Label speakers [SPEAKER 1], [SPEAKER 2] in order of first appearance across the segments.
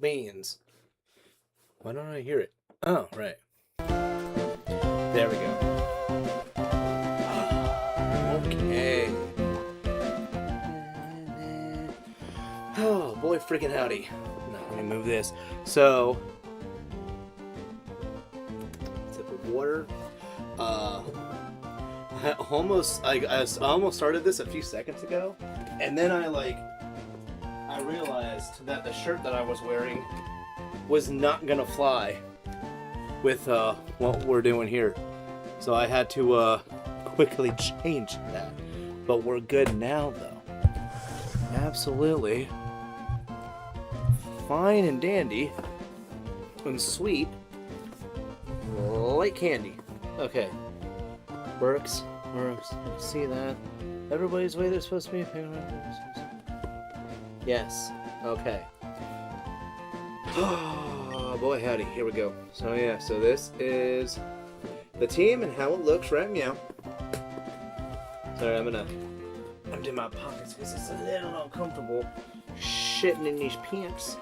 [SPEAKER 1] means. Why don't I hear it? Oh, right. There we go. Okay. Oh, boy freaking howdy. No, let me move this. So, sip of water. I almost started this a few seconds ago, and then I realized that the shirt that I was wearing was not gonna fly with what we're doing here, so I had to quickly change that. But we're good now, though. Absolutely fine and dandy and sweet like candy. Okay. Works. See that? Everybody's the way they're supposed to be. Yes. Okay. Oh boy, howdy. Here we go. So yeah, so this is the team and how it looks right now. Sorry, I'm gonna empty my pockets because it's a little uncomfortable shitting in these pants.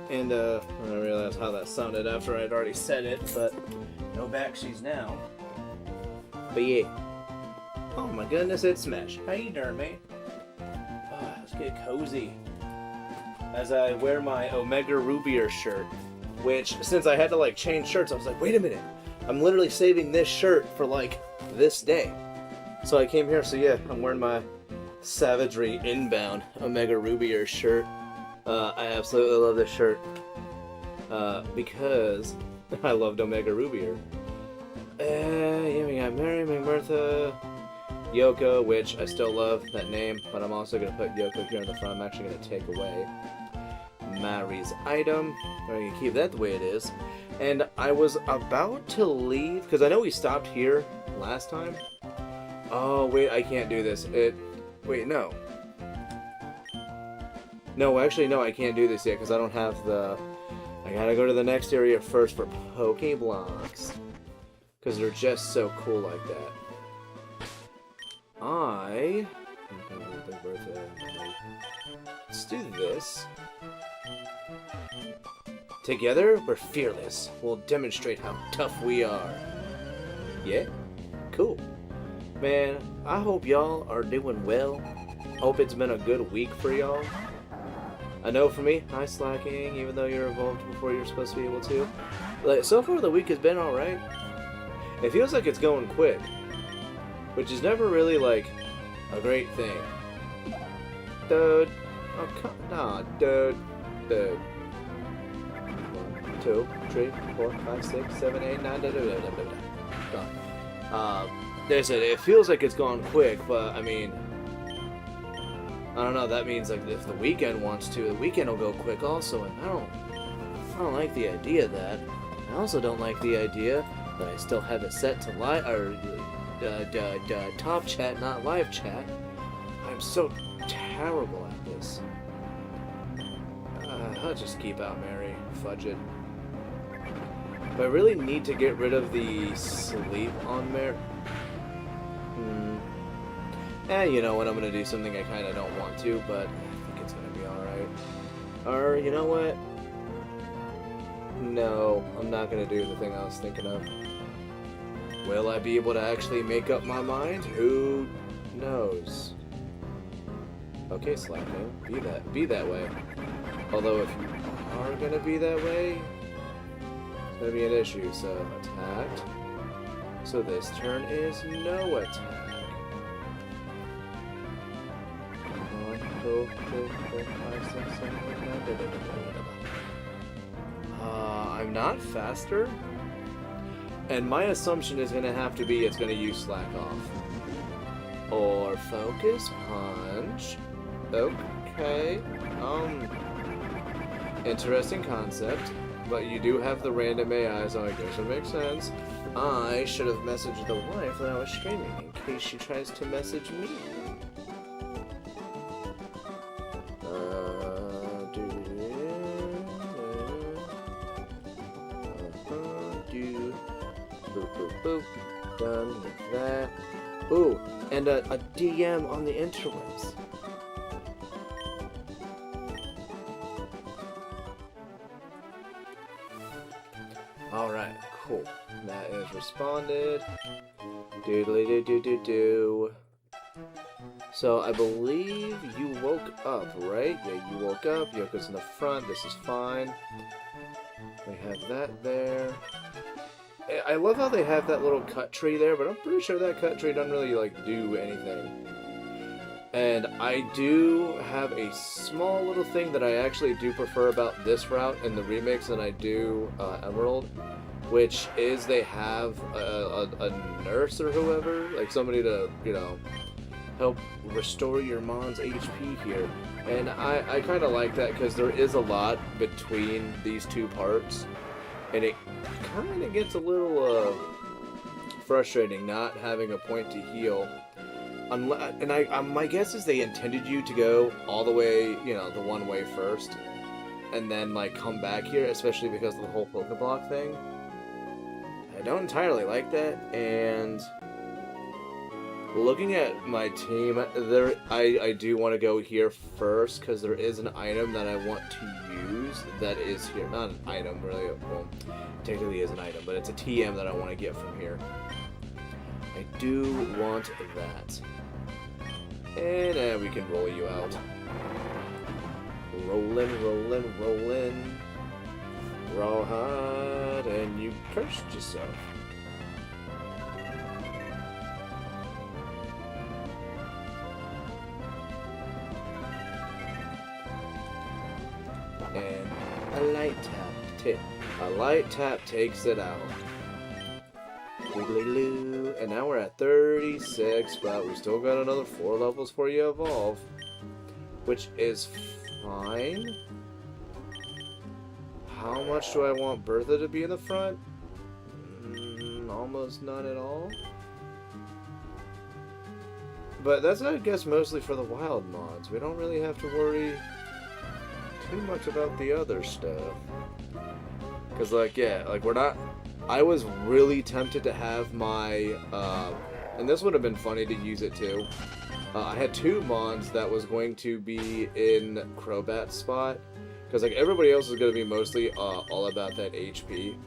[SPEAKER 1] And I realized how that sounded after I'd already said it, but no backseas now. But yeah. Oh my goodness, it's Smash. How you doing, mate? Oh, let's get cozy. As I wear my Omega Rubier shirt, which, since I had to change shirts, I was like, wait a minute. I'm literally saving this shirt for this day. So I came here, so yeah, I'm wearing my Savagery Inbound Omega Rubier shirt. I absolutely love this shirt. Because I loved Omega Rubier. Yeah, we got Mary, McMurtha, Yoko, which I still love that name, but I'm also going to put Yoko here in the front. I'm actually going to take away Mary's item. I'm going to keep that the way it is. And I was about to leave, because I know we stopped here last time. Oh, wait, I can't do this. Wait, no. No, actually, no, I can't do this yet, because I don't have the... I gotta go to the next area first for Pokeblocks. Because they're just so cool like that. Let's do this. Together, we're fearless. We'll demonstrate how tough we are. Yeah? Cool. Man, I hope y'all are doing well. Hope it's been a good week for y'all. I know for me, hi slacking, even though you're evolved before you're supposed to be able to. So far the week has been alright. It feels like it's going quick, which is never really a great thing. Dude. Oh, nah, dude. 1, 2, 3, 4, 5, 6, 7, 8, 9, they said it feels like it's gone quick, but I mean, I don't know, that means if the weekend wants to, the weekend will go quick also, and I don't like the idea of that. I also don't like the idea that I still have it set to top chat, not live chat. I'm so terrible at this. I'll just keep out Mary. Fudge it. But I really need to get rid of the sleep on Mary. You know what? I'm gonna do something I kind of don't want to, but I think it's gonna be alright. Or, you know what? No, I'm not gonna do the thing I was thinking of. Will I be able to actually make up my mind? Who knows? Okay, Slacking, be that way. Although if you are gonna be that way, it's gonna be an issue. So attacked. So this turn is no attack. 1, 2, 3, 4, 5, 6, 7, 8, 9. I'm not faster. And my assumption is going to have to be it's going to use Slack Off. Or Focus Punch. Okay. Interesting concept. But you do have the random AI, so I guess it makes sense. I should have messaged the wife when I was streaming, in case she tries to message me. Boop, boop, boop. Done with that. Ooh, and a DM on the interwebs. Alright, cool. That is responded. Doodly doo doo doo. So I believe you woke up, right? Yeah, you woke up. Yoko's in the front. This is fine. We have that there. I love how they have that little cut tree there, but I'm pretty sure that cut tree doesn't really, like, do anything. And I do have a small little thing that I actually do prefer about this route in the remix than I do Emerald, which is they have a nurse or whoever, like somebody to, you know, help restore your Mon's HP here. And I kind of like that because there is a lot between these two parts, and it kind of gets a little frustrating not having a point to heal. My guess is they intended you to go all the way, you know, the one way first, and then, like, come back here, especially because of the whole Pokeblock thing. I don't entirely like that, and looking at my team, I do want to go here first, because there is an item that I want to use that is here. Not an item, really. Well, technically is an item, but it's a TM that I want to get from here. I do want that. And we can roll you out. Rollin', rollin', rollin'. Rawhide, and you cursed yourself. And a light tap takes it out. Wiggly-loo. And now we're at 36, but we still got another 4 levels for you to evolve, which is fine. How much do I want Bertha to be in the front? Almost none at all. But that's, I guess, mostly for the wild mods. We don't really have to worry too much about the other stuff. Because, like, yeah, like, we're not... I was really tempted to have my, and this would have been funny to use it too. I had 2 mons that was going to be in Crobat's spot, because like everybody else is going to be mostly all about that HP,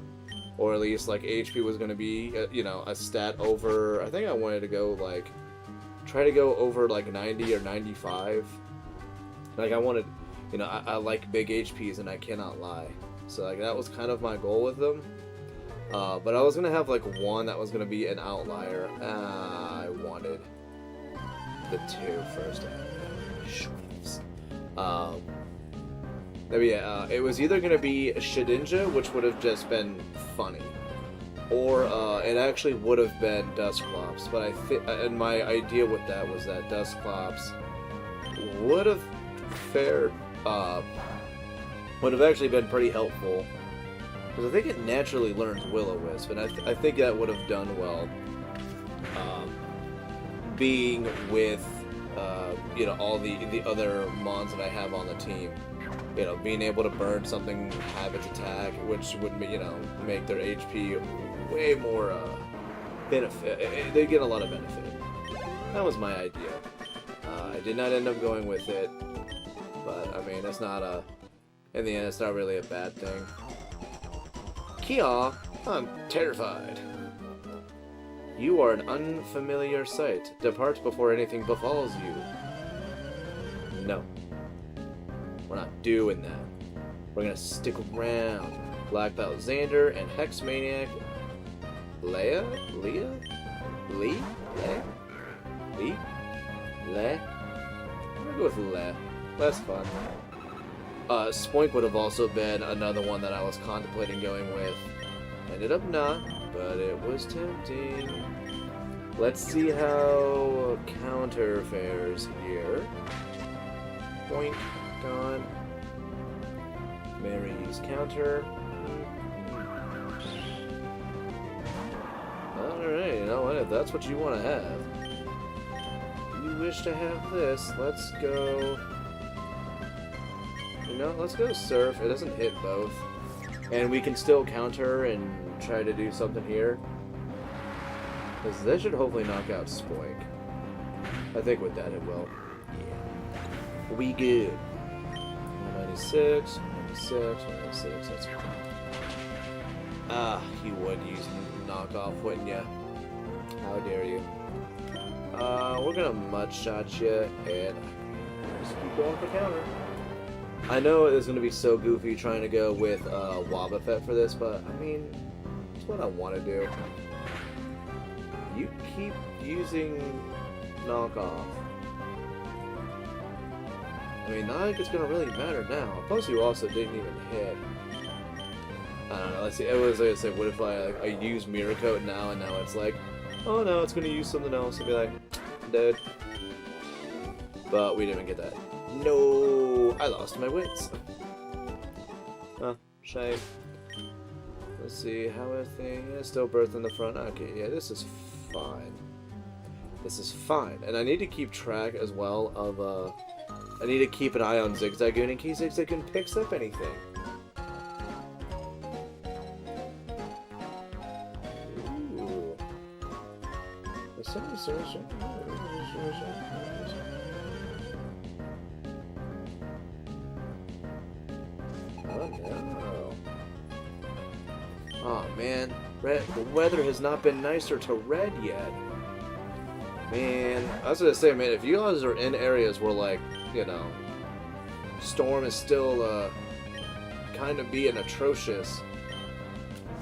[SPEAKER 1] or at least like HP was going to be, you know, a stat over. I think I wanted to go like, try to go over like 90 or 95. Like I wanted, you know, I like big HPs and I cannot lie. So like that was kind of my goal with them. But I was going to have, like, one that was going to be an outlier. I wanted the 2 first. Yeah, it was either going to be Shedinja, which would have just been funny, or it actually would have been Dusclops. But and my idea with that was that Dusclops would have would have actually been pretty helpful. Because I think it naturally learns Will-O-Wisp, and I think that would have done well, being with, you know, all the other mons that I have on the team. You know, being able to burn something Habit's attack, which would, you know, make their HP way more, benefit. They get a lot of benefit. That was my idea. I did not end up going with it, but, I mean, it's not in the end, it's not really a bad thing. Kia, I'm terrified. You are an unfamiliar sight. Depart before anything befalls you. No. We're not doing that. We're gonna stick around. Black Belt Xander and Hex Maniac. Leah? Lee? Le? I'm gonna go with Le. That's fun. Spoink would have also been another one that I was contemplating going with. Ended up not, but it was tempting. Let's see how counter fares here. Boink, gone. Mary's counter. Alright, you know what, if that's what you want to have. You wish to have this, let's go... You know, let's go Surf. It doesn't hit both. And we can still counter and try to do something here. Because this should hopefully knock out Spoink. I think with that it will. Yeah. We good. 196, 196, 196, that's fine. Ah, you would use knockoff, wouldn't you? How dare you? We're gonna mud shot you and just keep going for counter. I know it's gonna be so goofy trying to go with Wobbuffet for this, but I mean, it's what I want to do. You keep using knockoff. I mean, not like it's gonna really matter now. Plus, you also didn't even hit. I don't know. Let's see. It was like I said, what if I use Mirror Coat now, and now it's like, oh no, it's gonna use something else. I'd be like, dead. But we didn't get that. No, I lost my wits. Huh, shame. Let's see, how a thing is still birth in the front. Okay, yeah, this is fine. This is fine. And I need to keep track as well of, I need to keep an eye on Zigzagoon in case Zigzagoon picks up anything. Ooh. Oh no. Oh man, Red, the weather has not been nicer to Red yet. Man, I was gonna say, man, if you guys are in areas where, like, you know, storm is still kind of being atrocious,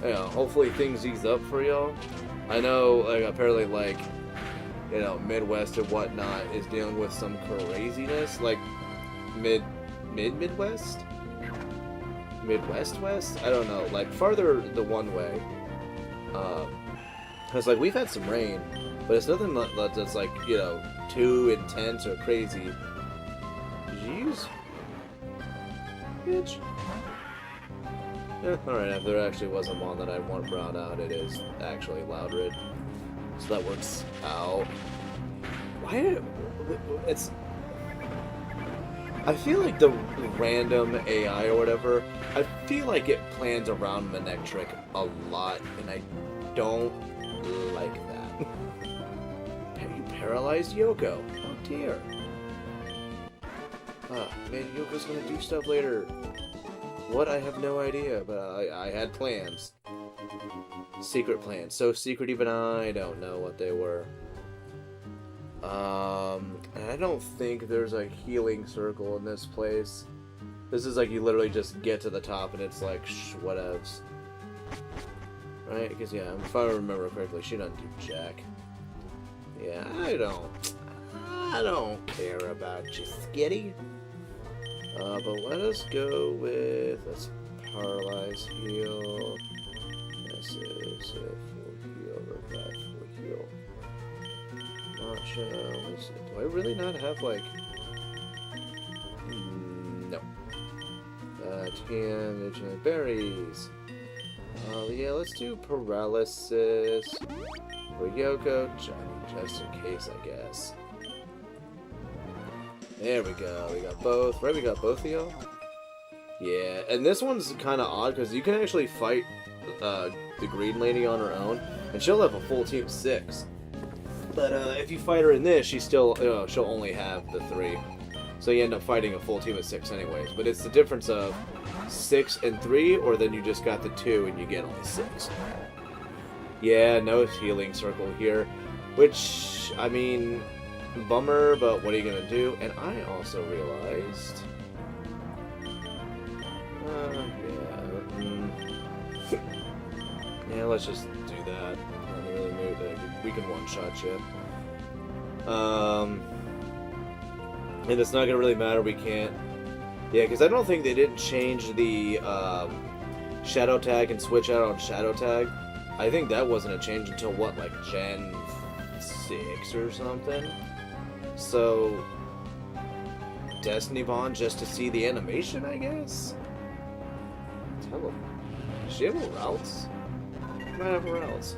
[SPEAKER 1] you know, hopefully things ease up for y'all. I know, like, apparently, like, you know, Midwest and whatnot is dealing with some craziness, like Midwest? Midwest? I don't know, like farther the one way. Cause like we've had some rain, but it's nothing that's like, you know, too intense or crazy. Did you use? Bitch. Yeah, alright, if there actually wasn't one that I want brought out, it is actually Loudred. So that works out. Why? It's. I feel like the random AI or whatever, I feel like it plans around Manectric a lot, and I don't like that. You paralyzed Yoko. Oh dear. Ah, man, Yoko's gonna do stuff later. What? I have no idea, but I had plans. Secret plans. So secret even I don't know what they were. And I don't think there's a healing circle in this place. This is like you literally just get to the top and it's like, whatevs. Right? Because, yeah, if I remember correctly, she doesn't do jack. Yeah, I don't care about you, Skitty. But let us go with, let's paralyze heal. This is a full heal, revive, full heal. Matcha, do I really not have, like... No. 10 berries. Yeah, let's do paralysis for Yoko, Johnny, just in case, I guess. There we go, we got both. Right, we got both of y'all? Yeah, and this one's kind of odd, because you can actually fight the green lady on her own, and she'll have a full team of 6. But if you fight her in this, she'll only have the 3. So you end up fighting a full team of 6 anyways. But it's the difference of 6 and 3, or then you just got the 2 and you get only 6. Yeah, no healing circle here. Which, I mean, bummer, but what are you going to do? And I also realized... yeah, let's just do that. I don't really move it. We can one-shot you. And it's not gonna really matter, we can't... Yeah, because I don't think they didn't change the Shadow Tag and switch out on Shadow Tag. I think that wasn't a change until, what, like Gen 6 or something? So... Destiny Bond just to see the animation, I guess? Tell them. Does she have a routes? Might have a routes.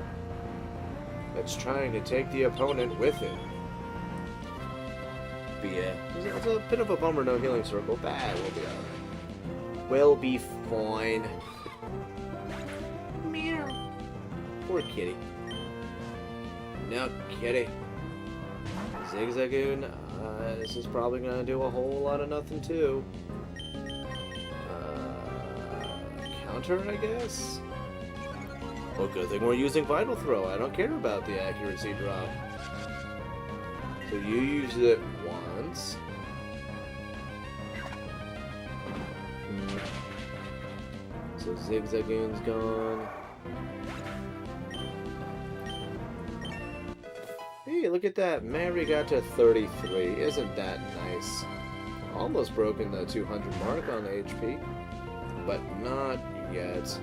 [SPEAKER 1] It's trying to take the opponent with it. But yeah, it's a bit of a bummer, no healing circle. But we'll be alright. We'll be fine. Meow. Poor kitty. No, kitty. Zigzagoon, this is probably gonna do a whole lot of nothing too. Counter, I guess? Well, good thing we're using Vital Throw. I don't care about the accuracy drop. So you use it once. So Zigzagoon's gone. Hey, look at that. Mary got to 33. Isn't that nice? Almost broken the 200 mark on HP. But not yet.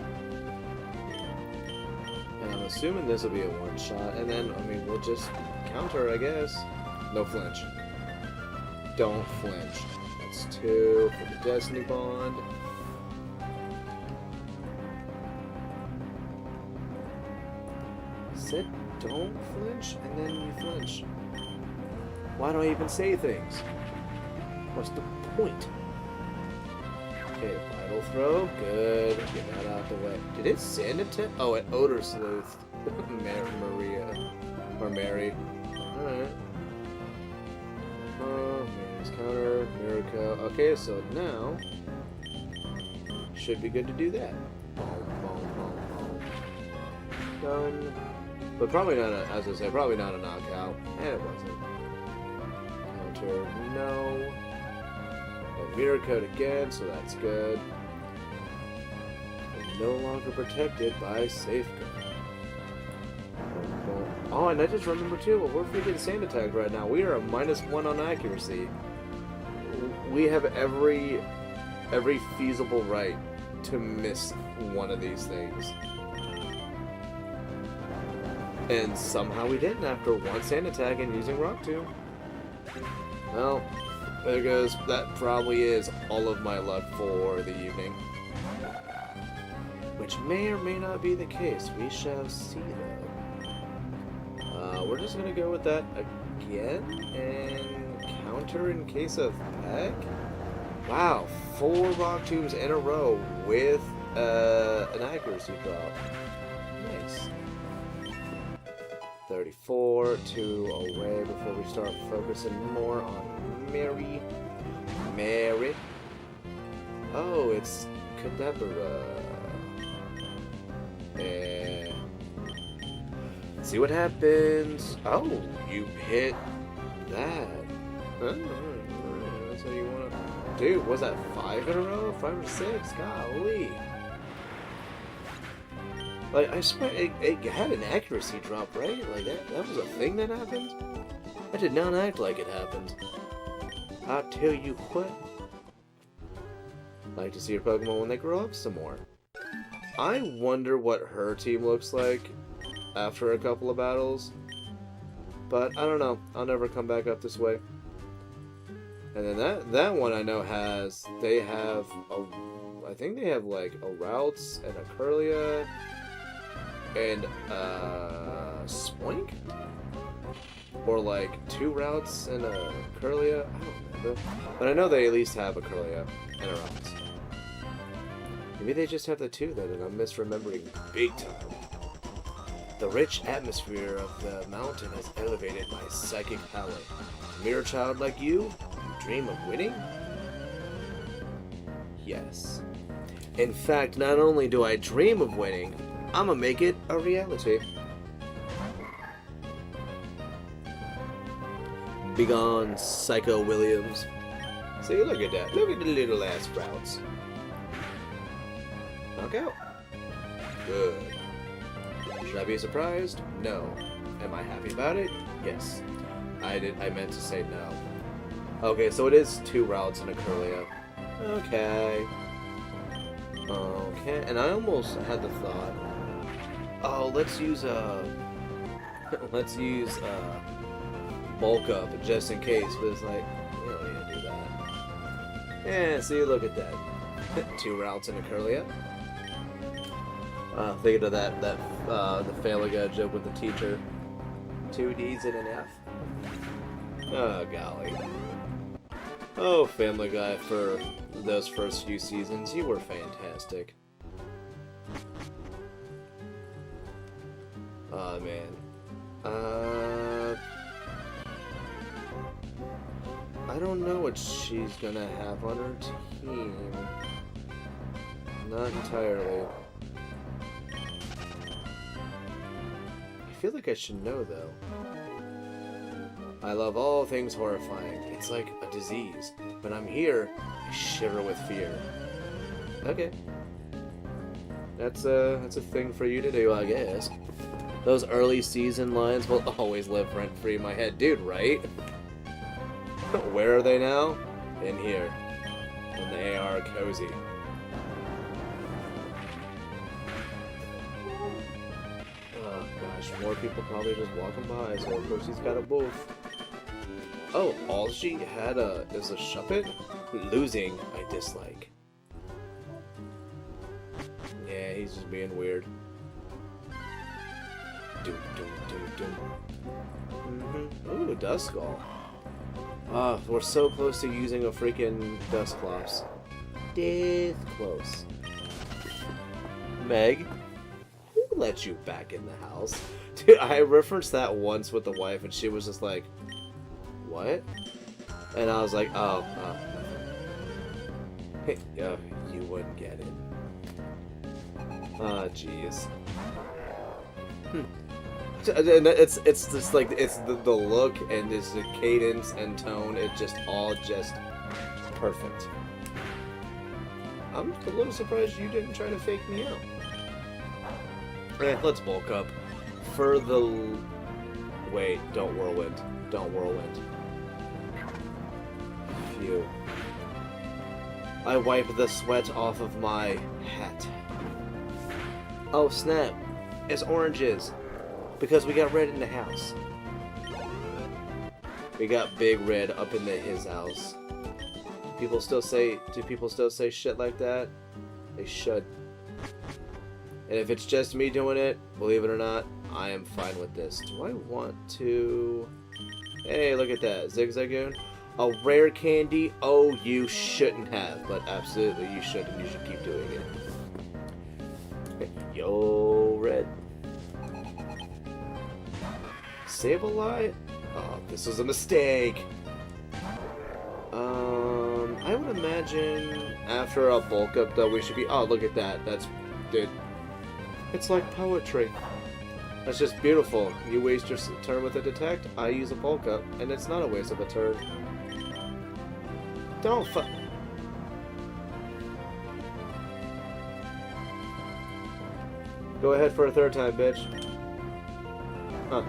[SPEAKER 1] And I'm assuming this will be a one-shot. And then, I mean, we'll just counter, I guess. No flinch. Don't flinch. That's 2 for the Destiny Bond. Said don't flinch, and then you flinch. Why do I even say things? What's the point? Okay, Vital Throw. Good. Get that out the way. Did it sand attack? Oh, it Odor Sleuth. Maria. Or Mary. Alright. Mary's counter. Miracle. Okay, so now should be good to do that. Done. But probably not a, as I say, probably not a knockout. And it wasn't. Counter. No. Mirror Code again, so that's good. And no longer protected by Safeguard. Oh, and I just remember too, we're freaking sand attacked right now. We are a -1 on accuracy. We have every feasible right to miss one of these things. And somehow we didn't after one sand attack and using Rock Tomb. Well, there goes. That probably is all of my luck for the evening. Which may or may not be the case. We shall see, though. We're just going to go with that again and counter in case of Peck. Wow, 4 Rock Tombs in a row with an accuracy drop. Nice. 34, 2 away before we start focusing more on Mary. Mary. Oh, it's Kadabra. And see what happens. Oh, you hit that. That's what you want to do. Was that 5 in a row? 5 or 6? Golly. Like, I swear, it had an accuracy drop, right? Like, that was a thing that happened? That did not act like it happened. I'll tell you what. Like to see your Pokemon when they grow up some more. I wonder what her team looks like after a couple of battles. But, I don't know. I'll never come back up this way. And then that one I know has... They have a... I think they have, like, a Routes and a Curlia... and Spoink? Or like 2 Routes and a Curlia? I don't remember. But I know they at least have a Curlia and a Routes. Maybe they just have the 2 then and I'm misremembering big time. The rich atmosphere of the mountain has elevated my psychic palate. A mere child like you dream of winning? Yes. In fact, not only do I dream of winning, I'ma make it a reality. Begone, Psycho Williams. See, look at that. Look at the little ass Routes. Knockout. Good. Should I be surprised? No. Am I happy about it? Yes. I meant to say no. Okay, so it is 2 Routes and a Curlia. Okay. Okay, and I almost had the thought, oh, let's use bulk up just in case, but it's like, we don't need to do that. Yeah, see, look at that. 2 Routes and a Curlia. Thinking of that the Family Guy joke with the teacher. 2 D's and an F. Oh, golly. Oh, Family Guy, for those first few seasons, you were fantastic. Oh, man. I don't know what she's gonna have on her team. Not entirely. feel like I should know, though. I love all things horrifying. It's like a disease. When I'm here, I shiver with fear. Okay. That's a thing for you to do, I guess. Those early season lines will always live rent-free in my head. Dude, right? Where are they now? In here. And they are cozy. Oh gosh, more people probably just walking by, so of course he's got a booth. Oh, all she had is a shuppet? Losing, I dislike. Yeah, he's just being weird. Doom, doom, doom, doom. Ooh, Duskull. Ah, we're so close to using a freaking Dusclops. This close. Meg, who let you back in the house? Dude, I referenced that once with the wife, and she was just like, what? And I was like, oh, you wouldn't get it. Ah, jeez. And it's just like, it's the look and it's the cadence and tone, it's just all just perfect. I'm a little surprised you didn't try to fake me out. Let's bulk up. For the... Wait, don't whirlwind. Don't whirlwind. Phew. I wipe the sweat off of my hat. Oh snap, it's oranges. Because we got red in the house. We got big red up in his house. Do people still say shit like that? They should. And if it's just me doing it, believe it or not, I am fine with this. Do I want to... Hey, look at that. Zigzagoon. A rare candy? Oh, you shouldn't have. But absolutely, you should, and you should keep doing it. Yo, red. Sableye? Oh, this was a mistake. I would imagine after a bulk up though we should be... Oh, look at that. That's... Dude. It's like poetry. That's just beautiful. You waste your turn with a detect, I use a bulk up, and it's not a waste of a turn. Don't fu... Go ahead for a third time, bitch. Oh,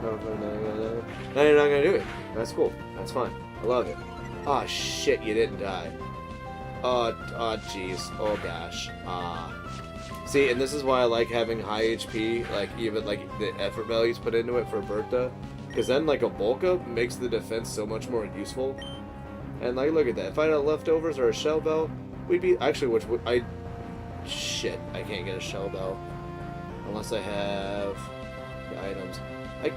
[SPEAKER 1] no, you're not gonna do it. That's cool. That's fine. I love it. Oh shit, you didn't die. Oh jeez. Oh gosh. See, and this is why I like having high HP, like even like the effort values put into it for Bertha, because then like a bulk up makes the defense so much more useful. And like, look at that. If I had leftovers or a shell bell, we'd be actually, which would I? Shit, I can't get a shell bell unless I have the items. I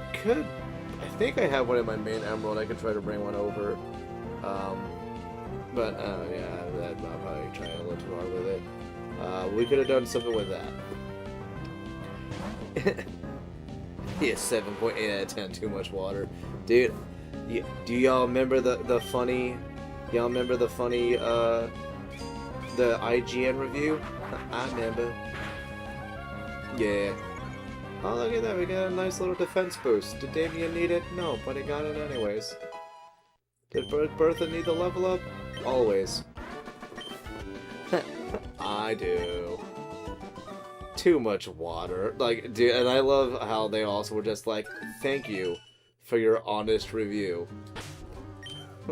[SPEAKER 1] think I have one in my main emerald. I could try to bring one over. But yeah, I'll probably try a little too hard with it. We could have done something with that. Yeah, 7.8 out of 10. Too much water, dude. Do y'all remember the funny? Y'all remember the funny the IGN review? I remember. Yeah. Oh, look at that, we got a nice little defense boost. Did Damien need it? No, but he got it anyways. Did Bertha need the level up? Always. I do. Too much water. Like, dude, and I love how they also were just like, thank you for your honest review.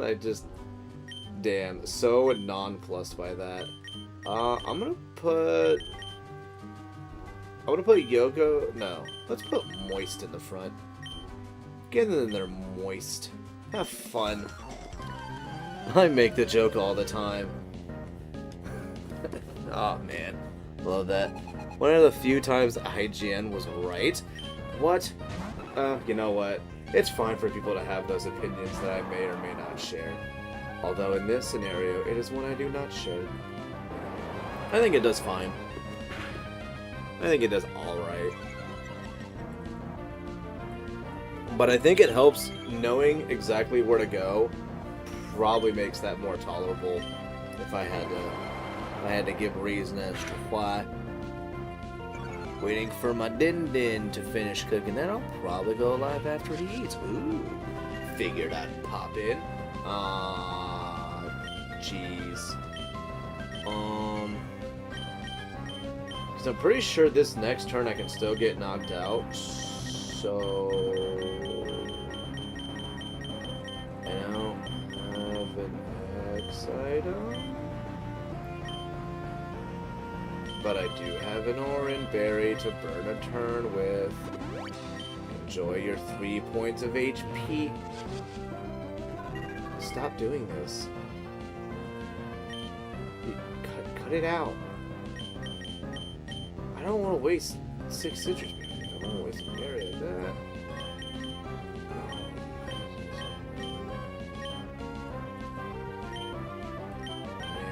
[SPEAKER 1] I just, damn, so nonplussed by that. I'm gonna put Yoko. No, let's put Moist in the front. Get in there, Moist. Have fun. I make the joke all the time. Oh man, love that. One of the few times IGN was right. What? You know what? It's fine for people to have those opinions that I may or may not share. Although in this scenario, it is one I do not share. I think it does fine. I think it does alright. But I think it helps knowing exactly where to go. Probably makes that more tolerable if I had to give reason as to why. Waiting for my din-din to finish cooking. Then I'll probably go live after he eats. Ooh. Figured I'd pop in. Jeez. So I'm pretty sure this next turn I can still get knocked out. So I don't have an X item, but I do have an Orange Berry to burn a turn with. Enjoy your 3 points of HP. Stop doing this. Cut it out. I don't want to waste 6 citrus berries. I don't want to waste an area like that.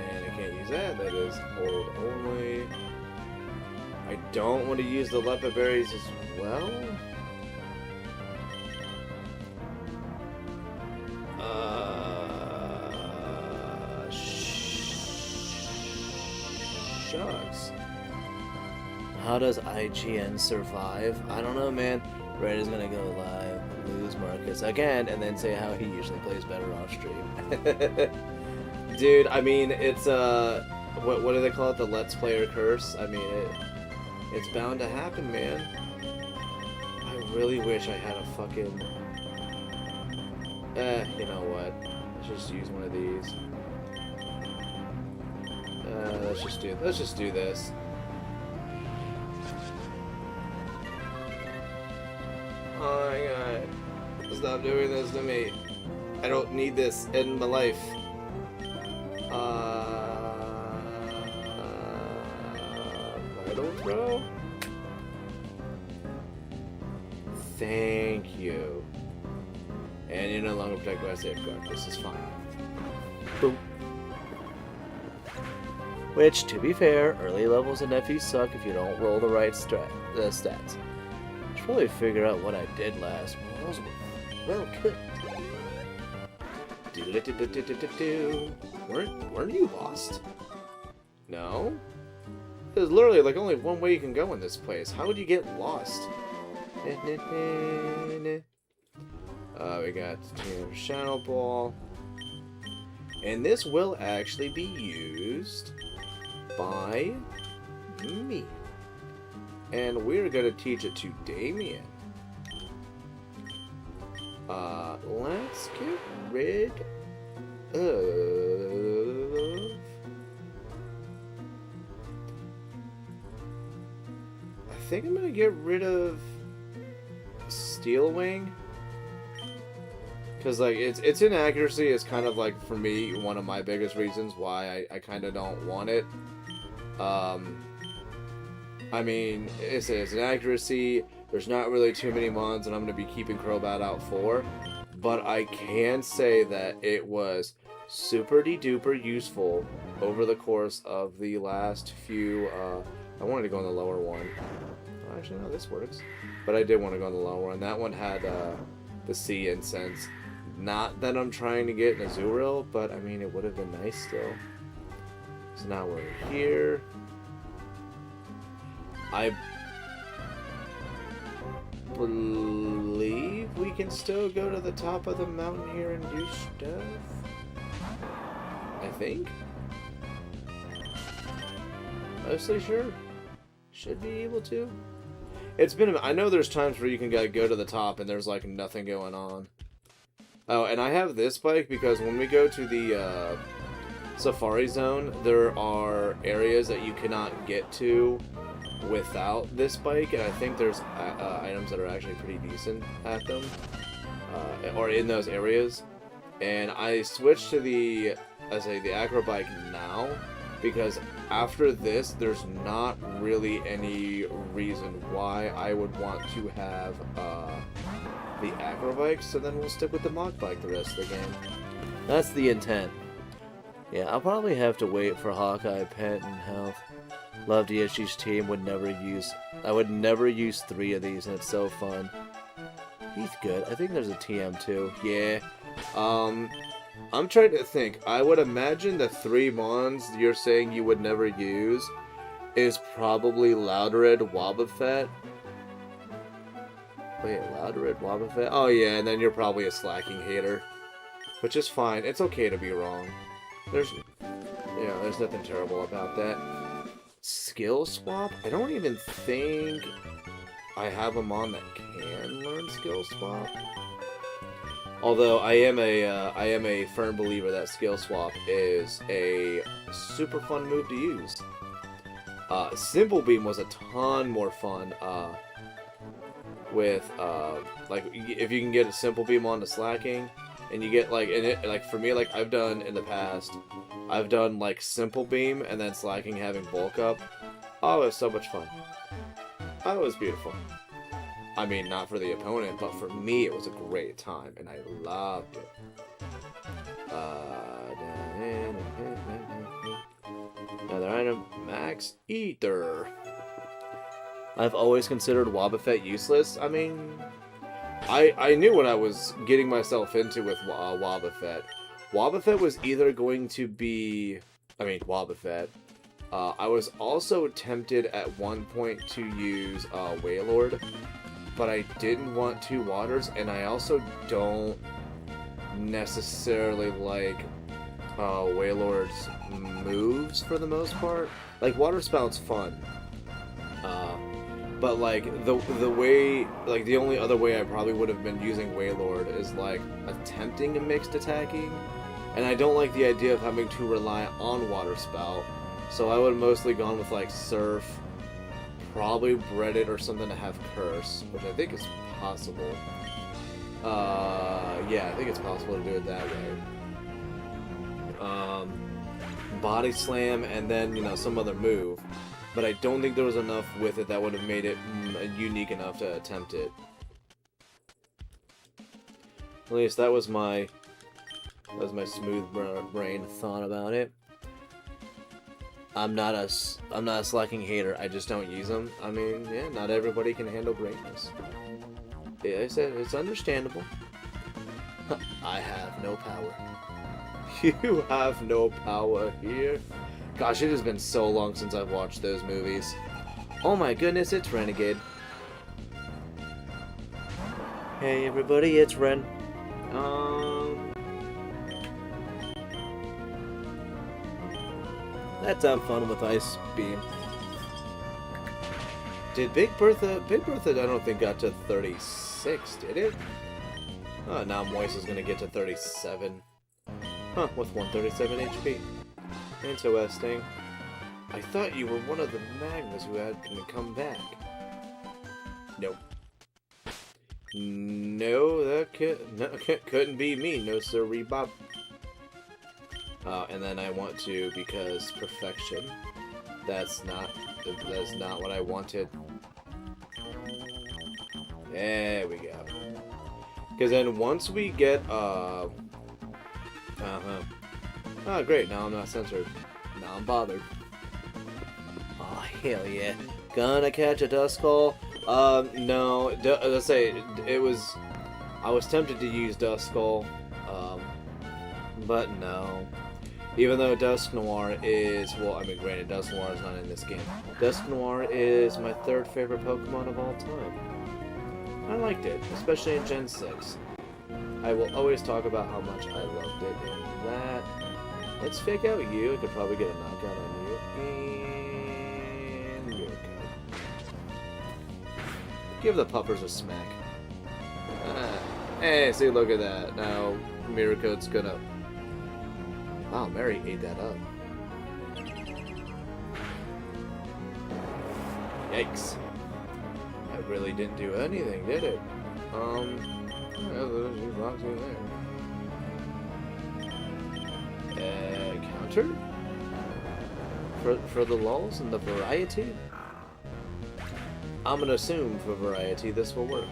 [SPEAKER 1] And I can't use that. That is hold only. I don't want to use the leopard berries as well. Shucks. How does IGN survive? I don't know, man. Red is gonna go live, lose Marcus again, and then say how he usually plays better off stream. Dude, I mean, it's what do they call it? The Let's Player curse. I mean, it's bound to happen, man. I really wish I had a fucking. You know what? Let's just use one of these. Let's just do this. Oh my god. Stop doing this to me. I don't need this in my life. Vital throw? Thank you. And you're no longer protected by safeguard. This is fine. Boom. Which, to be fair, early levels in FE suck if you don't roll the right stats. I should probably figure out what I did last. Well cooked. Weren't you lost? No? There's literally like only one way you can go in this place. How would you get lost? We got the Shadow Ball. And this will actually be used by me. And we're going to teach it to Damien. Let's get rid of... I think I'm going to get rid of Steel Wing. Because, like, its inaccuracy is kind of, like, for me, one of my biggest reasons why I kind of don't want it. I mean, it's inaccuracy. There's not really too many mons that I'm going to be keeping Crobat out for. But I can say that it was super-de-duper useful over the course of the last few... I wanted to go on the lower one. Oh, actually, no, this works. But I did want to go on the lower one. That one had the Sea Incense. Not that I'm trying to get an Azurill, but I mean, it would have been nice still. So now we're here. I believe we can still go to the top of the mountain here and do stuff. I think. Mostly sure. Should be able to. It's been. I know there's times where you can go to the top and there's like nothing going on. Oh, and I have this bike because when we go to the Safari Zone, there are areas that you cannot get to without this bike, and I think there's items that are actually pretty decent at them, or in those areas. And I switched to the acro bike now because after this, there's not really any reason why I would want to have the acro bike, so then we'll stick with the mock bike the rest of the game. That's the intent. Yeah, I'll probably have to wait for Hawkeye, Pet, and Health. Love DSG's team, I would never use 3 of these, and it's so fun. He's good. I think there's a TM too. Yeah. I'm trying to think. I would imagine the 3 mons you're saying you would never use is probably Loudred Wobbuffet. Wait, Loudred Wobbuffet? Oh yeah, and then you're probably a slacking hater. Which is fine. It's okay to be wrong. There's nothing terrible about that. Skill swap? I don't even think I have them on that can learn skill swap. Although I am a firm believer that skill swap is a super fun move to use. Simple Beam was a ton more fun with like if you can get a Simple Beam onto slacking, and you get like for me, like I've done in the past, I've done like Simple Beam and then slacking having bulk up. Oh, it was so much fun. Oh, it was beautiful. I mean, not for the opponent, but for me, it was a great time, and I loved it. Another item, Max Ether. I've always considered Wobbuffet useless. I mean, I knew what I was getting myself into with Wobbuffet. Wobbuffet was either going to be... Wobbuffet. I was also tempted at one point to use Wailord, but I didn't want two waters, and I also don't necessarily like Wailord's moves for the most part. Like, Water Spout's fun. But like the way, like the only other way I probably would have been using Wailord is like attempting a mixed attacking, and I don't like the idea of having to rely on Water Spout, so I would have mostly gone with like Surf, probably Breaded or something to have Curse, which I think is possible. Yeah, I think it's possible to do it that way. Body Slam and then, you know, some other move. But I don't think there was enough with it that would have made it unique enough to attempt it. At least that was my smooth brain thought about it. I'm not a slacking hater. I just don't use them. I mean, yeah, not everybody can handle greatness. Yeah, I said it's understandable. I have no power. You have no power here. Gosh, it has been so long since I've watched those movies. Oh my goodness, it's Renegade. Hey everybody, it's Ren. Let's have fun with Ice Beam. Did Big Bertha, I don't think got to 36, did it? Oh, now Moise is gonna get to 37. Huh, with 137 HP. Interesting. I thought you were one of the Magmas who had to come back. Nope. No, that couldn't be me. No sirree, Bob. And then I want to, because perfection. That's not what I wanted. There we go. Because then once we get oh, great, now I'm not censored. Now I'm bothered. Oh, hell yeah. Gonna catch a Duskull? No. Let's say, I was tempted to use Duskull, but no. Even though Dusk Noir is, well, I mean, granted, Dusk Noir is not in this game. Dusk Noir is my third favorite Pokemon of all time. I liked it, especially in Gen 6. I will always talk about how much I loved it in that. Let's fake out you. I could probably get a knockout on you. And you're okay. Give the puppers a smack. Hey, see, look at that. Now, Miracode's gonna... Wow, Mary ate that up. Yikes. That really didn't do anything, did it? She rocks in there. Counter? For the lulz and the variety? I'm gonna assume for variety this will work.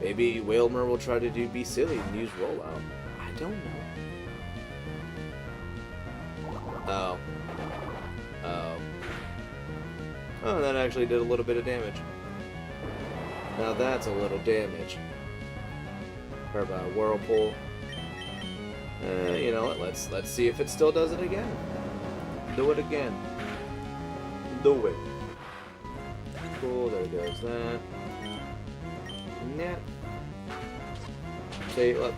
[SPEAKER 1] Maybe Wailmer will try to be silly and use rollout. I don't know. Oh. Oh. Oh, that actually did a little bit of damage. Now that's a little damage. Or about a Whirlpool. You know what? Let's see if it still does it again. Do it again. the way. Cool, there goes that. Nah. See, look.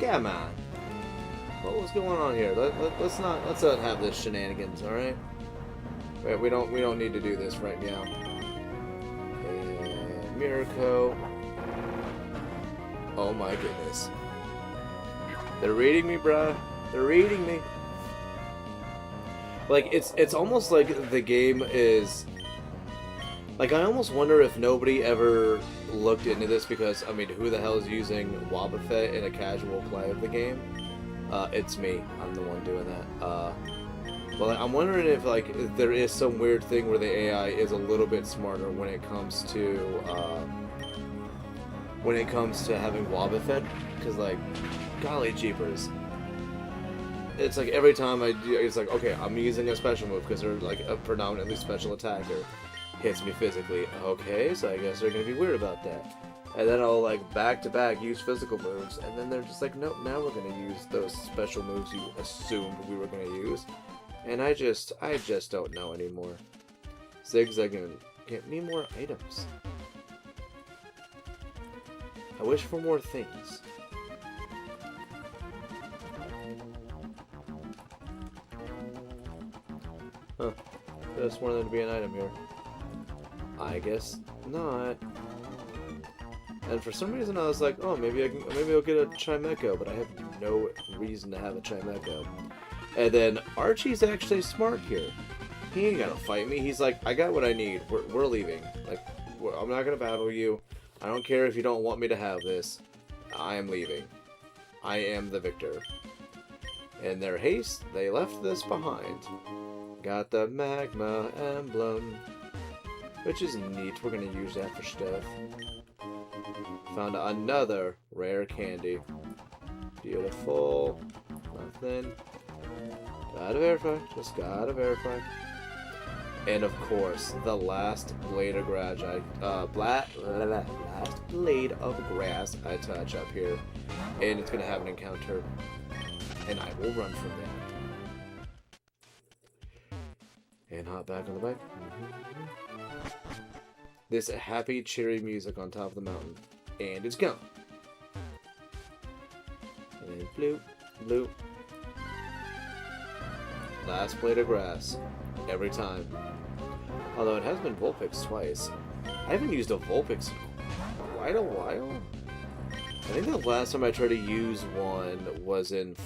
[SPEAKER 1] Come on. What was going on here? Let's not have this shenanigans, all right? Wait, we don't need to do this right now. And Mirko. Oh my goodness. They're reading me, bruh. They're reading me. Like it's almost like the game is. Like, I almost wonder if nobody ever looked into this because, I mean, who the hell is using Wobbuffet in a casual play of the game? It's me. I'm the one doing that. But I'm wondering if, like, if there is some weird thing where the AI is a little bit smarter when it comes to having Wobbuffet. Because, like, golly jeepers. It's like every time I do, it's like, okay, I'm using a special move because they're, like, a predominantly special attacker. Hits me physically. Okay, so I guess they're gonna be weird about that. And then I'll like back to back use physical moves, and then they're just like, nope, now we're gonna use those special moves you assumed we were gonna use. And I just don't know anymore. Zigzagging. Get me more items. I wish for more things. Huh. Just wanted there to be an item here. I guess not. And for some reason I was like, oh, maybe I'll get a Chimecho, but I have no reason to have a Chimecho. And then Archie's actually smart here. He ain't gonna fight me. He's like, I got what I need. We're leaving. Like, I'm not gonna battle you. I don't care if you don't want me to have this. I am leaving. I am the victor. In their haste, they left this behind. Got the magma emblem. Which is neat. We're gonna use that for stuff. Found another rare candy. Beautiful. Nothing. Gotta verify. Just gotta verify. And of course, the last blade of grass last blade of grass I touch up here. And it's gonna have an encounter. And I will run from that. And hop back on the bike. This happy, cheery music on top of the mountain. And it's gone. And then bloop, bloop. Last blade of grass. Every time. Although it has been Vulpix twice. I haven't used a Vulpix in quite a while. I think the last time I tried to use one was in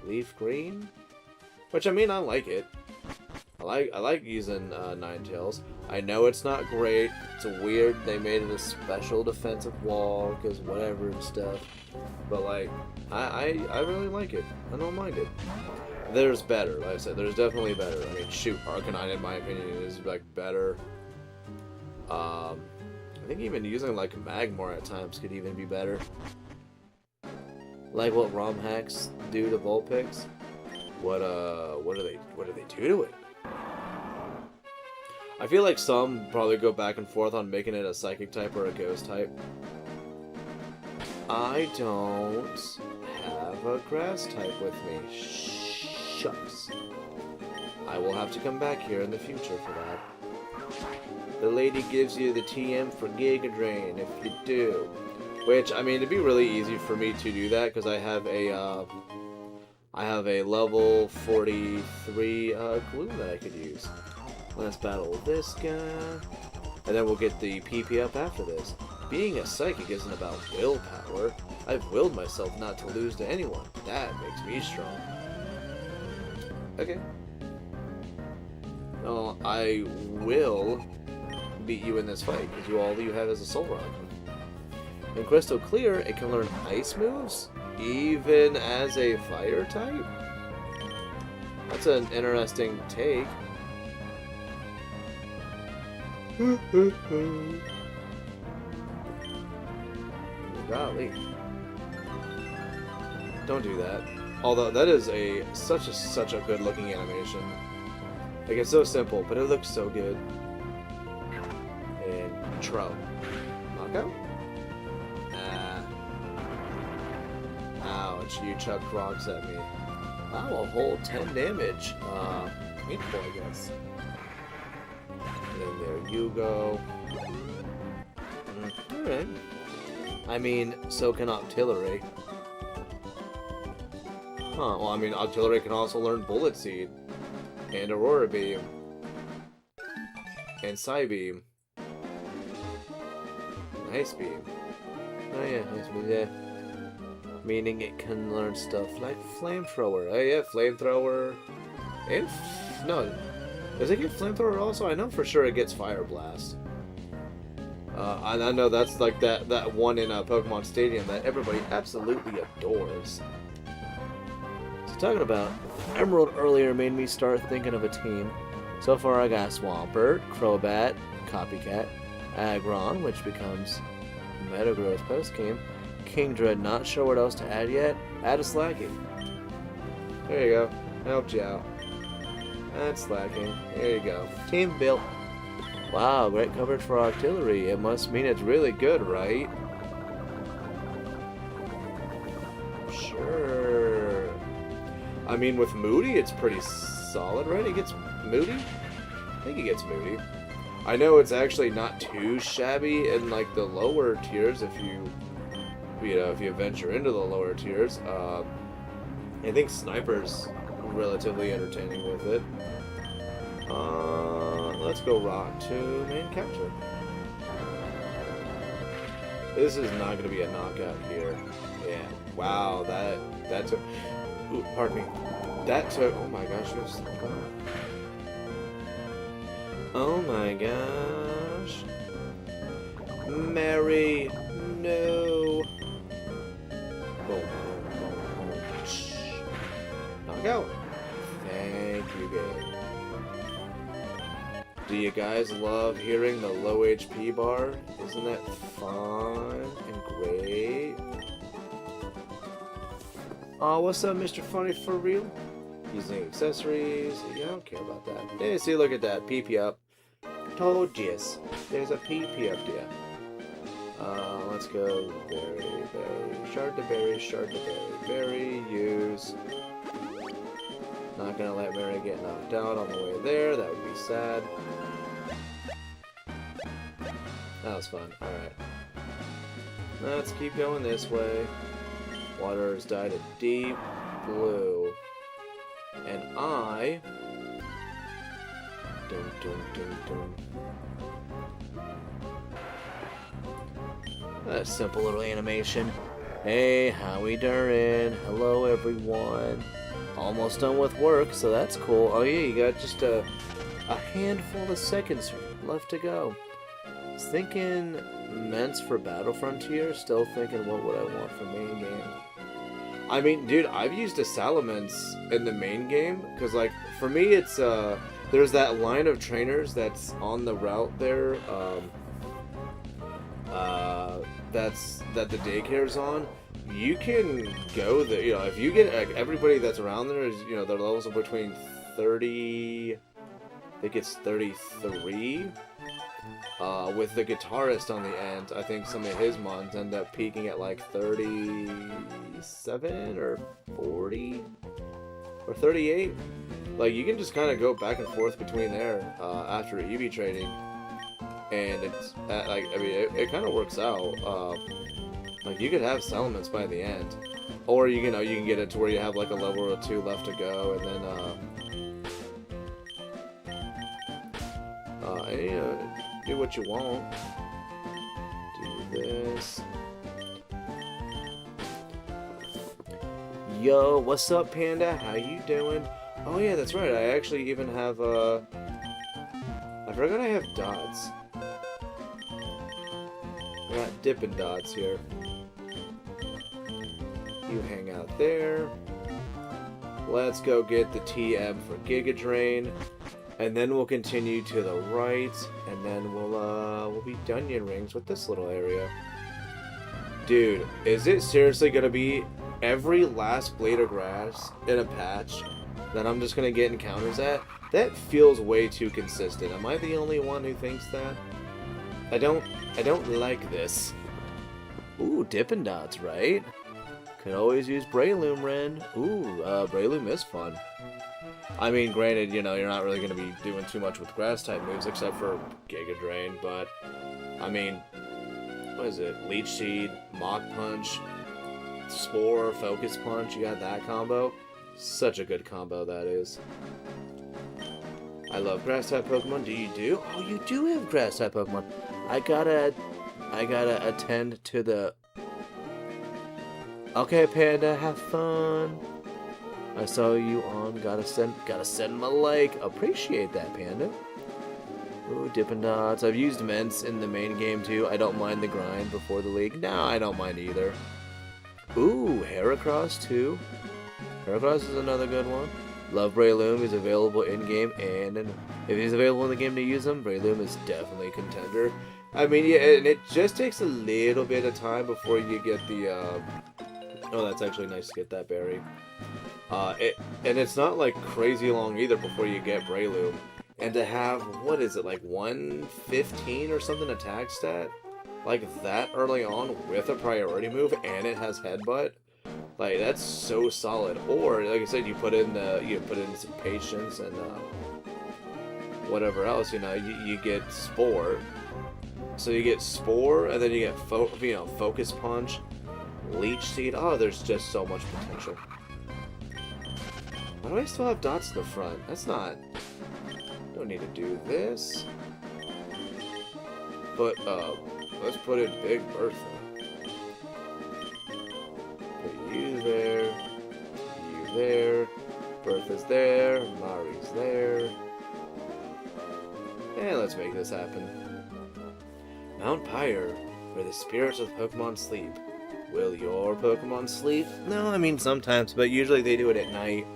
[SPEAKER 1] Leaf Green? Which, I mean, I like it. I like using Ninetales. I know it's not great. It's weird. They made it a special defensive wall because whatever and stuff. But like, I really like it. I don't mind it. There's better. Like I said, there's definitely better. I mean, shoot, Arcanine in my opinion is like better. I think even using like Magmar at times could even be better. Like what ROM hacks do to Vulpix. What do they do to it? I feel like some probably go back and forth on making it a psychic type or a ghost type. I don't have a grass type with me. Shucks. I will have to come back here in the future for that. The lady gives you the TM for Giga Drain if you do. Which, I mean, it'd be really easy for me to do that because I have a level 43 Gloom that I could use. Let's battle this guy. And then we'll get the PP up after this. Being a psychic isn't about willpower. I've willed myself not to lose to anyone. That makes me strong. Okay. Well, I will beat you in this fight, because all you have is a Soul Rock. In Crystal Clear, it can learn ice moves, even as a fire type? That's an interesting take. Golly. Don't do that. Although that is such a good looking animation. Like, it's so simple, but it looks so good. And Tro. Knockout? Ah. Ouch, you chucked rocks at me. Wow, a whole 10 damage. Painful, I guess. And then there you go. Alright. I mean, so can Octillery. Huh, well, I mean, Octillery can also learn Bullet Seed. And Aurora Beam. And Psybeam. Ice Beam. Oh yeah, Ice Beam, yeah. Meaning it can learn stuff like Flamethrower. Oh yeah, Flamethrower. And, no. Does it get Flamethrower also? I know for sure it gets Fire Blast. I know that's like that one in Pokemon Stadium that everybody absolutely adores. So talking about Emerald earlier made me start thinking of a team. So far I got Swampert, Crobat, Copycat, Aggron, which becomes Metagross post-game, Kingdra, not sure what else to add yet, add a Slacking. There you go, helped you out. Add Slacking, there you go. Team built. Wow, great coverage for Octillery. It must mean it's really good, right? Sure. I mean, with Moody, it's pretty solid, right? He gets Moody? I think he gets Moody. I know it's actually not too shabby in, like, the lower tiers if you venture into the lower tiers. I think Sniper's relatively entertaining with it. Let's go Rock to main counter. This is not going to be a knockout here. Yeah. Wow, that took... Ooh, pardon me. That took... Oh my gosh, just... Oh my gosh. Mary, no. Boom, boom, boom, boom. Knockout. Thank you, game. Do you guys love hearing the low HP bar? Isn't that fun and great? Oh, what's up, Mr. Funny for real? Using accessories. Yeah, I don't care about that. Hey, see, look at that. PP up. Told yes. There's a PP up there. Let's go berry, shard to berry, use. Not gonna let Mary get knocked out on the way there. That would be sad. That was fun. Alright. Let's keep going this way. Water has dyed a deep blue. And I... Dun, dun, dun, dun. A simple little animation. Hey, how we doing? Hello, everyone. Almost done with work, so that's cool. Oh yeah, you got just a handful of seconds left to go. I was thinking Ments for Battle Frontier, still thinking what would I want for main game. I mean, dude, I've used a Salamence in the main game, because, like, for me, it's, there's that line of trainers that's on the route there, that the daycare's on. You can go there, you know, if you get, like, everybody that's around there is, you know, their levels are between 30, I think it's 33, with the guitarist on the end. I think some of his mons end up peaking at like 37 or 40 or 38. Like, you can just kind of go back and forth between there after EV training, and it's like, I mean, it kind of works out. Like, you could have Salamence by the end, or you can get it to where you have like a level or two left to go, and then you know, do what you want. Do this. Yo, what's up, Panda? How you doing? Oh yeah, that's right. I actually even have I forgot I have dots. I got Dippin' Dots here. You hang out there. Let's go get the TM for Giga Drain. And then we'll continue to the right, and then we'll be Dungeon Rings with this little area. Dude, is it seriously gonna be every last blade of grass in a patch that I'm just gonna get encounters at? That feels way too consistent. Am I the only one who thinks that? I don't like this. Ooh, Dippin' Dots, right? Could always use Breloom, Ren. Ooh, Breloom is fun. I mean, granted, you know, you're not really going to be doing too much with grass-type moves except for Giga Drain, but, I mean, what is it? Leech Seed, Mach Punch, Spore, Focus Punch, you got that combo. Such a good combo that is. I love grass-type Pokemon. Do you do? Oh, you do have grass-type Pokemon. I gotta attend to the... Okay, Panda, have fun. I saw you on. Gotta send my like. Appreciate that, Panda. Ooh, Dippin' Dots. I've used Ments in the main game too. I don't mind the grind before the league. No, I don't mind either. Ooh, Heracross too. Heracross is another good one. Love Breloom. Is available in game, and if he's available in the game to use him, Breloom is definitely a contender. I mean, yeah, and it just takes a little bit of time before you get the. Oh, that's actually nice to get that berry. And it's not like crazy long either before you get Breloom. And to have, what is it, like 115 or something attack stat? Like that early on with a priority move and it has Headbutt? Like, that's so solid. Or, like I said, you put in some patience and whatever else, you know, you get Spore. So you get Spore, and then you get Focus Punch, Leech Seed. Oh, there's just so much potential. Why do I still have dots in the front? That's not... Don't need to do this. But, let's put in Big Bertha. Put you there. You there. Bertha's there. Mari's there. And let's make this happen. Mount Pyre, where the spirits of Pokemon sleep. Will your Pokemon sleep? No, I mean sometimes, but usually they do it at night.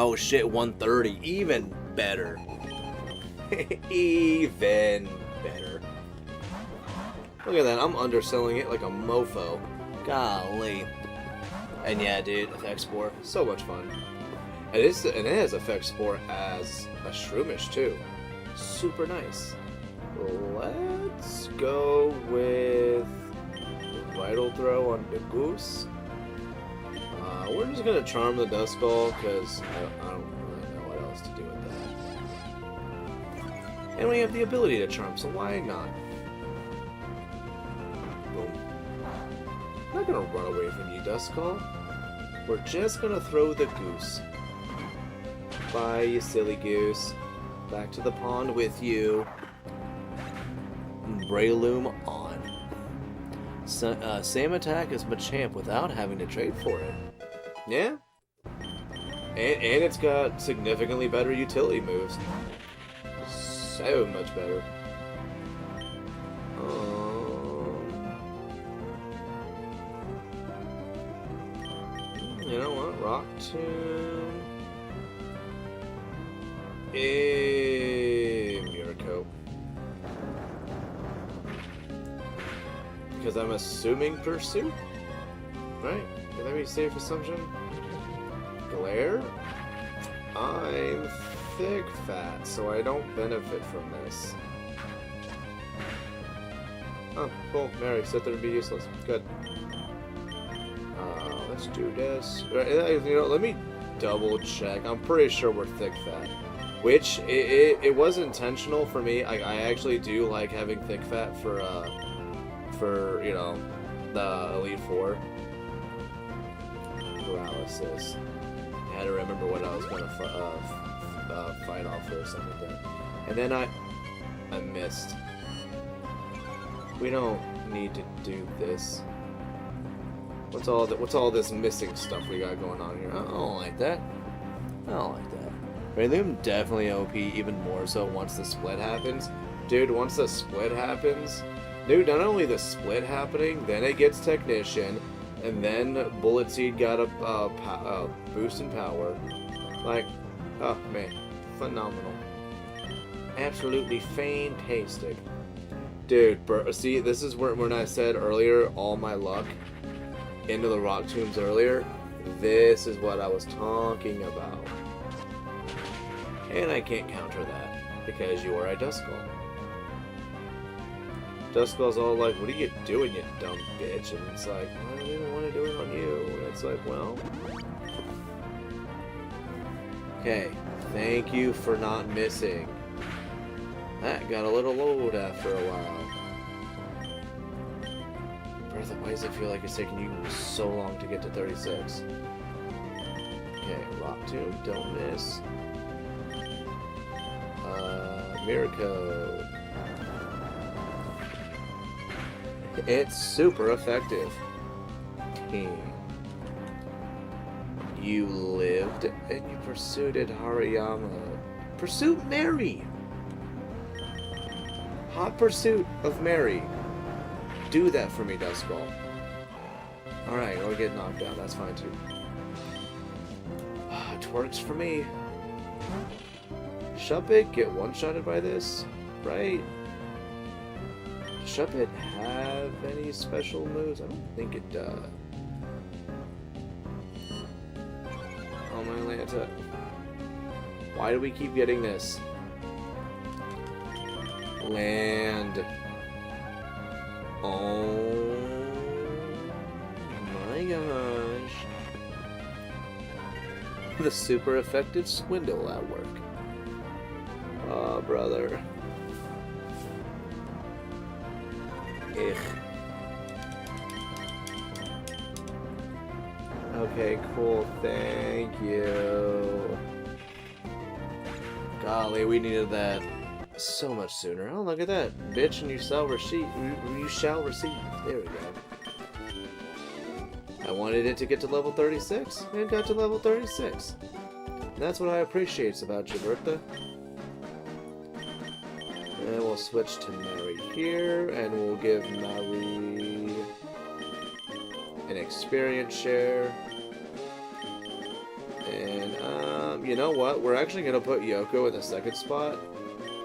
[SPEAKER 1] Oh shit, 130. Even better. Even better. Look at that, I'm underselling it like a mofo. Golly. And yeah, dude, Effect Spore, so much fun. And it has Effect Spore as a Shroomish too. Super nice. Let's go with Vital Throw on the Goose. We're just gonna Charm the Duskull because I don't really know what else to do with that. And we have the ability to Charm, so why not? Boom. I'm not gonna run away from you, Duskull. We're just gonna throw the Goose. Bye, you silly goose. Back to the pond with you. Breloom on. Same attack as Machamp without having to trade for it. Yeah. And it's got significantly better utility moves. So much better. You know what? Rock Tomb. Miracle. Because I'm assuming Pursuit? Right? Can that be a safe assumption? Glare? I'm thick fat, so I don't benefit from this. Oh, cool. Mary, sit there and be useless. Good. Let's do this. You know, let me double check. I'm pretty sure we're thick fat. Which, it was intentional for me. I actually do like having thick fat for you know, the Elite Four. Paralysis. I had to remember what I was going to fight off or something like that. And then I missed. We don't need to do this. What's all this missing stuff we got going on here? I don't like that. I don't like that. Breloom definitely OP, even more so once the split happens. Dude, once the split happens, dude, not only the split happening, then it gets Technician, and then Bullet Seed got a boost in power. Like, oh man, phenomenal. Absolutely fantastic. Dude, see, this is when I said earlier, all my luck into the Rock Tombs earlier. This is what I was talking about. And I can't counter that, because you are a Duskull. Duskull's all like, what are you doing, you dumb bitch? And it's like, well, I didn't want to do it on you. And it's like, well... Okay, thank you for not missing. That got a little old after a while. Bertha, why does it feel like it's taking you so long to get to 36? Okay, Rock Tomb, don't miss. Mirror Code. It's super effective. Team. You lived and you pursued Hariyama. Pursuit Mary! Hot pursuit of Mary. Do that for me, Duskull. Alright, I'll get knocked out. That's fine too. Twerks for me. Shuppet get one-shotted by this, right? Does Shuppet have any special moves? I don't think it does. Oh my Lanta. Why do we keep getting this? Land. Oh my gosh. The super effective swindle at work. Oh, brother. Ugh. Okay, cool. Thank you. Golly, we needed that so much sooner. Oh, look at that. Bitch, and you shall receive. You shall receive. There we go. I wanted it to get to level 36, and it got to level 36. And that's what I appreciate about you, Bertha. And we'll switch to Mary here, and we'll give Mary an experience share. And, you know what? We're actually going to put Yoko in the second spot.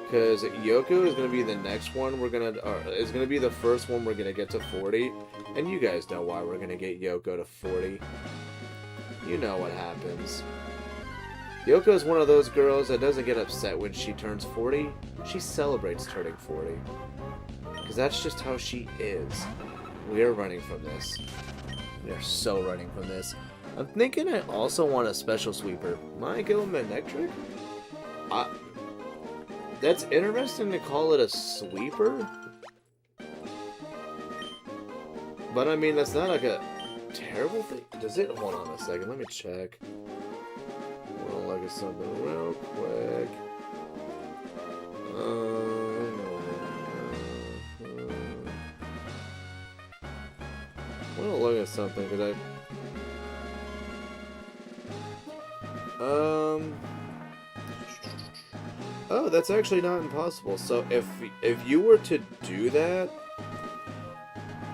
[SPEAKER 1] Because Yoko is going to be the next one we're going to... is going to be the first one we're going to get to 40. And you guys know why we're going to get Yoko to 40. You know what happens. Yoko is one of those girls that doesn't get upset when she turns 40. She celebrates turning 40. Because that's just how she is. We are running from this. We are so running from this. I'm thinking I also want a special sweeper. Michael Manectric? That's interesting to call it a sweeper. But I mean, that's not like a terrible thing. Does it? Hold on a second. Let me check. We'll look at something real quick. We'll look at something because Oh, that's actually not impossible. So if you were to do that,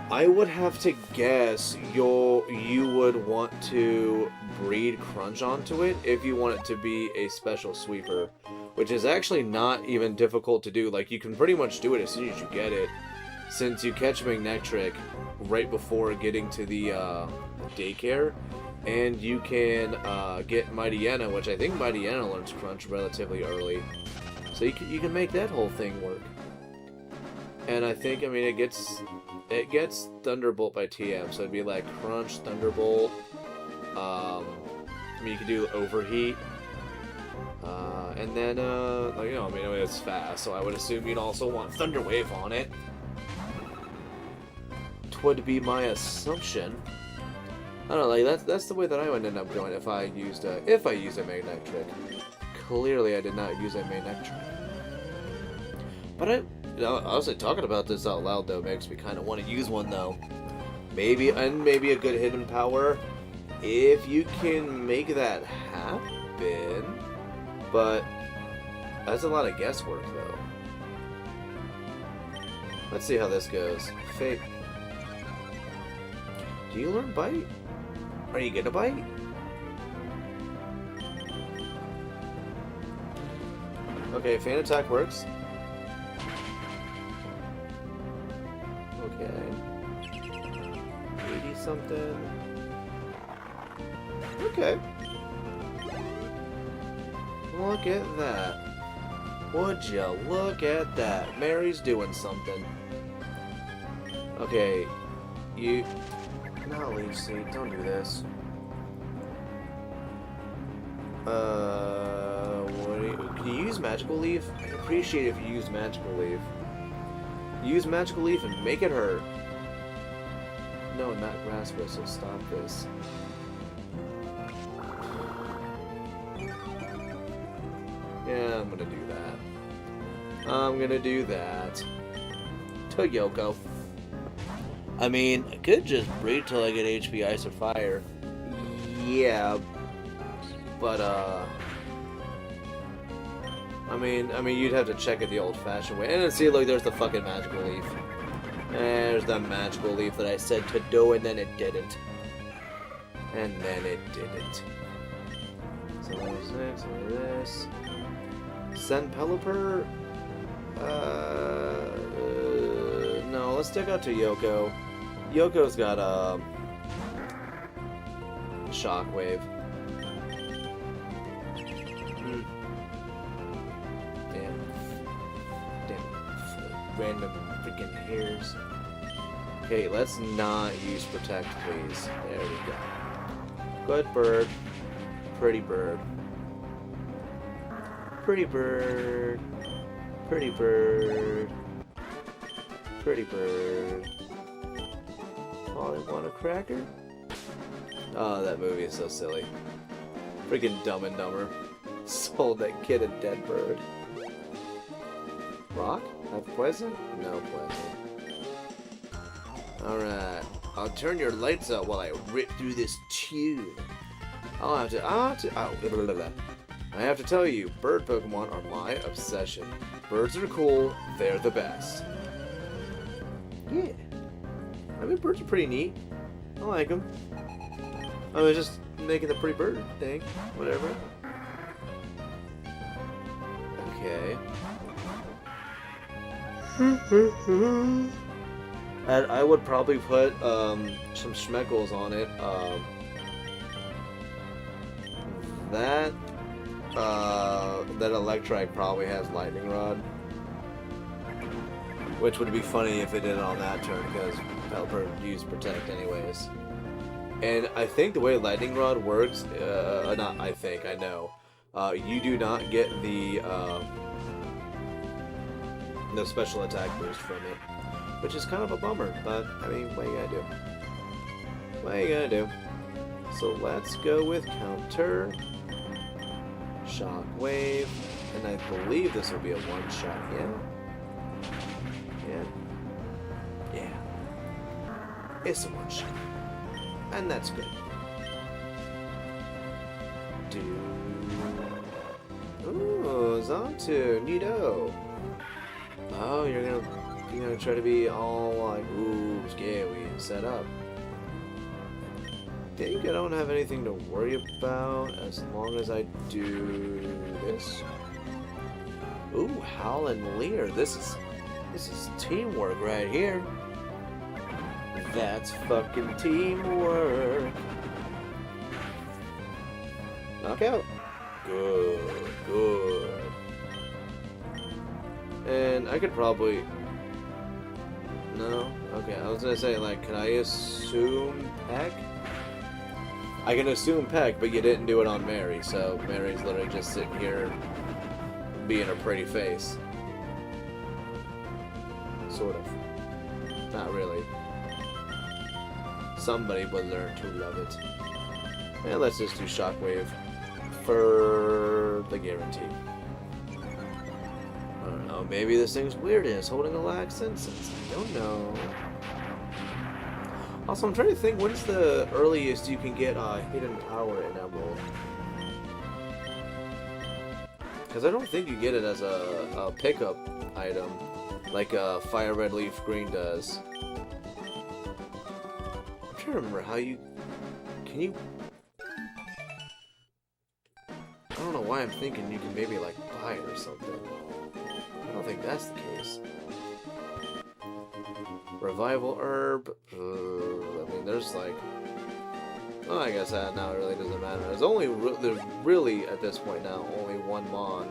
[SPEAKER 1] I would have to guess you would want to breed Crunch onto it if you want it to be a special sweeper, which is actually not even difficult to do. Like, you can pretty much do it as soon as you get it, since you catch Manectric right before getting to the daycare, and you can get Mightyena, which I think Mightyena learns Crunch relatively early. So you can make that whole thing work. And I think, I mean, it gets Thunderbolt by TM, so it'd be like Crunch, Thunderbolt. I mean, you could do Overheat. And then, like, you know, I mean, it's fast, so I would assume you'd also want Thunder Wave on it. Would be my assumption. I don't know, like, that's the way that I would end up going if I used a Manectric. Clearly, I did not use a Manectric. But honestly, talking about this out loud, though, makes me kind of want to use one, though. Maybe a good hidden power, if you can make that happen. But that's a lot of guesswork, though. Let's see how this goes. Fate. Do you learn Bite? Are you gonna Bite? Okay, Fan Attack works. Okay. 80 something. Okay. Look at that. Would ya look at that. Mary's doing something. Okay, you... Not leech seed, don't do this. What do you... Can you use magical leaf? I'd appreciate it if you use magical leaf. Use magical leaf and make it hurt. No, not grass whistle, stop this. Yeah, I'm gonna do that. I'm gonna do that. To Yoko. I mean, I could just breed till I get HP Ice or Fire. Yeah. But, I mean, you'd have to check it the old-fashioned way. And then see, look, there's the fucking magical leaf. There's the magical leaf that I said to do, and then it didn't. And then it didn't. So there's this, and this. Send Pelipper? No, let's stick out to Yoko. Yoko's got, Shockwave. Random freaking hairs. Okay, let's not use Protect, please. There we go. Good bird. Pretty bird. Pretty bird. Pretty bird. Pretty bird. Polly want a cracker? Oh, that movie is so silly. Freaking Dumb and Dumber. Sold that kid a dead bird. Rock? Have poison? No poison. Alright. I'll turn your lights out while I rip through this tune. I have to tell you, bird Pokemon are my obsession. Birds are cool, they're the best. Yeah. I mean, birds are pretty neat. I like them. I was just making the pretty bird thing. Whatever. Okay. And I would probably put some schmeckles on it. That Electrike probably has Lightning Rod, which would be funny if it did it on that turn because Pelipper used Protect anyways. And I think the way Lightning Rod works, not I think, I know, you do not get the special attack boost from it, which is kind of a bummer, but I mean, what are you gonna do? What are you gonna do? So let's go with Counter, Shockwave, and I believe this will be a one-shot, yeah, it's a one-shot, and that's good. Ooh, Zontu, neato. Oh, you're gonna try to be all like, ooh, scary and set up. I think I don't have anything to worry about as long as I do this. Ooh, Howl and Leer. This is teamwork right here. That's fucking teamwork. Knockout. Good. And I could probably... No? Okay, I was gonna say, like, can I assume Peck? I can assume Peck, but you didn't do it on Mary, so Mary's literally just sitting here being a pretty face. Sort of. Not really. Somebody would learn to love it. And let's just do Shockwave for the guarantee. I don't know, maybe this thing's weird and it's holding a lax instance. I don't know. Also, I'm trying to think, when's the earliest you can get Hidden Power in Emerald? Because I don't think you get it as a pickup item, like Fire Red Leaf Green does. I'm trying to remember how you... Can you... I don't know why I'm thinking you can maybe, like, buy it or something. I don't think that's the case. Revival Herb. I mean, there's like... Oh, I guess that now it really doesn't matter. There's only... There's really, at this point now, only one Mon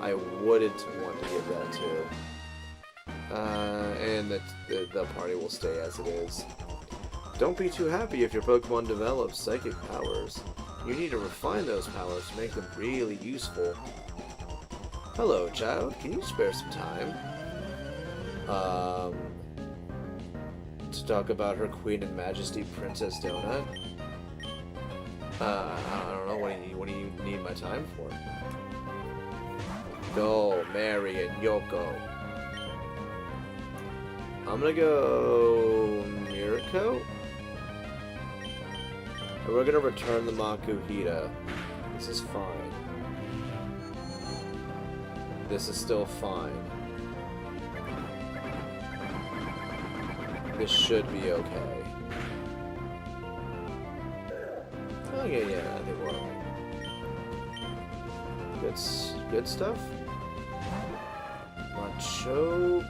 [SPEAKER 1] I wouldn't want to give that to. And the party will stay as it is. Don't be too happy if your Pokemon develops psychic powers. You need to refine those powers to make them really useful. Hello, child. Can you spare some time? To talk about her Queen and Majesty, Princess Donut? I don't know. What do you need my time for? Go, Mary and Yoko. I'm gonna go Mirko. And we're gonna return the Makuhita. This is fine. This is still fine. This should be okay. Oh yeah, I think we're alright. Good stuff. Machoke.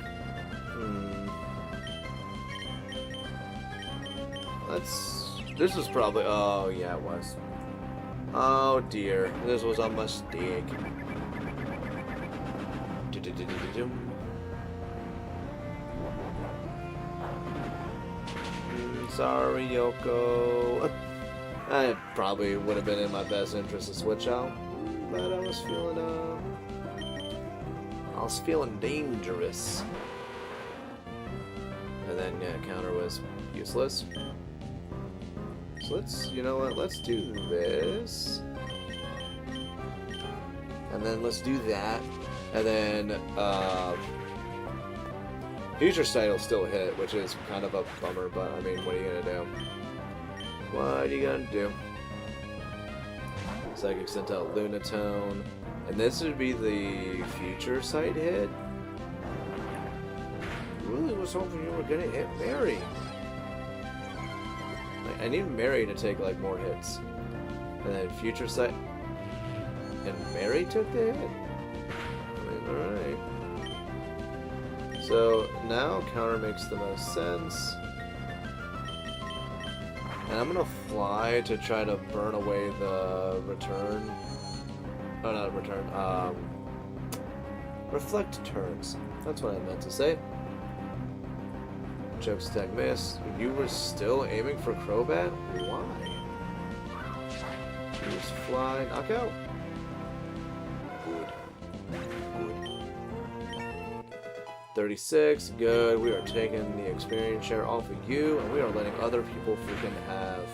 [SPEAKER 1] This was probably. Oh yeah, it was. Oh dear, this was a mistake. Sorry, Yoko. I probably would have been in my best interest to switch out, but I was feeling dangerous. And then yeah, counter was useless. So let's, you know what? Let's do this, and then let's do that, and then Future Sight will still hit, which is kind of a bummer, but I mean, what are you gonna do? What are you gonna do? Psychic sent out Lunatone, and this would be the Future Sight hit. Really was hoping you were gonna hit Mary. Like, I need Mary to take like more hits, and then Future Sight, and Mary took the hit. I mean, all right. So now counter makes the most sense. And I'm gonna fly to try to burn away the return. Oh, not return. Reflect turns. That's what I meant to say. Choke's attack miss. You were still aiming for Crobat? Why? Just fly, knockout. 36, good. We are taking the experience share off of you, and we are letting other people freaking have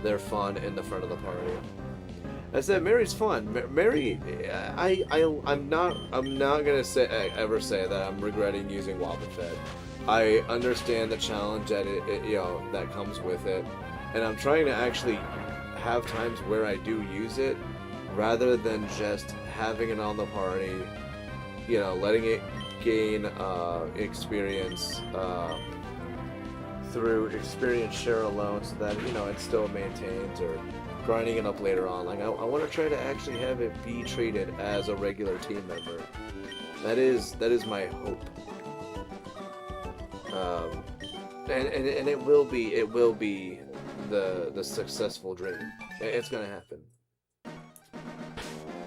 [SPEAKER 1] their fun in the front of the party. I said Mary's fun. Mary, I'm not gonna ever say that I'm regretting using Wobbuffet. I understand the challenge that that comes with it, and I'm trying to actually have times where I do use it, rather than just having it on the party. Letting it gain experience through experience share alone, so that it still maintains, or grinding it up later on. Like I want to try to actually have it be treated as a regular team member. That is my hope. And it will be the successful dream. It's gonna happen.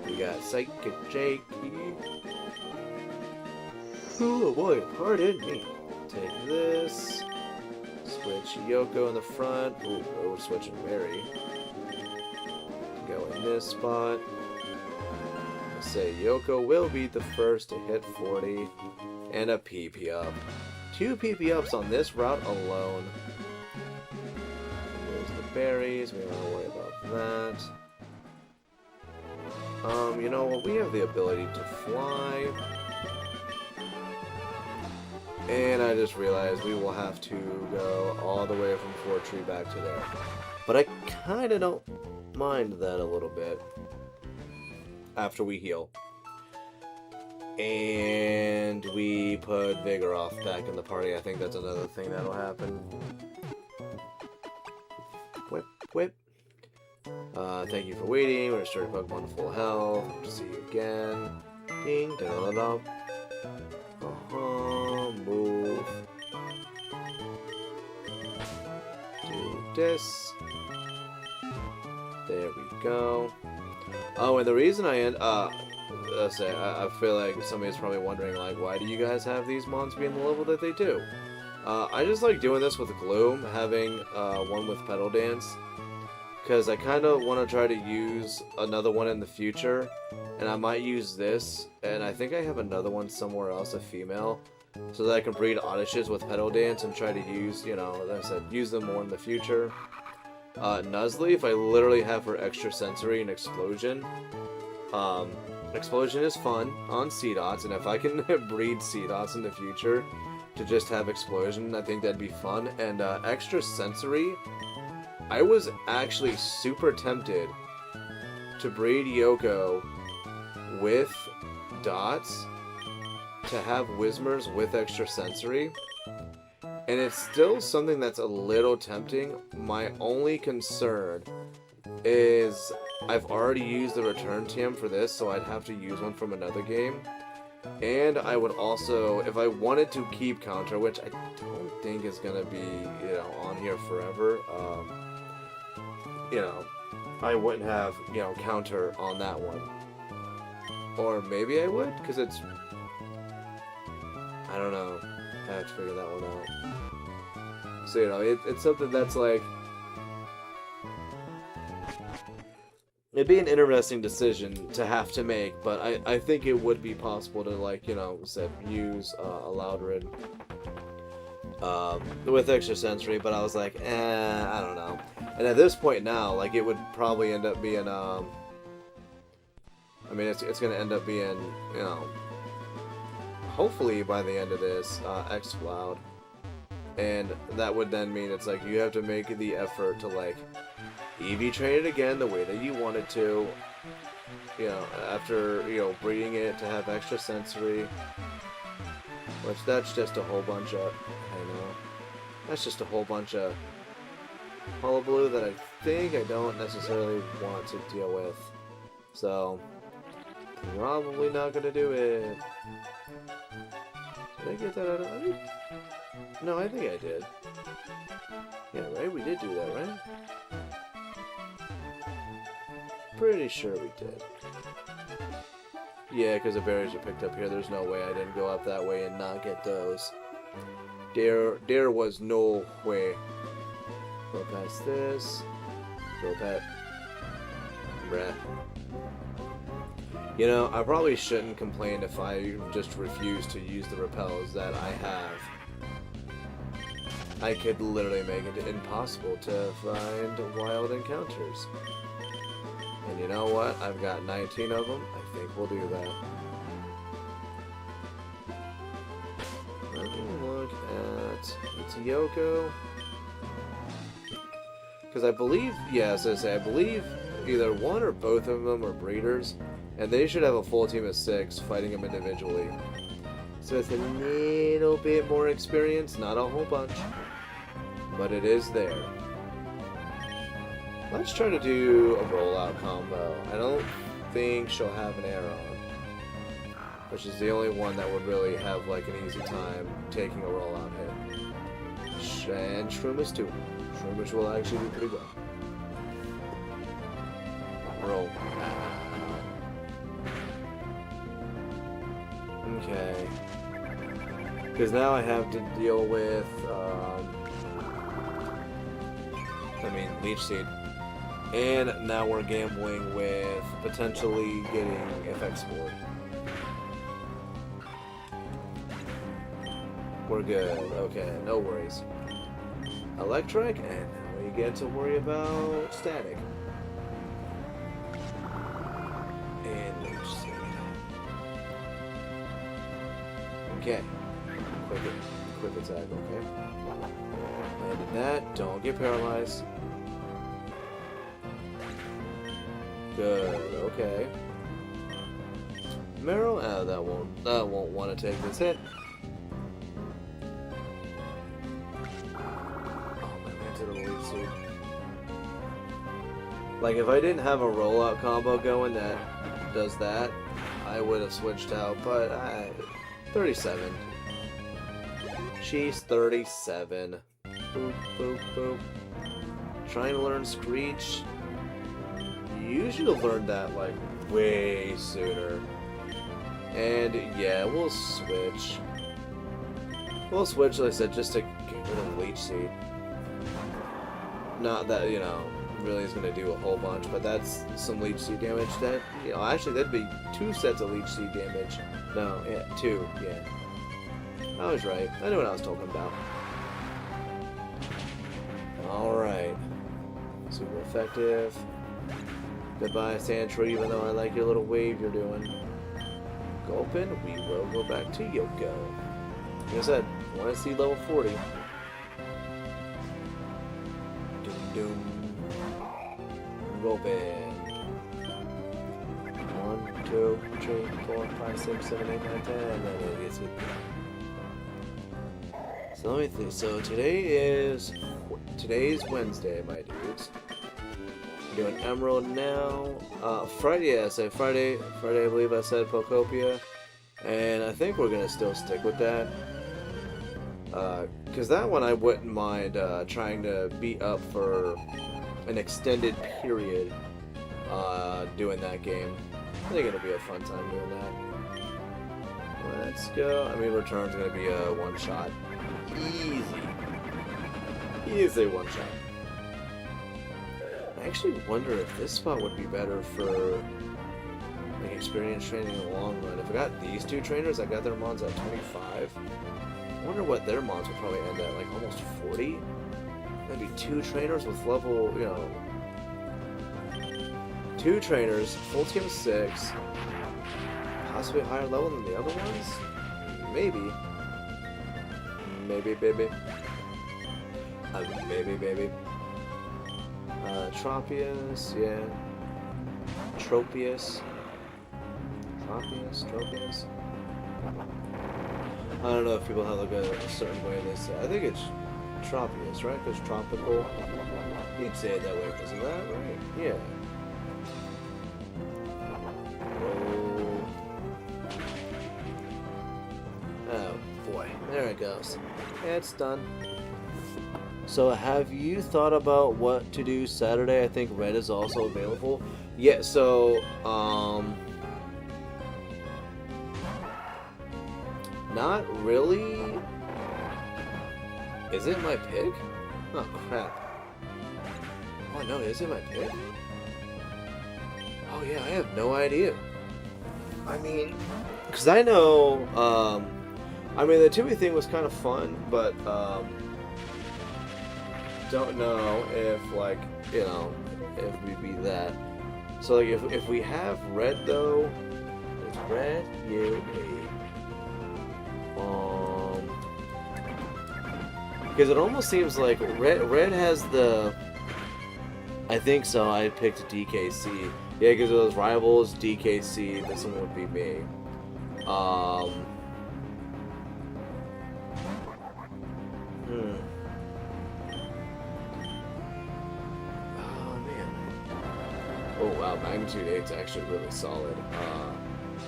[SPEAKER 1] We got Psychic Jakey. Oh boy, pardon me. Take this. Switch Yoko in the front. Ooh, we're switching Mary. Go in this spot. Let's say Yoko will be the first to hit 40. And a PP up. 2 PP ups on this route alone. There's the berries. We don't have to worry about that. You know what? We have the ability to fly. And I just realized we will have to go all the way from Fort Tree back to there. But I kind of don't mind that a little bit after we heal. And we put Vigoroth back in the party. I think that's another thing that'll happen. Whip, whip. Thank you for waiting. We're restoring Pokemon to full health. Hope to see you again. Ding, da da da. Move. Do this. There we go. Oh, and the reason I I feel like somebody's probably wondering, like, why do you guys have these mons be in the level that they do? I just like doing this with Gloom, having one with Pedal Dance, because I kind of want to try to use another one in the future, and I might use this, and I think I have another one somewhere else, a female, so that I can breed Odyshes with Pedal Dance and try to use, you know, as I said, use them more in the future. Nuzleaf, I literally have her extra sensory and explosion. Explosion is fun on Seedots, and if I can breed Seedots in the future to just have explosion, I think that'd be fun. And extra sensory, I was actually super tempted to breed Yoko with Dots to have Whismers with extra sensory. And it's still something that's a little tempting. My only concern is I've already used the return TM for this, so I'd have to use one from another game. And I would also, if I wanted to keep Counter, which I don't think is going to be, you know, on here forever, you know, I wouldn't have, you know, Counter on that one. Or maybe I would, because it's, I don't know. I have to figure that one out. So, you know, it's something that's like, it'd be an interesting decision to have to make, but I think it would be possible to, like, you know, use a Loudred with extra sensory, but I was like, I don't know. And at this point now, like, it would probably end up being, I mean, it's going to end up being, you know, hopefully by the end of this, X-Cloud. And that would then mean it's like you have to make the effort to, like, EV train it again the way that you wanted to, you know, after, you know, breeding it to have extra sensory, which that's just a whole bunch of, I know, that's just a whole bunch of hullabaloo that I think I don't necessarily want to deal with, so probably not gonna do it. Did I get that out of it? No, I think I did. Yeah, right? We did do that, right? Pretty sure we did. Yeah, because the berries are picked up here. There's no way I didn't go up that way and not get those. There was no way. Go past this. Go past. Bruh. You know, I probably shouldn't complain if I just refuse to use the repels that I have. I could literally make it impossible to find wild encounters. And you know what? I've got 19 of them. I think we'll do that. Let me look at... It's Yoko. Because I believe... Yeah, as I say, I believe either one or both of them are breeders. And they should have a full team of 6 fighting them individually. So it's a little bit more experience. Not a whole bunch. But it is there. Let's try to do a rollout combo. I don't think she'll have an arrow, which is the only one that would really have like an easy time taking a rollout hit. And Shroomish too. Shroomish will actually do pretty well. Roll. Okay. Because now I have to deal with, Leech Seed. And now we're gambling with potentially getting FX board. We're good. Okay, no worries. Electric, and now we get to worry about static. And Leech Seed. Okay. Quick attack, okay. Landed that. Don't get paralyzed. Good, okay. Marrow? That won't want to take this hit. Oh man, I did a Leech Seed. Like if I didn't have a rollout combo going that does that, I would have switched out, but 37. She's 37. Boop, boop, boop. Trying to learn Screech. You should have learned that, like, way sooner. And yeah, we'll switch. We'll switch, like I said, just to get rid of Leech Seed. Not that, you know, really is going to do a whole bunch, but that's some Leech Seed damage. That, you know, actually that'd be 2 sets of Leech Seed damage. No, yeah, 2, yeah. I was right. I knew what I was talking about. Alright. Super effective. Goodbye, Sandtree, even though I like your little wave you're doing. Gulpin, we will go back to Yoko. Like I said, I want to see level 40. Doom doom. Gulpin. 1, 2, 3, 4, 5, 6, 7, 8, 9, 10, and then it gets with me. So let me think. So today's Wednesday, my dudes. We're doing Emerald now. Friday, yeah, so Friday, I believe I said Pokopia, and I think we're gonna still stick with that. Because that one I wouldn't mind trying to beat up for an extended period doing that game. I think it'll be a fun time doing that. Let's go. I mean, return's gonna be a one-shot. Easy one-shot. I actually wonder if this spot would be better for like experience training in the long run. If I got these 2 trainers, I got their mons at 25. I wonder what their mons would probably end at, like almost 40? That'd be 2 trainers with level, you know... 2 trainers, full team of 6, possibly higher level than the other ones? Maybe. Maybe, baby. Maybe, baby. Tropius, yeah. Tropius. I don't know if people have like a certain way they say. I think it's Tropius, right? Because tropical. You'd say it that way because of that, right? Yeah. Oh boy, there it goes. It's done. So have you thought about what to do Saturday? I think Red is also available. Yeah, so not really. Is it my pick? Oh crap. Oh no, is it my pick? Oh yeah, I have no idea. I mean, because I know, I mean the Tui thing was kind of fun, but don't know if, like, you know, if we'd be that. So like if we have Red though, it's Red, you, me. Because it almost seems like Red has the, I think so, I picked DKC. Yeah, because of those rivals, DKC, this one would be me. Oh man. Oh wow, Magnitude 8 is actually really solid.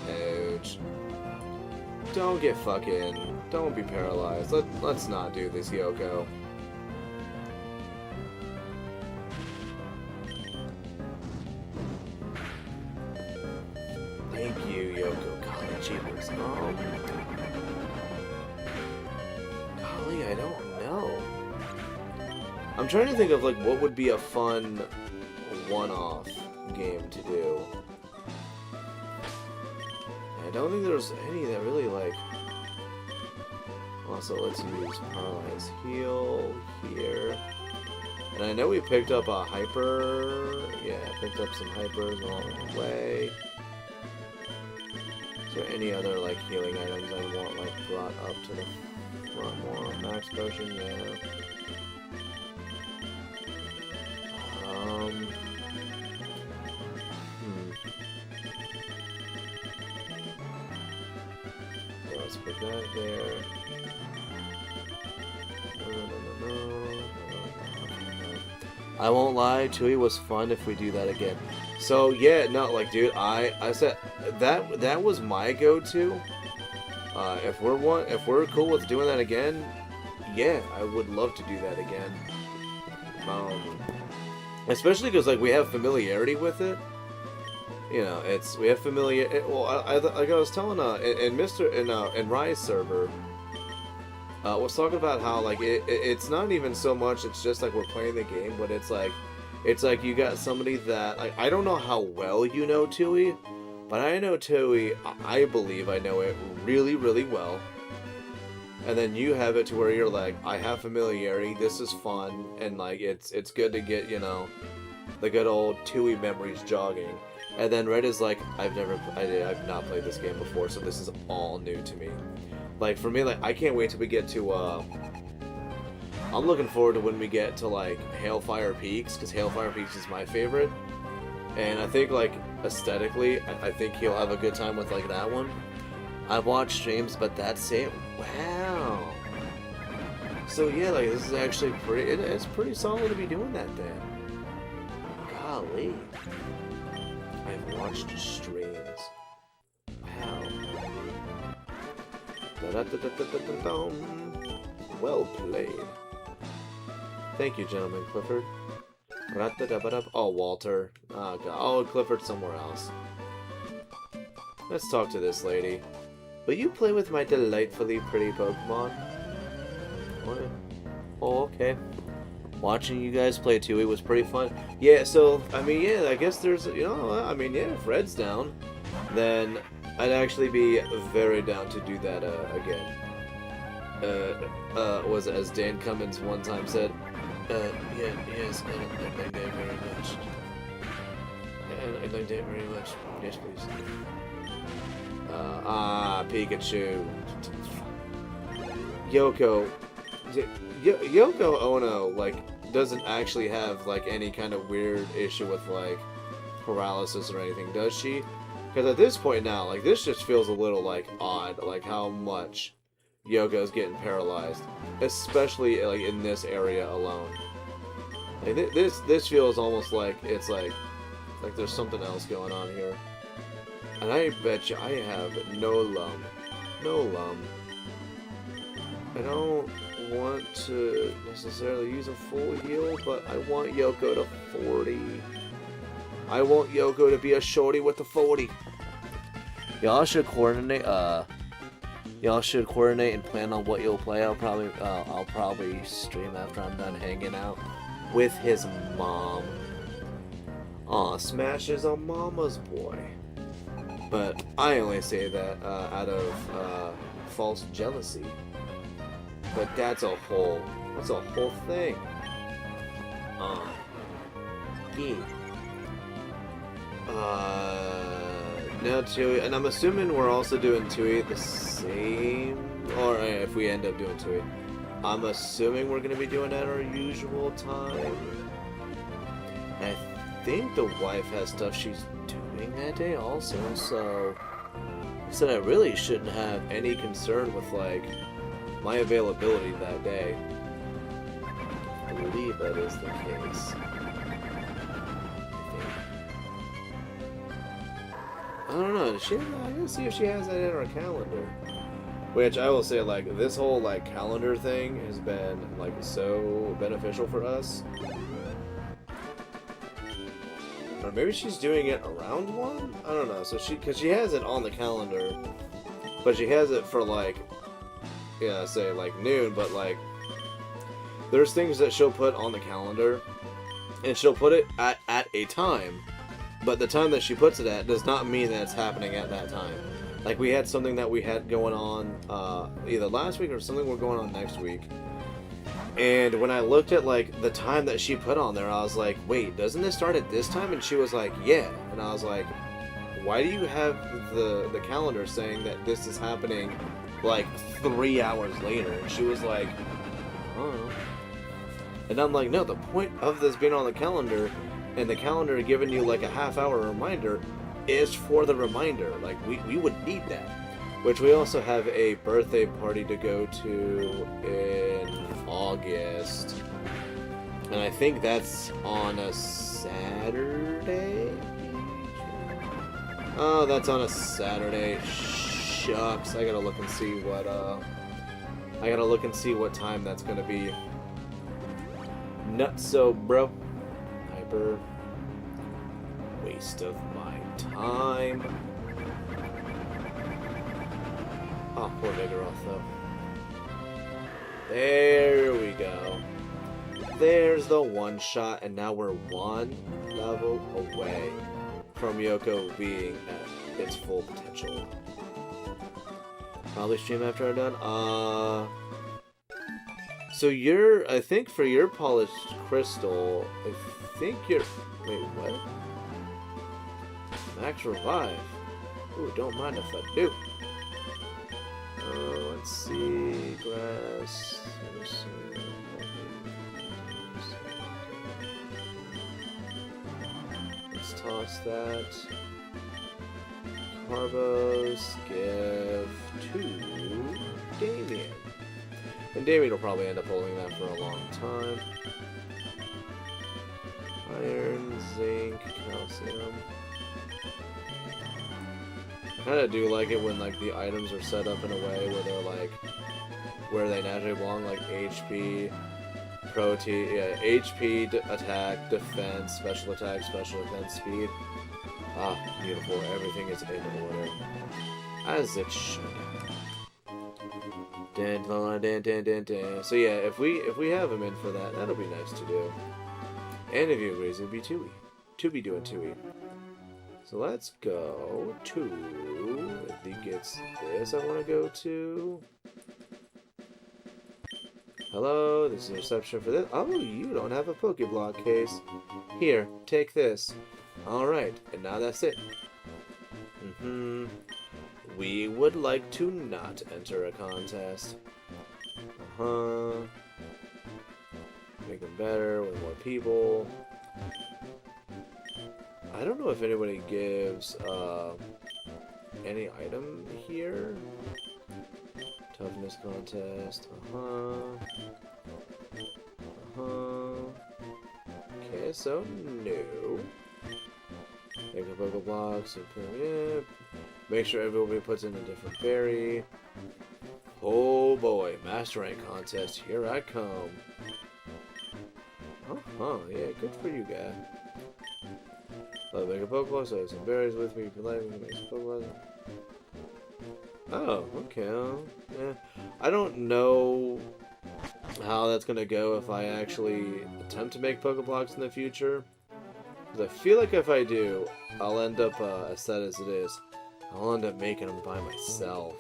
[SPEAKER 1] Ouch. Don't get fucking, don't be paralyzed. Let's not do this, Yoko. Thank you, Yoko. Golly, jeepers. Golly, I don't know. I'm trying to think of, like, what would be a fun one-off game to do. I don't think there's any that really, like... Also, let's use Paralyze Heal here. And I know we picked up a Hyper... Yeah, picked up some Hypers along the way. Is there any other, like, healing items I want, like, brought up to the front more? Max Potion, yeah. Let's put that there. I won't lie, Tui was fun if we do that again. So yeah, no, like dude, I said that was my go-to. If we're cool with doing that again, yeah, I would love to do that again. Especially because like we have familiarity with it. you know, we have familiar. Well, like I was telling in Rise server, was talking about how like it's not even so much. It's just like we're playing the game, but it's like you got somebody that like I don't know how well you know Tui, but I know Tui. I believe I know it really, really well. And then you have it to where you're like, I have familiarity. This is fun, and like it's good to get, you know, the good old Tui memories jogging. And then Red is like, I've not played this game before, so this is all new to me. Like for me, like I can't wait till we get to. I'm looking forward to when we get to like Hailfire Peaks, because Hailfire Peaks is my favorite, and I think like aesthetically, I think he'll have a good time with like that one. I've watched streams, but that's it. Wow. So yeah, like this is actually pretty. It's pretty solid to be doing that then. Golly. I've watched streams. Wow. Well played. Thank you, gentlemen. Clifford. Oh, Walter. Oh, God. Oh, Clifford somewhere else. Let's talk to this lady. Will you play with my delightfully pretty Pokemon? What? Oh, okay. Watching you guys play Tui was pretty fun. Yeah, so, I mean, yeah, I guess there's, you know, I mean, yeah, if Red's down, then I'd actually be very down to do that again. Was it as Dan Cummins one time said, yes, I like that very much. I like that very much. Yes, please. Pikachu. Yoko Ono, like, doesn't actually have, like, any kind of weird issue with, like, paralysis or anything, does she? Because at this point now, like, this just feels a little, like, odd, like, how much Yoko's getting paralyzed. Especially, like, in this area alone. Like, this feels almost like it's, like there's something else going on here. And I bet you I have no lum. No lum. I don't want to necessarily use a full heal, but I want Yoko to 40. I want Yoko to be a shorty with the 40. Y'all should coordinate. Y'all should coordinate and plan on what you'll play. I'll probably stream after I'm done hanging out with his mom. Aw, Smash is a mama's boy. But I only say that out of false jealousy. But that's a whole thing. Yeah. Now Tui, and I'm assuming we're also doing Tui the same, or if we end up doing Tui, I'm assuming we're gonna be doing at our usual time. I think the wife has stuff she's doing that day also, so I really shouldn't have any concern with like my availability that day. I believe that is the case. I don't know. I gotta see if she has that in her calendar. Which I will say, like, this whole like calendar thing has been like so beneficial for us. Or maybe she's doing it around one? I don't know. So because she has it on the calendar, but she has it for like, yeah, say like noon. But like, there's things that she'll put on the calendar, and she'll put it at a time. But the time that she puts it at does not mean that it's happening at that time. Like, we had something that we had going on either last week or something we're going on next week. And when I looked at, like, the time that she put on there, I was like, wait, doesn't this start at this time? And she was like, yeah. And I was like, why do you have the calendar saying that this is happening, like, 3 hours later? And she was like, oh. And I'm like, no, the point of this being on the calendar and the calendar giving you like a half-hour reminder is for the reminder. Like, we would need that. Which we also have a birthday party to go to in August. And I think that's on a Saturday? Oh, that's on a Saturday. Shucks. I gotta look and see what time that's gonna be. Nutso, bro. Hyper waste of my time. Oh, poor Vigoroth, though. There we go. There's the one shot, and now we're one level away from Yoko being at its full potential. Probably stream after I'm done. So I think for your polished crystal, I think you're, wait, what? Max revive. Ooh, don't mind if I do. Let's see, grass. Let's toss that. Carbos, give to Damien. And Damien will probably end up holding that for a long time. Iron, zinc, calcium. I kind of do like it when like the items are set up in a way where they're like where they naturally belong, like HP, protein, yeah, HP, attack, defense, special attack, special defense, speed. Ah, beautiful. Everything is in order, as it should. So yeah, if we have him in for that, that'll be nice to do. And if he agrees, it'd be Tui. To be doing Tui. So let's go to, if he gets this I want to go to. Hello, this is a reception for this. Oh, you don't have a Pokeblock case. Here, take this. Alright, and now that's it. We would like to not enter a contest. Make them better with more people. I don't know if anybody gives any item here. Toughness contest. Okay, so no. Make a Pokeblocks. Yeah. Make sure everybody puts in a different berry. Oh boy, Master Rank contest. Here I come. Yeah, good for you, guy. I'll make a Pokeball, so I have some berries with me. If you like, we can make some Pokeballs. Oh, okay. Yeah. I don't know how that's gonna go if I actually attempt to make Pokeblocks in the future. Because I feel like if I do, I'll end up, as sad as it is, I'll end up making them by myself.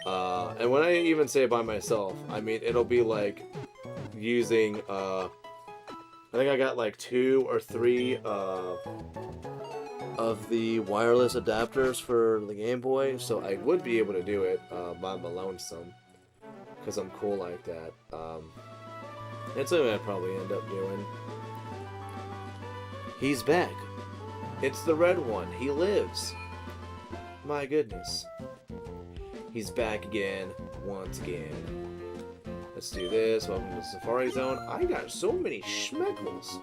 [SPEAKER 1] And when I even say by myself, I mean it'll be like using, I think I got like 2 or 3 of the wireless adapters for the Game Boy, so I would be able to do it by my lonesome, because I'm cool like that. It's something I'd probably end up doing. He's back. It's the red one. He lives. My goodness. He's back again, once again. Let's do this. Welcome to the Safari Zone. I got so many schmeckles.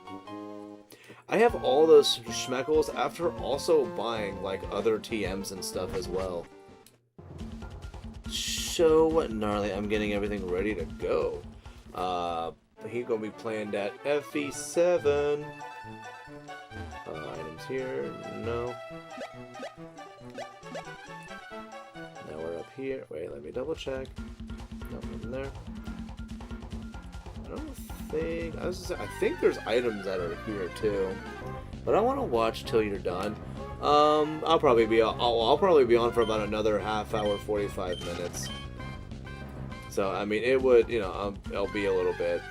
[SPEAKER 1] I have all those schmeckles after also buying like other TMs and stuff as well. So gnarly. I'm getting everything ready to go. He's gonna be playing that FE7. Items here. No. Now we're up here. Wait, let me double check. Nothing there. I don't think. I think there's items that are here too, but I want to watch till you're done. I'll probably be on for about another half hour, 45 minutes. So I mean, it would, you know, it'll be a little bit.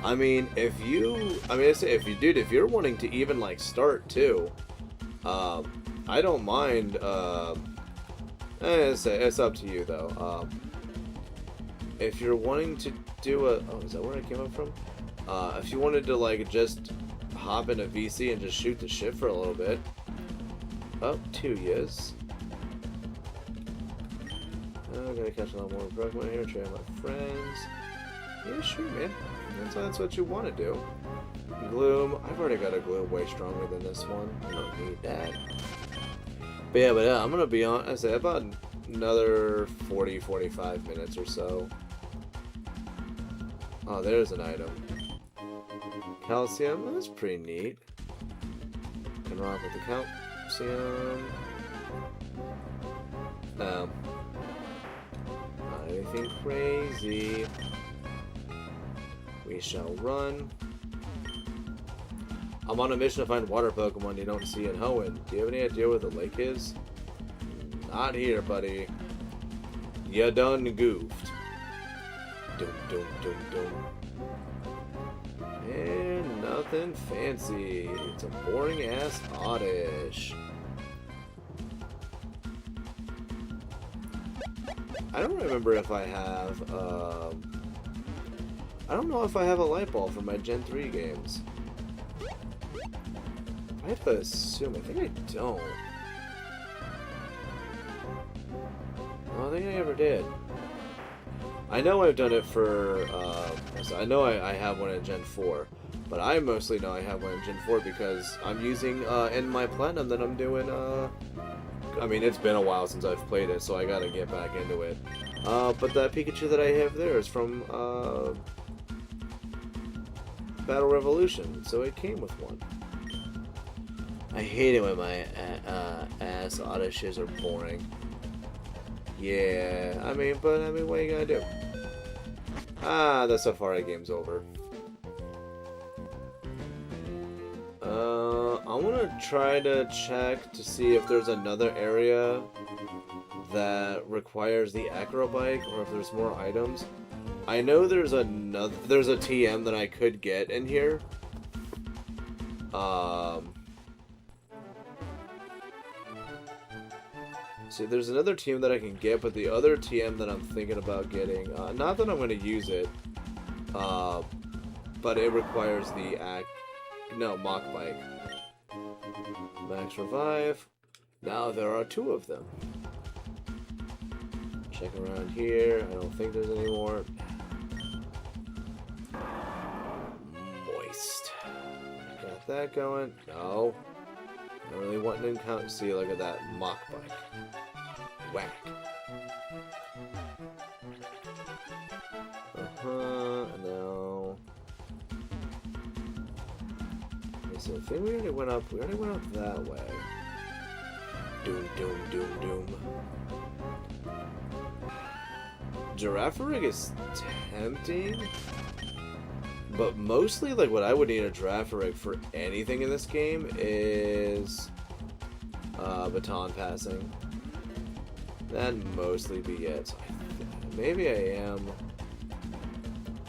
[SPEAKER 1] I mean, if you're wanting to even like start too, I don't mind. It's up to you though. If you're wanting to do is that where I came up from? If you wanted to like just hop into VC and just shoot the shit for a little bit. Oh, 2 years. I'm gonna catch a lot more Pokemon here, train my friends. Yeah, sure, man. That's what you want to do. Gloom. I've already got a Gloom way stronger than this one. I don't need that. But yeah, I'm gonna be on. I say about another 40-45 minutes or so. Oh, there's an item. Calcium. That's pretty neat. Can rock with the calcium. Not anything crazy. We shall run. I'm on a mission to find water Pokemon you don't see in Hoenn. Do you have any idea where the lake is? Not here, buddy. You done goofed. Doom, doom, doom, doom. And nothing fancy. It's a boring-ass Oddish. I don't remember if I have, I don't know if I have a light bulb for my Gen 3 games. I have to assume. I think I don't. I don't think I ever did. I know I've done it for, I know I have one in Gen 4, but I mostly know I have one in Gen 4 because I'm using, in my Platinum that I'm doing, I mean, it's been a while since I've played it, so I gotta get back into it. But that Pikachu that I have there is from, Battle Revolution, so it came with one. I hate it when my ass Oddishes are boring. Yeah, I mean, what are you gonna do? Ah, the Safari game's over. I wanna try to check to see if there's another area that requires the Acro Bike, or if there's more items. I know there's a TM that I could get in here. See, there's another TM that I can get, but the other TM that I'm thinking about getting, not that I'm going to use it, but it requires the Mach Bike. Max Revive. Now there are 2 of them. Check around here. I don't think there's any more. Moist. Got that going. No. I really want to encounter. See, look at that Mach Bike. Whack. No. So I think we already went up. We already went up that way. Doom, doom, doom, doom. Girafarig is tempting, but mostly like what I would need a Girafarig for anything in this game is baton passing. That'd mostly be it. So maybe I am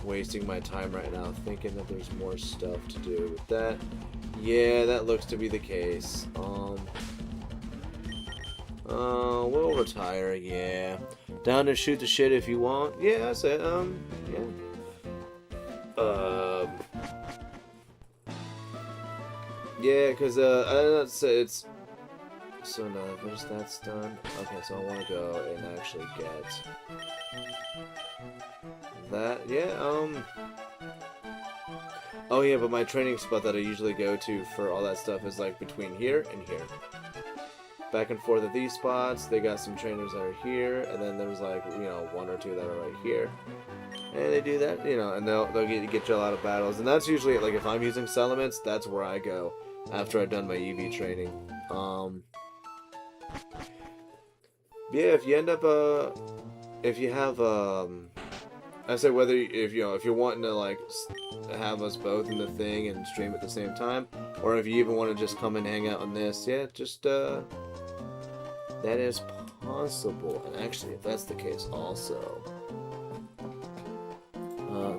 [SPEAKER 1] wasting my time right now thinking that there's more stuff to do with that. Yeah, that looks to be the case. We'll retire, yeah. Down to shoot the shit if you want. Yeah, that's it, yeah. Yeah, because, it's... So now that that's done. Okay, so I want to go and actually get... that, yeah, oh yeah, but my training spot that I usually go to for all that stuff is like between here and here. Back and forth at these spots. They got some trainers that are here, and then there's like, you know, 1 or 2 that are right here. And they do that, you know, and they'll get you a lot of battles. And that's usually, like, if I'm using Settlements, that's where I go after I've done my EV training. Yeah, if you end up, if you have, I say whether, if you're wanting to, like, have us both in the thing and stream at the same time, or if you even want to just come and hang out on this, yeah, just, that is possible. And actually, if that's the case also,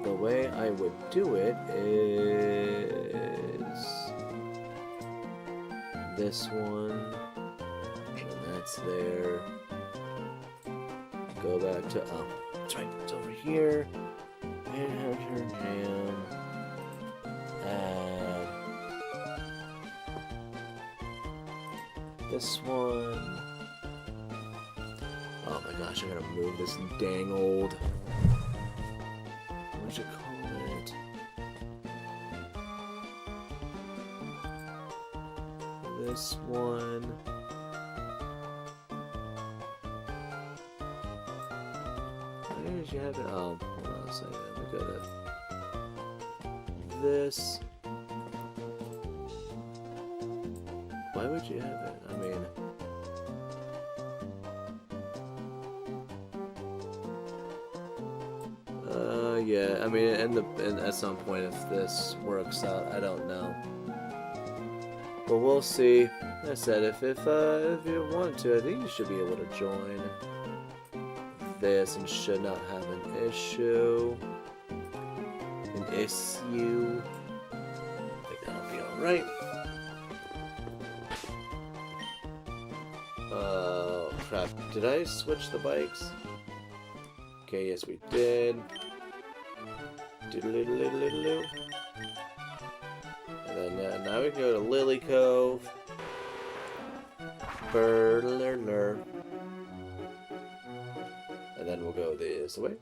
[SPEAKER 1] the way I would do it is this one, and that's there. Go back to, oh, that's right, it's over here. And her jam. Add this one. Oh my gosh, I gotta move this dang old. What'd you call it? This one. Where did you have it? Oh, hold on a second. Let me go to this? Why would you have it? I mean... yeah, I mean, and at some point if this works out, I don't know. But we'll see. Like I said, if you want to, I think you should be able to join this and should not have an issue. An issue. I think that'll be alright. Oh, crap. Did I switch the bikes? Okay, yes we did. Doodle-doodle-doodle-doodle. And then now we can go to Lily Cove. Burler. And then we'll go this way.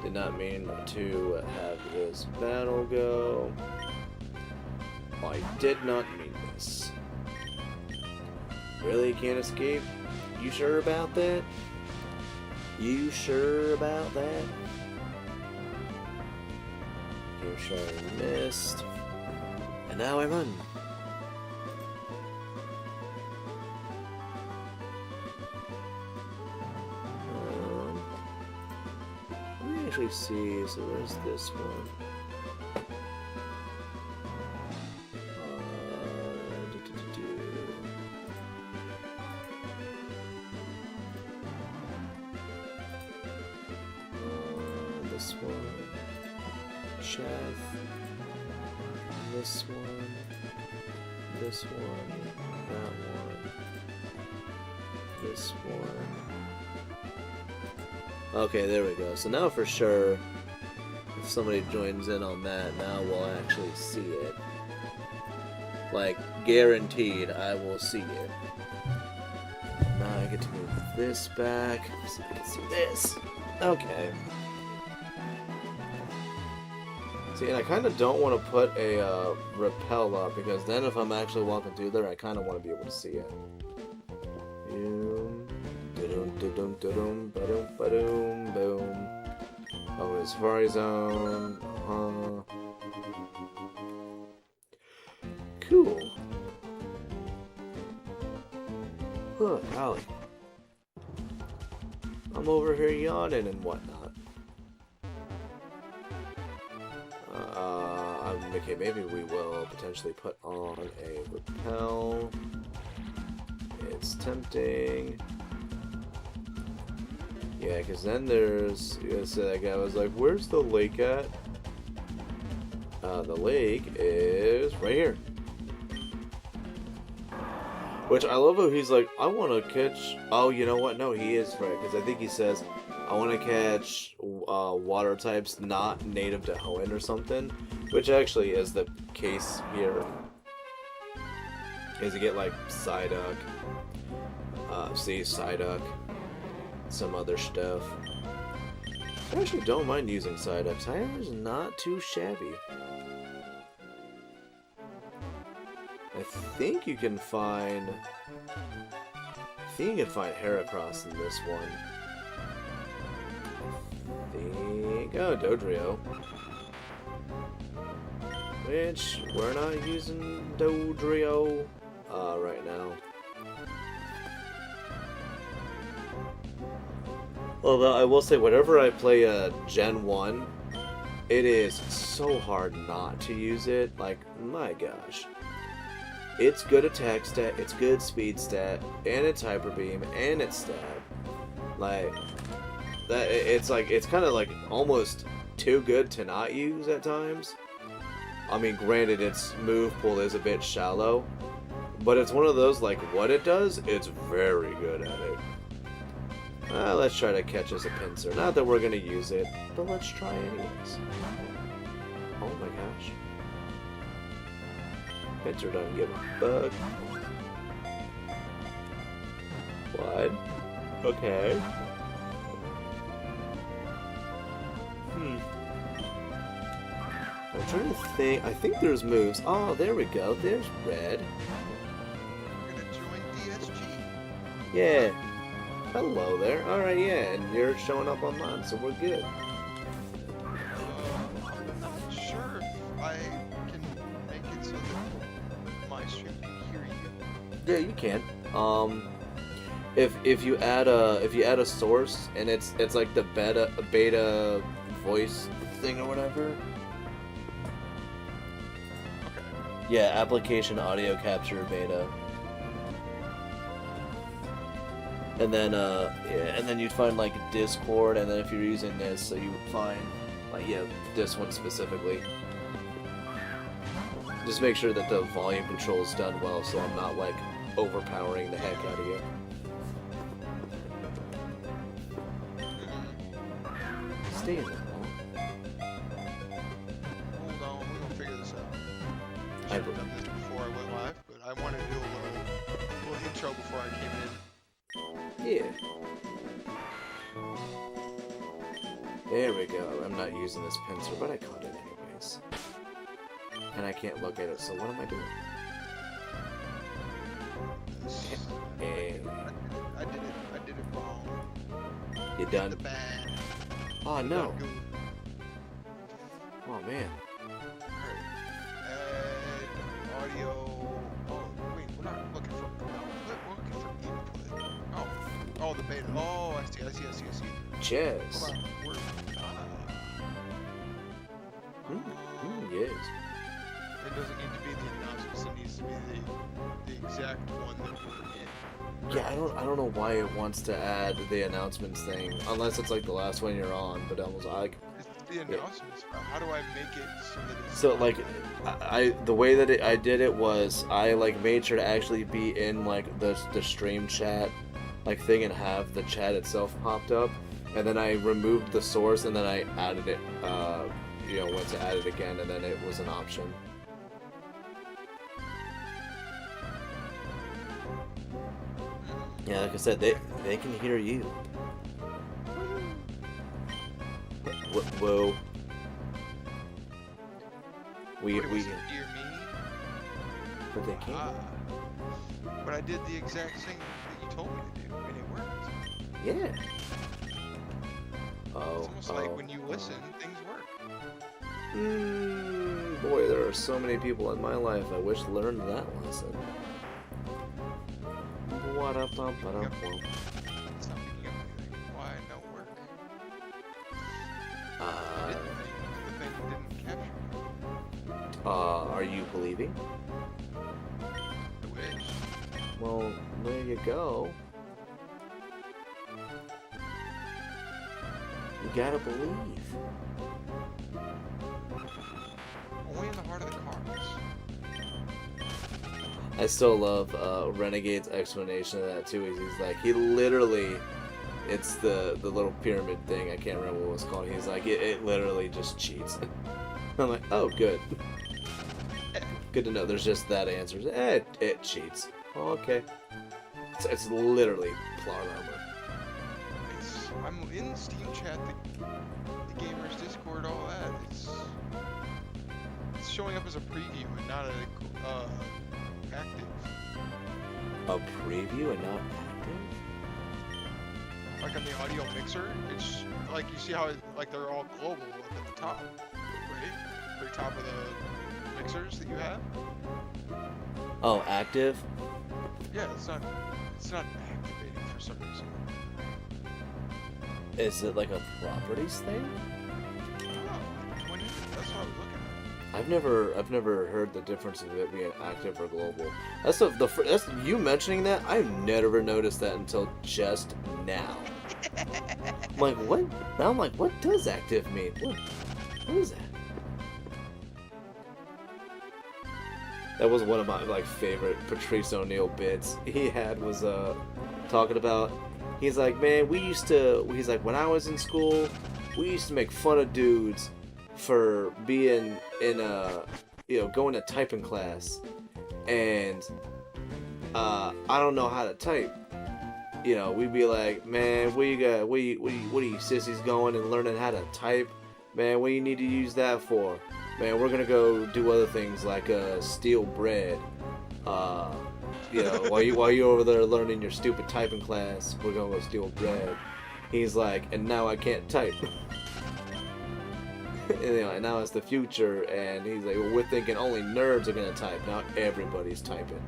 [SPEAKER 1] Did not mean to have this battle go. I did not mean this. Really can't escape? You sure about that? You sure about that? You're sure I missed. And now I run. Let me actually see. So there's this one. This one, Chef, this one, this one, that one, this one. Okay, there we go. So now for sure, if somebody joins in on that, now we'll actually see it. Like, guaranteed, I will see it. Now I get to move this back, so I can see this. Okay. See, and I kind of don't want to put a rappel up, because then if I'm actually walking through there, I kind of want to be able to see it. Boom. Oh, it's Safari Zone. Cool. Huh, golly. I'm over here yawning and whatnot. Okay, maybe we will potentially put on a rappel. It's tempting. Yeah, because then there's... So that guy was like, where's the lake at? The lake is right here. Which I love how he's like, I want to catch... Oh, you know what? No, he is right, because I think he says, I want to catch water types not native to Hoenn or something. Which actually is the case here. Is you get like Psyduck, Psyduck, some other stuff. I actually don't mind using Psyduck. Psyduck is not too shabby. I think you can find... Heracross in this one. I think... Oh, Dodrio. Which, we're not using Dodrio right now. Although, I will say, whenever I play Gen 1, it is so hard not to use it. Like, my gosh. It's good attack stat, it's good speed stat, and it's Hyper Beam, and it's stab. Like, that, it's kind of like almost too good to not use at times. I mean, granted, its move pool is a bit shallow, but it's one of those, like, what it does, it's very good at it. Let's try to catch us a pincer. Not that we're going to use it, but let's try anyways. Oh my gosh. Pincer doesn't give a bug. What? Okay. I'm trying to think. I think there's moves. Oh, there we go. There's red.
[SPEAKER 2] We're gonna join DSG.
[SPEAKER 1] Yeah. hello there. Alright, yeah, and you're showing up on mine, so we're good.
[SPEAKER 2] I'm not sure if I can make it so that my stream can hear you.
[SPEAKER 1] Yeah, you can. If you add a source and it's like the beta voice thing or whatever.
[SPEAKER 2] Okay.
[SPEAKER 1] Yeah, application audio capture beta. And then yeah, and then you'd find like Discord, and then if you're using this, so you would find like this one specifically. Just make sure that the volume control is done well, so I'm not like overpowering the heck out of you. Stay in there.
[SPEAKER 2] Hold on, we're gonna figure this out. I should have done this before I went live, but I wanted to do a little intro before I came in.
[SPEAKER 1] Yeah. There we go. I'm not using this pencil, but I caught it anyways. And I can't look at it, so what am I doing? Hey.
[SPEAKER 2] I did it wrong.
[SPEAKER 1] You done?
[SPEAKER 2] The bad.
[SPEAKER 1] Oh no. Oh man.
[SPEAKER 2] Alright. Audio. Oh wait, we're not looking for output. We're looking for input. Oh, the beta. Oh, I see.
[SPEAKER 1] Chess.
[SPEAKER 2] Hold on.
[SPEAKER 1] Yes.
[SPEAKER 2] It doesn't need to be the announcements. It needs to be the exact one that we're in.
[SPEAKER 1] Yeah, I don't know why it wants to add the announcements thing, unless it's like the last one you're on. But I was like,
[SPEAKER 2] It's the announcements. Yeah. How do I make it so that it's
[SPEAKER 1] so like, the way that I did it was I like made sure to actually be in like the stream chat like thing and have the chat itself popped up, and then I removed the source and then I added it. Went to add it again, and then it was an option. Yeah, like I said, they can hear you. Whoa. We
[SPEAKER 2] hear me?
[SPEAKER 1] But they can't.
[SPEAKER 2] But I did the exact thing that you told me to do, and it worked.
[SPEAKER 1] Yeah.
[SPEAKER 2] It's almost like when you listen, things work.
[SPEAKER 1] Boy, there are so many people in my life I wish learned that lesson. What up,
[SPEAKER 2] It's not picking up anything. Why no work? The thing didn't capture.
[SPEAKER 1] Are you believing?
[SPEAKER 2] I wish.
[SPEAKER 1] Well, there you go. You gotta believe.
[SPEAKER 2] Only in the heart of the cards.
[SPEAKER 1] I still love Renegade's explanation of that too. He's like, he literally, it's the little pyramid thing. I can't remember what it was called. He's like, it literally just cheats. I'm like, oh, good. Good to know. There's just that answer. It cheats. Oh, okay. It's literally plot armor.
[SPEAKER 2] I'm in Steam chat, the gamers Discord, all that. It's showing up as a preview and not active.
[SPEAKER 1] A preview and not active?
[SPEAKER 2] Like on the audio mixer, it's like you see how they're all global up at the top, right? Very top of the mixers that you have.
[SPEAKER 1] Oh, active?
[SPEAKER 2] Yeah, it's not activating for some reason.
[SPEAKER 1] Is it like a properties thing?
[SPEAKER 2] That's what I was looking at.
[SPEAKER 1] I've never heard the difference of it being active or global. That's you mentioning that. I've never noticed that until just now. I'm like, what? Now I'm like, what does active mean? What is that? That was one of my like favorite Patrice O'Neal bits he had was talking about. He's like, man, he's like, when I was in school, we used to make fun of dudes for being in going to typing class, and I don't know how to type. We'd be like, man, what are you sissies going and learning how to type? Man, what do you need to use that for? Man, we're gonna go do other things like steal bread. while you over there learning your stupid typing class, we're gonna go steal bread. He's like, and now I can't type. And now it's the future, and he's like, well, we're thinking only nerds are gonna type. Now everybody's typing.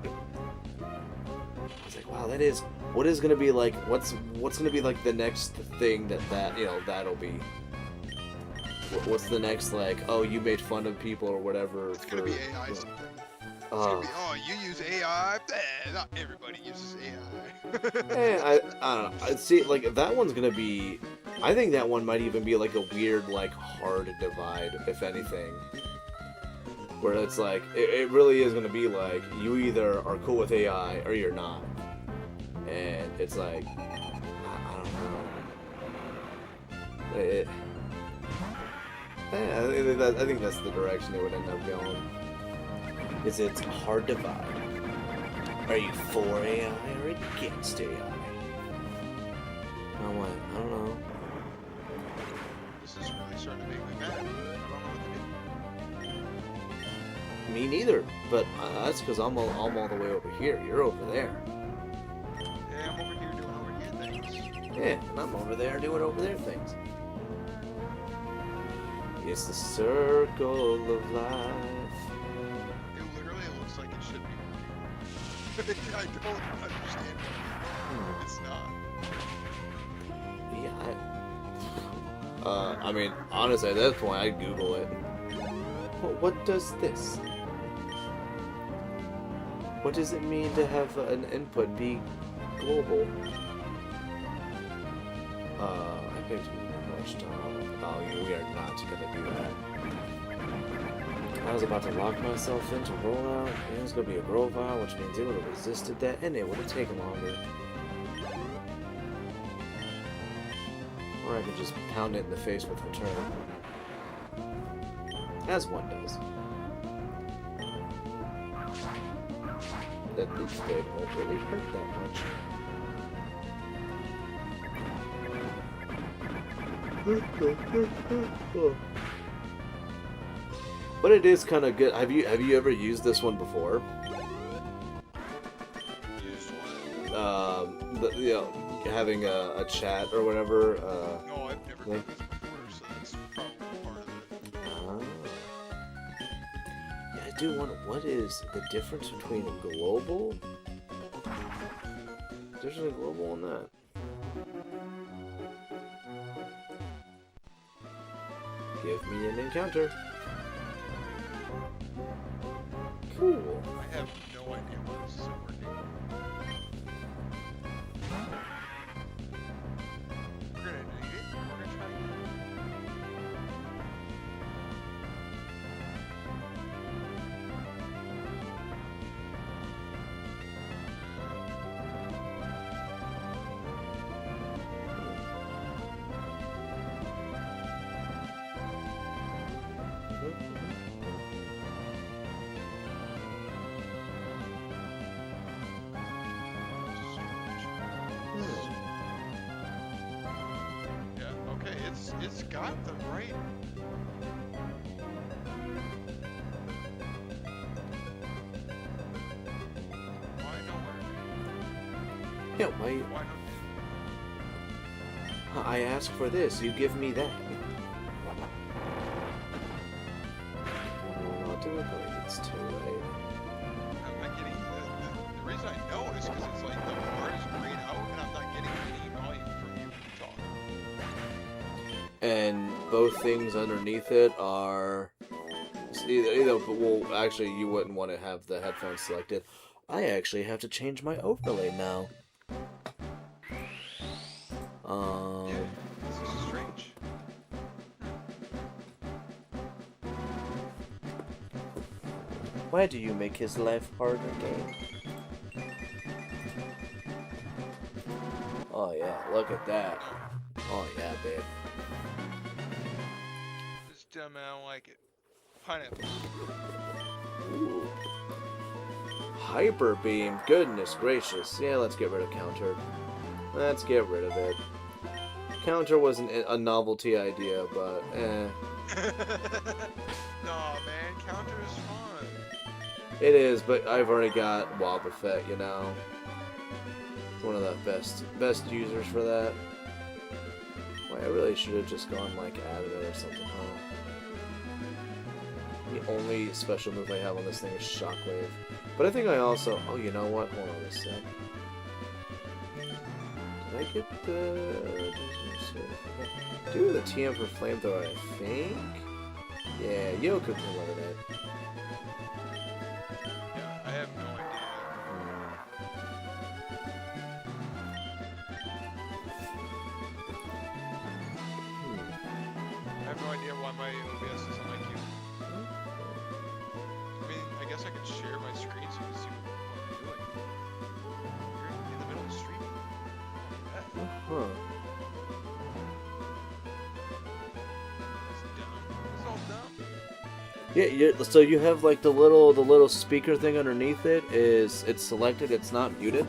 [SPEAKER 1] I was like, wow, what is gonna be like? What's gonna be like the next thing that'll be? What's the next, like, oh, you made fun of people or whatever?
[SPEAKER 2] It's gonna be AI something. It's gonna be, oh, you use AI? Not everybody uses AI.
[SPEAKER 1] I don't know. See, like, that one's gonna be... I think that one might even be, like, a weird, like, hard divide, if anything. Where it's like, it really is gonna be like, you either are cool with AI or you're not. And it's like, I don't know. I think that's the direction it would end up going. Is it's a hard divide. Are you for AI or against AI? I'm like, I don't know.
[SPEAKER 2] This is really starting to make me mad. I don't know what to do.
[SPEAKER 1] Me neither, but that's because I'm all the way over here. You're over there.
[SPEAKER 2] Yeah, I'm over here doing over here things.
[SPEAKER 1] Yeah, and I'm over there doing over there things. It's the circle of life.
[SPEAKER 2] It literally looks like it should be working. I don't understand why it's not.
[SPEAKER 1] Yeah, I mean, honestly, at this point, I'd Google it. Well, what does this? What does it mean to have an input be global? I picked much time. Oh, we are not gonna do that. I was about to lock myself into rollout. It was gonna be a grow file, which means it would have resisted that, and it would have taken longer. Or I could just pound it in the face with return. As one does. That loop spade won't really hurt that much. But it is kind of good. Have you ever used this one before?
[SPEAKER 2] Used one?
[SPEAKER 1] Having a chat or whatever.
[SPEAKER 2] No, I've never done this before, so that's probably part of it.
[SPEAKER 1] Yeah, I do wonder, what is the difference between a global? There's a global on that. Give me an encounter. Cool.
[SPEAKER 2] I have no idea why this isn't working. We're gonna need it. We're gonna try it. Yeah, okay, it's got the right. Why nowhere?
[SPEAKER 1] Yeah, why?
[SPEAKER 2] Why not?
[SPEAKER 1] I asked for this, you give me that. I'll do it, but it's too late.
[SPEAKER 2] I'm not getting the reason I know is because it's like the bar is grayed out and I'm not getting any volume from you when you talk.
[SPEAKER 1] And both things underneath it are well, actually, you wouldn't want to have the headphones selected. I actually have to change my overlay now.
[SPEAKER 2] Yeah, this is strange.
[SPEAKER 1] Why do you make his life harder, game? Oh yeah, look at that. Oh yeah, babe.
[SPEAKER 2] This dumb, I don't like it. Pineapple.
[SPEAKER 1] Ooh. Hyper beam, goodness gracious. Yeah, let's get rid of counter. Let's get rid of it. Counter wasn't a novelty idea, but
[SPEAKER 2] No, man, counter is fun.
[SPEAKER 1] It is, but I've already got Wobbuffet, you know. One of the best users for that. Well, I really should have just gone like out of it or something, huh? The only special move I have on this thing is Shockwave. But I think I also... Oh, you know what? Hold on a sec. Did I get the... Do the TM for Flamethrower, I think? Yeah, Yoko can learn it.
[SPEAKER 2] Yeah, I have no idea. I have no idea why my OBS isn't like you. I mean, I guess I could share my screen so you can see what I'm doing. You're in the middle of the stream.
[SPEAKER 1] Huh.
[SPEAKER 2] That's dumb. That's all dumb.
[SPEAKER 1] Yeah, so you have like the little speaker thing underneath it. It's selected, it's not muted?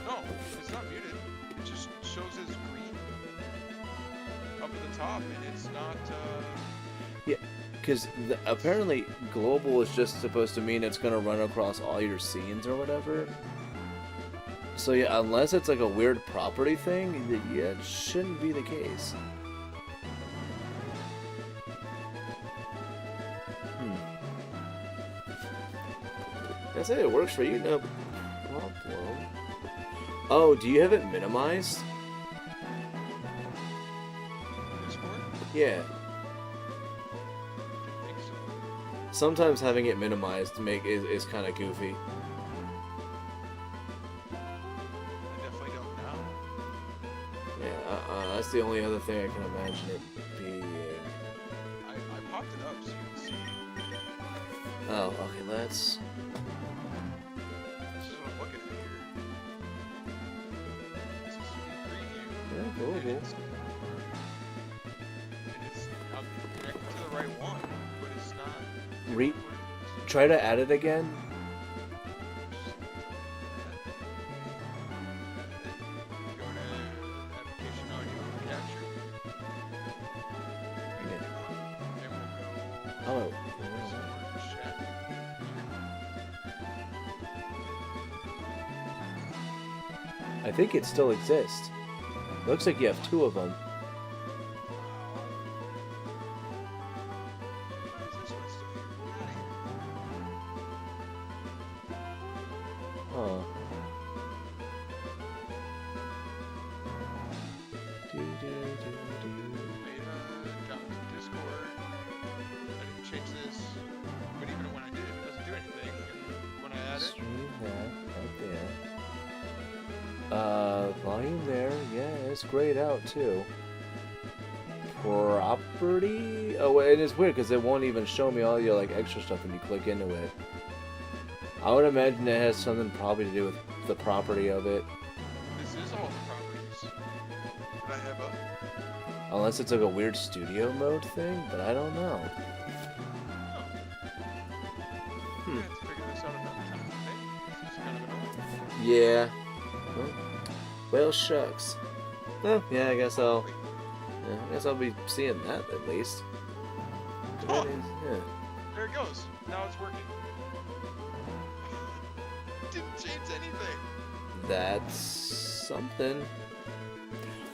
[SPEAKER 2] No, it's not muted. It just shows as green up at the top, and it's not.
[SPEAKER 1] Yeah, because apparently global is just supposed to mean it's gonna run across all your scenes or whatever. So yeah, unless it's like a weird property thing, yeah, it shouldn't be the case. I say it works for you, no problem. Oh, do you have it minimized?
[SPEAKER 2] Discord?
[SPEAKER 1] Yeah.
[SPEAKER 2] I think so.
[SPEAKER 1] Sometimes having it minimized is kind of goofy.
[SPEAKER 2] I definitely don't know.
[SPEAKER 1] Yeah, that's the only other thing I can imagine it being.
[SPEAKER 2] I popped it up so you can see.
[SPEAKER 1] Oh, okay, let's...
[SPEAKER 2] This is what I'm looking at here. This is a preview.
[SPEAKER 1] Yeah, cool,
[SPEAKER 2] And
[SPEAKER 1] cool.
[SPEAKER 2] I'm connected to the right one, but it's not.
[SPEAKER 1] Try to add it again.
[SPEAKER 2] Go to application audio capture.
[SPEAKER 1] Yeah.
[SPEAKER 2] And we'll go.
[SPEAKER 1] Oh.
[SPEAKER 2] Chat.
[SPEAKER 1] I think it still exists. Looks like you have two of them. Huh.
[SPEAKER 2] Discord. I didn't change this, but even when I did, it doesn't do anything. And when I add it,
[SPEAKER 1] Stream that right there. Volume there. Yeah, it's grayed out too. Property? Oh, and it's weird because it won't even show me all your like extra stuff when you click into it. I would imagine it has something probably to do with the property of it.
[SPEAKER 2] this is all the properties that I have up.
[SPEAKER 1] Unless it's like a weird studio mode thing, but I don't know.
[SPEAKER 2] We're gonna have to figure this out another time, right? This is kind of annoying.
[SPEAKER 1] Yeah. Well, shucks. Oh, yeah, I guess I'll be seeing that at least.
[SPEAKER 2] Oh.
[SPEAKER 1] Yeah.
[SPEAKER 2] There it goes. Now it's working. Didn't change anything.
[SPEAKER 1] That's something.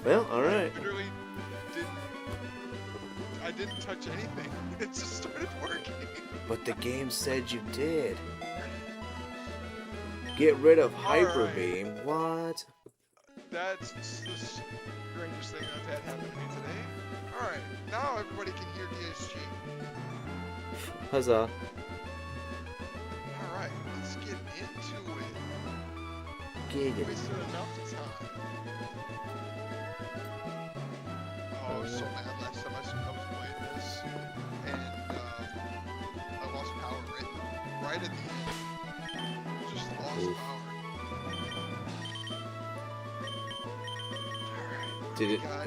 [SPEAKER 1] Well, alright.
[SPEAKER 2] I literally didn't touch anything. It just started working.
[SPEAKER 1] But the game said you did. Get rid of Hyper
[SPEAKER 2] Alright.
[SPEAKER 1] Beam. What?
[SPEAKER 2] That's the strangest thing I've had happen to me today. Alright, now everybody can hear DSG.
[SPEAKER 1] Huzzah.
[SPEAKER 2] Alright, let's get into it.
[SPEAKER 1] Giggity.
[SPEAKER 2] Wasted enough time. Oh, I was so mad last time I was playing this. And I lost power right at the end. Just lost
[SPEAKER 1] Oof.
[SPEAKER 2] power. Alright.
[SPEAKER 1] Did it
[SPEAKER 2] got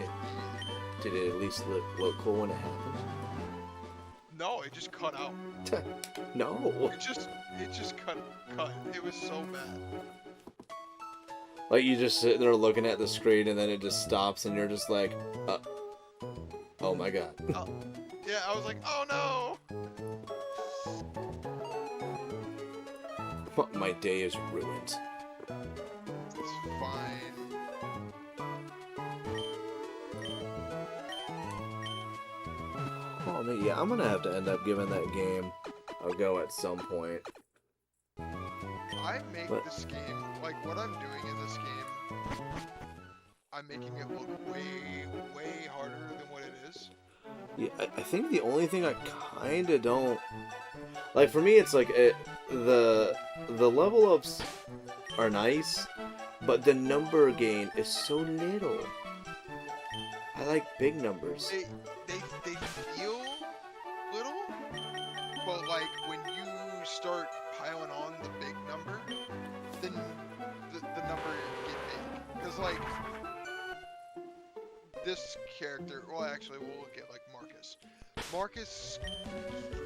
[SPEAKER 1] did it at least look cool when it happened?
[SPEAKER 2] No, it just cut out.
[SPEAKER 1] No.
[SPEAKER 2] It just cut. It was so bad.
[SPEAKER 1] Like you just sitting there looking at the screen and then it just stops and you're just like, oh my god.
[SPEAKER 2] Yeah, I was like, oh no.
[SPEAKER 1] My day is ruined.
[SPEAKER 2] It's fine.
[SPEAKER 1] Oh man, yeah, I'm gonna have to end up giving that game a go at some point.
[SPEAKER 2] I make this game, like what I'm doing in this game, I'm making it look way, way harder than what it is.
[SPEAKER 1] Yeah, I think the only thing I kinda don't like, for me, it's like the level ups are nice, but the number gain is so little. I like big numbers.
[SPEAKER 2] They feel little, but like when you start piling on the big number, then the number get big. Because like this character, well actually we'll look at like Marcus. Marcus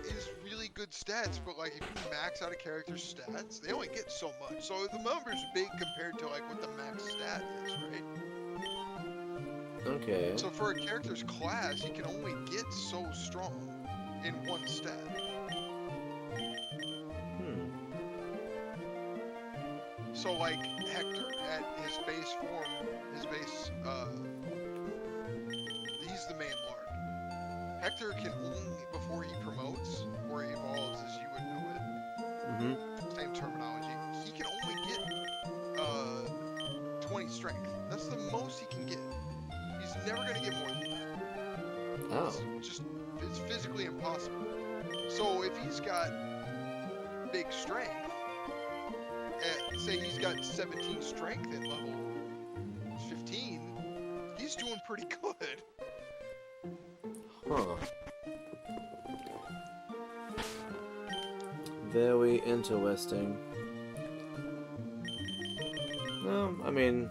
[SPEAKER 2] is really good stats, but like if you max out a character's stats, they only get so much. So the number's big compared to like what the max stat is, right?
[SPEAKER 1] Okay.
[SPEAKER 2] So for a character's class, he can only get so strong in one stat. So like Hector at his base form, he's the main Lord. Hector can only, before he promotes or evolves as you would know it, same terminology, he can only get 20 strength. That's the most he can get. He's never gonna get more than that.
[SPEAKER 1] Oh.
[SPEAKER 2] It's physically impossible. So if he's got big strength, say he's got 17 strength at level 15, he's doing pretty good.
[SPEAKER 1] Huh. Very interesting. No, I mean,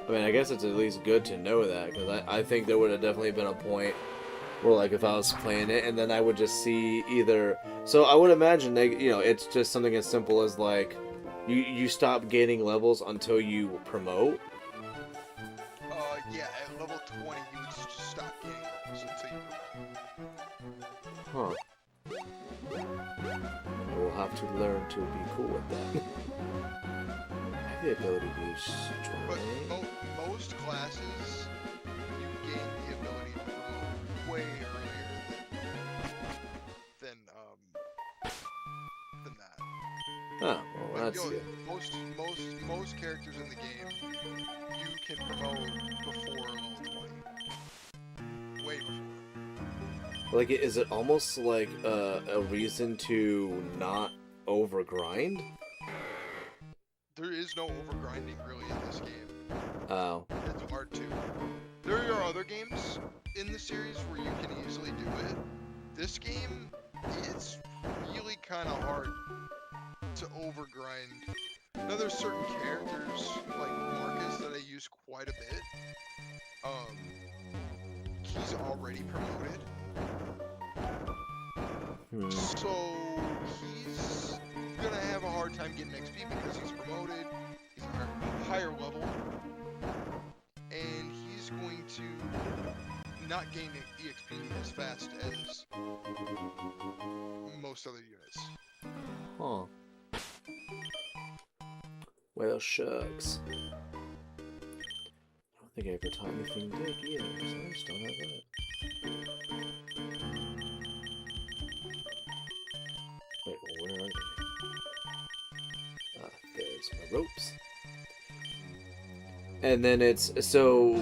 [SPEAKER 1] I guess it's at least good to know that, because I think there would have definitely been a point where, like, if I was playing it, and then I would just see either... So I would imagine, it's just something as simple as, like, you stop gaining levels until you promote.
[SPEAKER 2] Yeah, at level 20, you would just stop gaining levels until you promote.
[SPEAKER 1] Huh. We'll have to learn to be cool with that. I have the ability to use strength.
[SPEAKER 2] But most classes, you gain the ability to promote way earlier than that.
[SPEAKER 1] Oh, well, that's good.
[SPEAKER 2] Most characters in the game, you can promote before level 20. Way before.
[SPEAKER 1] Like, is it almost like a reason to not overgrind?
[SPEAKER 2] There is no overgrinding really in this game.
[SPEAKER 1] Oh.
[SPEAKER 2] It's hard to. There are other games in the series where you can easily do it. This game, it's really kind of hard to overgrind. Now there's certain characters like Marcus that I use quite a bit. He's already promoted. So he's gonna have a hard time getting XP because he's promoted, he's a higher level, and he's going to not gain EXP as fast as most other units.
[SPEAKER 1] Huh. Well, shucks. I don't think I ever taught anything big either, so I just don't have that. Wait, where are they? Ah, there's my ropes. And then it's, so...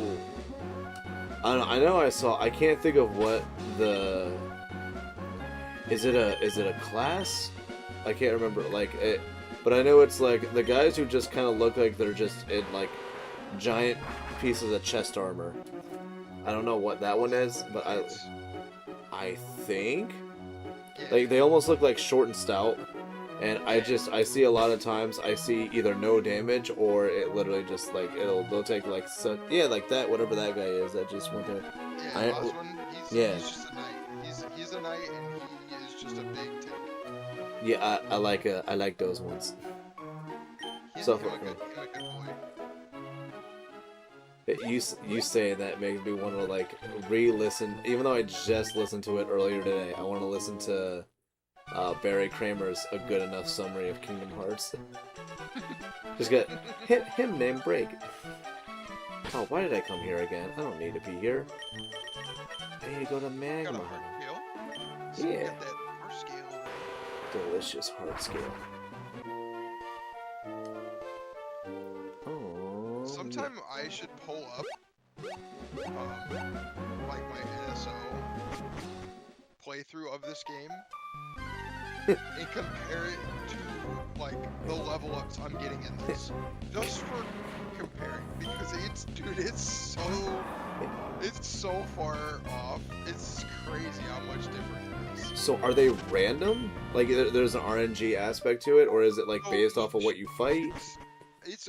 [SPEAKER 1] I know I can't think of what the... Is it a class? I can't remember, like, but I know it's like the guys who just kind of look like they're just in like giant pieces of chest armor. I don't know what that one is, but I think like they almost look like short and stout, and I see a lot of times I see either no damage or it literally just like they'll take like like that, whatever that guy is that just went there.
[SPEAKER 2] Yeah, last one, he's just a knight. He's a knight and he is just a big tank.
[SPEAKER 1] Yeah, I like those ones. So you saying that makes me want to like re-listen, even though I just listened to it earlier today. I want to listen to Barry Kramer's a good enough summary of Kingdom Hearts. Just get him named Break. Oh, why did I come here again? I don't need to be here. I need to go to Magma.
[SPEAKER 2] Got a heart scale. So you
[SPEAKER 1] Yeah.
[SPEAKER 2] get that heart scale.
[SPEAKER 1] Delicious heart scale. Oh.
[SPEAKER 2] Sometime I should pull up, like my NSO playthrough of this game and compare it to like the level ups I'm getting in this, just for comparing, because it's so far off. It's crazy how much different it is.
[SPEAKER 1] So are they random? Like there's an RNG aspect to it, or is it like
[SPEAKER 2] So
[SPEAKER 1] based off of what you fight?
[SPEAKER 2] It's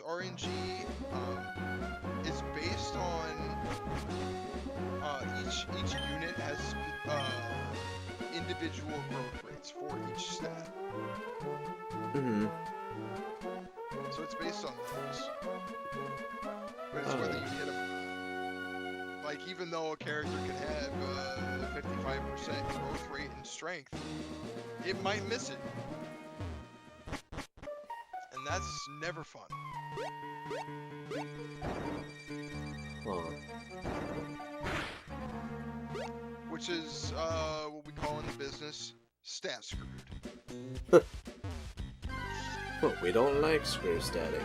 [SPEAKER 2] RNG. It's based on each unit has individual growth rates for each stat.
[SPEAKER 1] Mm-hmm.
[SPEAKER 2] So it's based on those. But it's whether you hit them. Like, even though a character can have 55% growth rate and strength, it might miss it. And that's never fun.
[SPEAKER 1] Huh.
[SPEAKER 2] Which is what we call in the business stat screwed.
[SPEAKER 1] Well, we don't like screw statting.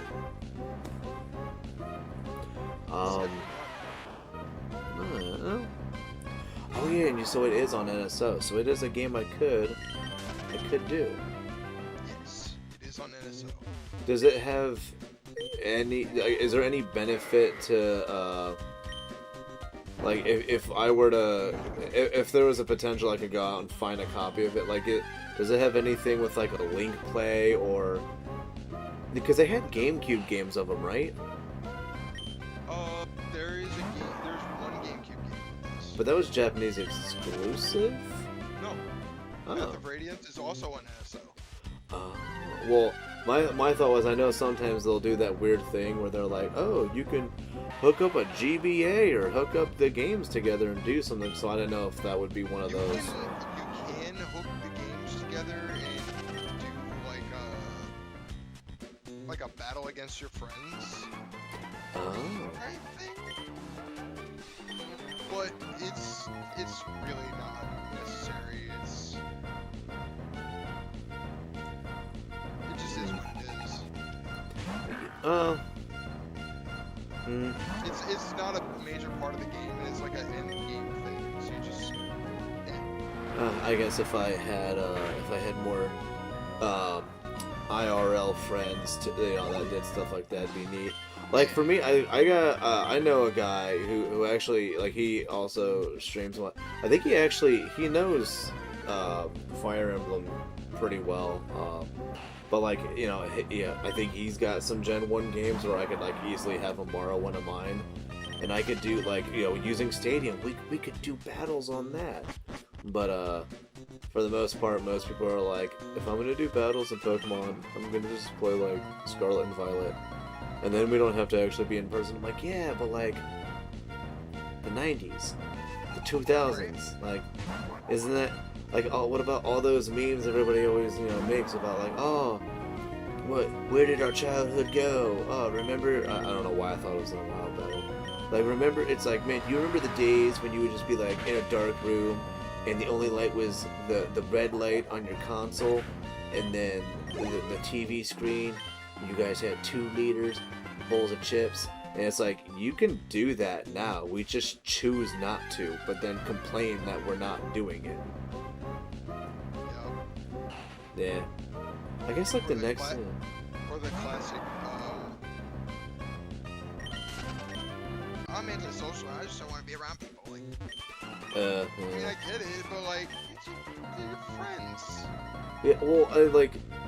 [SPEAKER 1] Oh yeah, and so it is on NSO, so it is a game I could do.
[SPEAKER 2] Yes, it is on NSO.
[SPEAKER 1] Does it have any? Is there any benefit to like if I were to if there was a potential I could go out and find a copy of it? Like does it have anything with like a link play or because they had GameCube games of them, right?
[SPEAKER 2] There's one GameCube game with this.
[SPEAKER 1] But that was Japanese exclusive?
[SPEAKER 2] No.
[SPEAKER 1] Oh.
[SPEAKER 2] Path of Radiance is also on NSO.
[SPEAKER 1] Well, my thought was I know sometimes they'll do that weird thing where they're like, oh, you can hook up a GBA or hook up the games together and do something. So I don't know if that would be one of those.
[SPEAKER 2] You can hook the games together and do like a battle against your friends.
[SPEAKER 1] Oh.
[SPEAKER 2] Type thing. But it's really not necessary. It just is what it is. It's not a major part of the game, and it's like an end game thing. So you just
[SPEAKER 1] I guess if I had more IRL friends that did stuff like that, it'd be neat. Like for me, I know a guy who actually like he also streams a lot. I think he knows Fire Emblem pretty well. But like I think he's got some Gen 1 games where I could like easily have him borrow one of mine, and I could do like using Stadium. We could do battles on that. But for the most part, most people are like, if I'm gonna do battles in Pokemon, I'm gonna just play like Scarlet and Violet. And then we don't have to actually be in person. I'm like, yeah, but like the 90s, the 2000s, like, isn't that like? Oh, what about all those memes everybody always makes about like, oh, where did our childhood go? Oh, remember? I don't know why I thought it was in a WoW battle. Like, remember? It's like, man, you remember the days when you would just be like in a dark room, and the only light was the red light on your console, and then the TV screen. You guys had 2 liters, bowls of chips, and it's like, you can do that now. We just choose not to, but then complain that we're not doing it. Yeah. I guess like the next one.
[SPEAKER 2] Or the classic, I'm antisocial, I just don't want to be around people. Like, I mean, I get it, but like, they're your friends.
[SPEAKER 1] Yeah, well,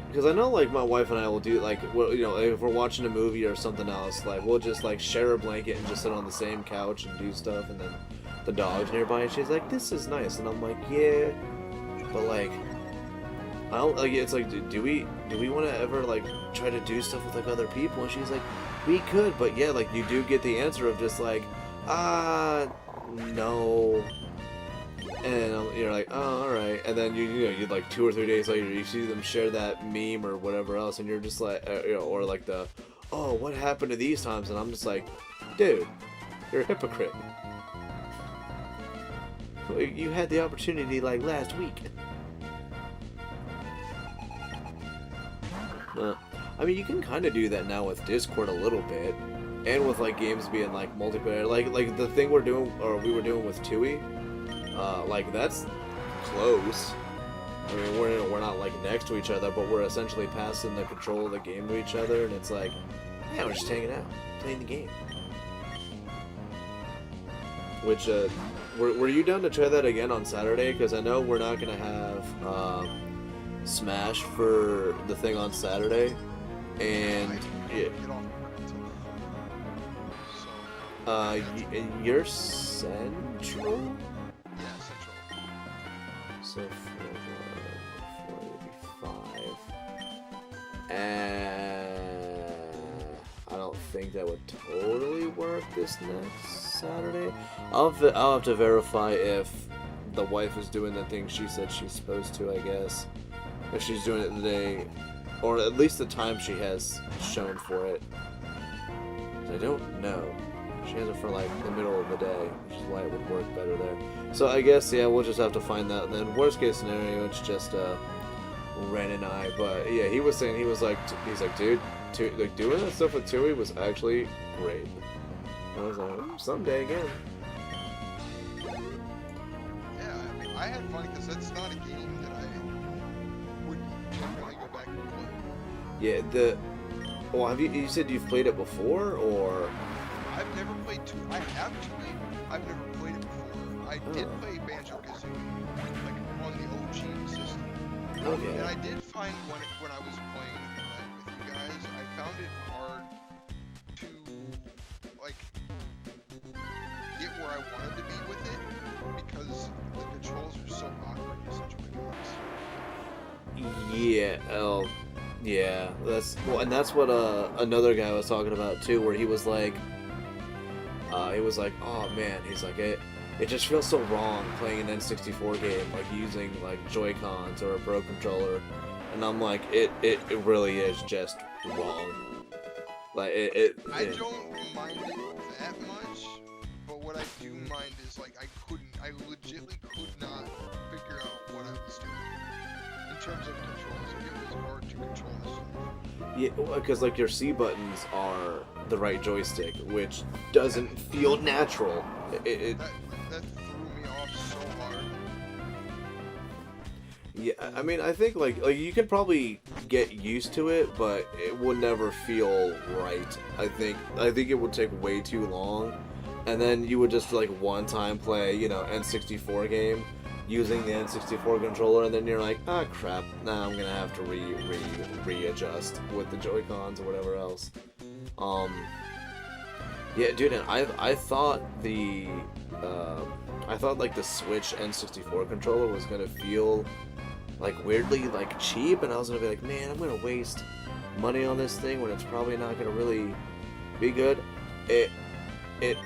[SPEAKER 1] because I know, like, my wife and I will do, like, well, if we're watching a movie or something else, like, we'll just, like, share a blanket and just sit on the same couch and do stuff, and then the dog's nearby, and she's like, this is nice, and I'm like, yeah, but, like, I don't, like, it's like, do we want to ever, like, try to do stuff with, like, other people? And she's like, we could, but, yeah, like, you do get the answer of just, like, no. And you're like, oh, all right. And then you like 2 or 3 days later, you see them share that meme or whatever else, and you're just like, or like oh, what happened to these times? And I'm just like, dude, you're a hypocrite. You had the opportunity like last week. I mean, you can kind of do that now with Discord a little bit, and with like games being like multiplayer, like the thing we were doing with Tui. Like that's close. I mean, we're not like next to each other, but we're essentially passing the control of the game to each other, and it's like, yeah, we're just hanging out, playing the game. Which, were you down to try that again on Saturday? Because I know we're not gonna have Smash for the thing on Saturday, and yeah. You're Central?
[SPEAKER 2] Yeah, Central.
[SPEAKER 1] So 4 would be 5. I don't think that would totally work this next Saturday. I'll have to verify if the wife is doing the thing she said she's supposed to, I guess. If she's doing it today, or at least the time she has shown for it. I don't know. She has it for like the middle of the day, which is why it would work better there. So I guess, yeah, we'll just have to find that. And then worst case scenario, it's just Ren and I. But yeah, he was saying, he's like, dude, like doing that stuff with Tui was actually great. I was like, someday again.
[SPEAKER 2] Yeah, I mean, I had fun because that's not a game that I would generally go back and play.
[SPEAKER 1] Yeah, well, you said you've played it before, or?
[SPEAKER 2] I've never played Tui. I have Tui. I've never played it before. I did play Banjo-Kazooie, like on the OG system.
[SPEAKER 1] Okay.
[SPEAKER 2] And I did find when I was playing with you guys, I found it hard to like get where I wanted to be with it because the controls are so awkward in such a way.
[SPEAKER 1] Yeah. Yeah. That's what another guy was talking about too, where he was like, oh man, he's like, it just feels so wrong playing an N64 game, like using like Joy-Cons or a Pro controller, and I'm like, it really is just wrong. Like
[SPEAKER 2] I don't mind it that much, but what I do mind is like I legitimately could not figure out what I was doing in terms of controls. It was hard to control this.
[SPEAKER 1] Yeah, because like your C buttons are the right joystick, which doesn't feel natural. That
[SPEAKER 2] threw me off so hard.
[SPEAKER 1] Yeah, I mean, I think like you can probably get used to it, but it will never feel right. I think it would take way too long, and then you would just like one time play, N64 game using the N64 controller, and then you're like, ah, crap, now I'm gonna have to readjust with the Joy-Cons or whatever else. Yeah, dude, and I thought like the Switch N64 controller was gonna feel like weirdly like cheap, and I was gonna be like, man, I'm gonna waste money on this thing when it's probably not gonna really be good. It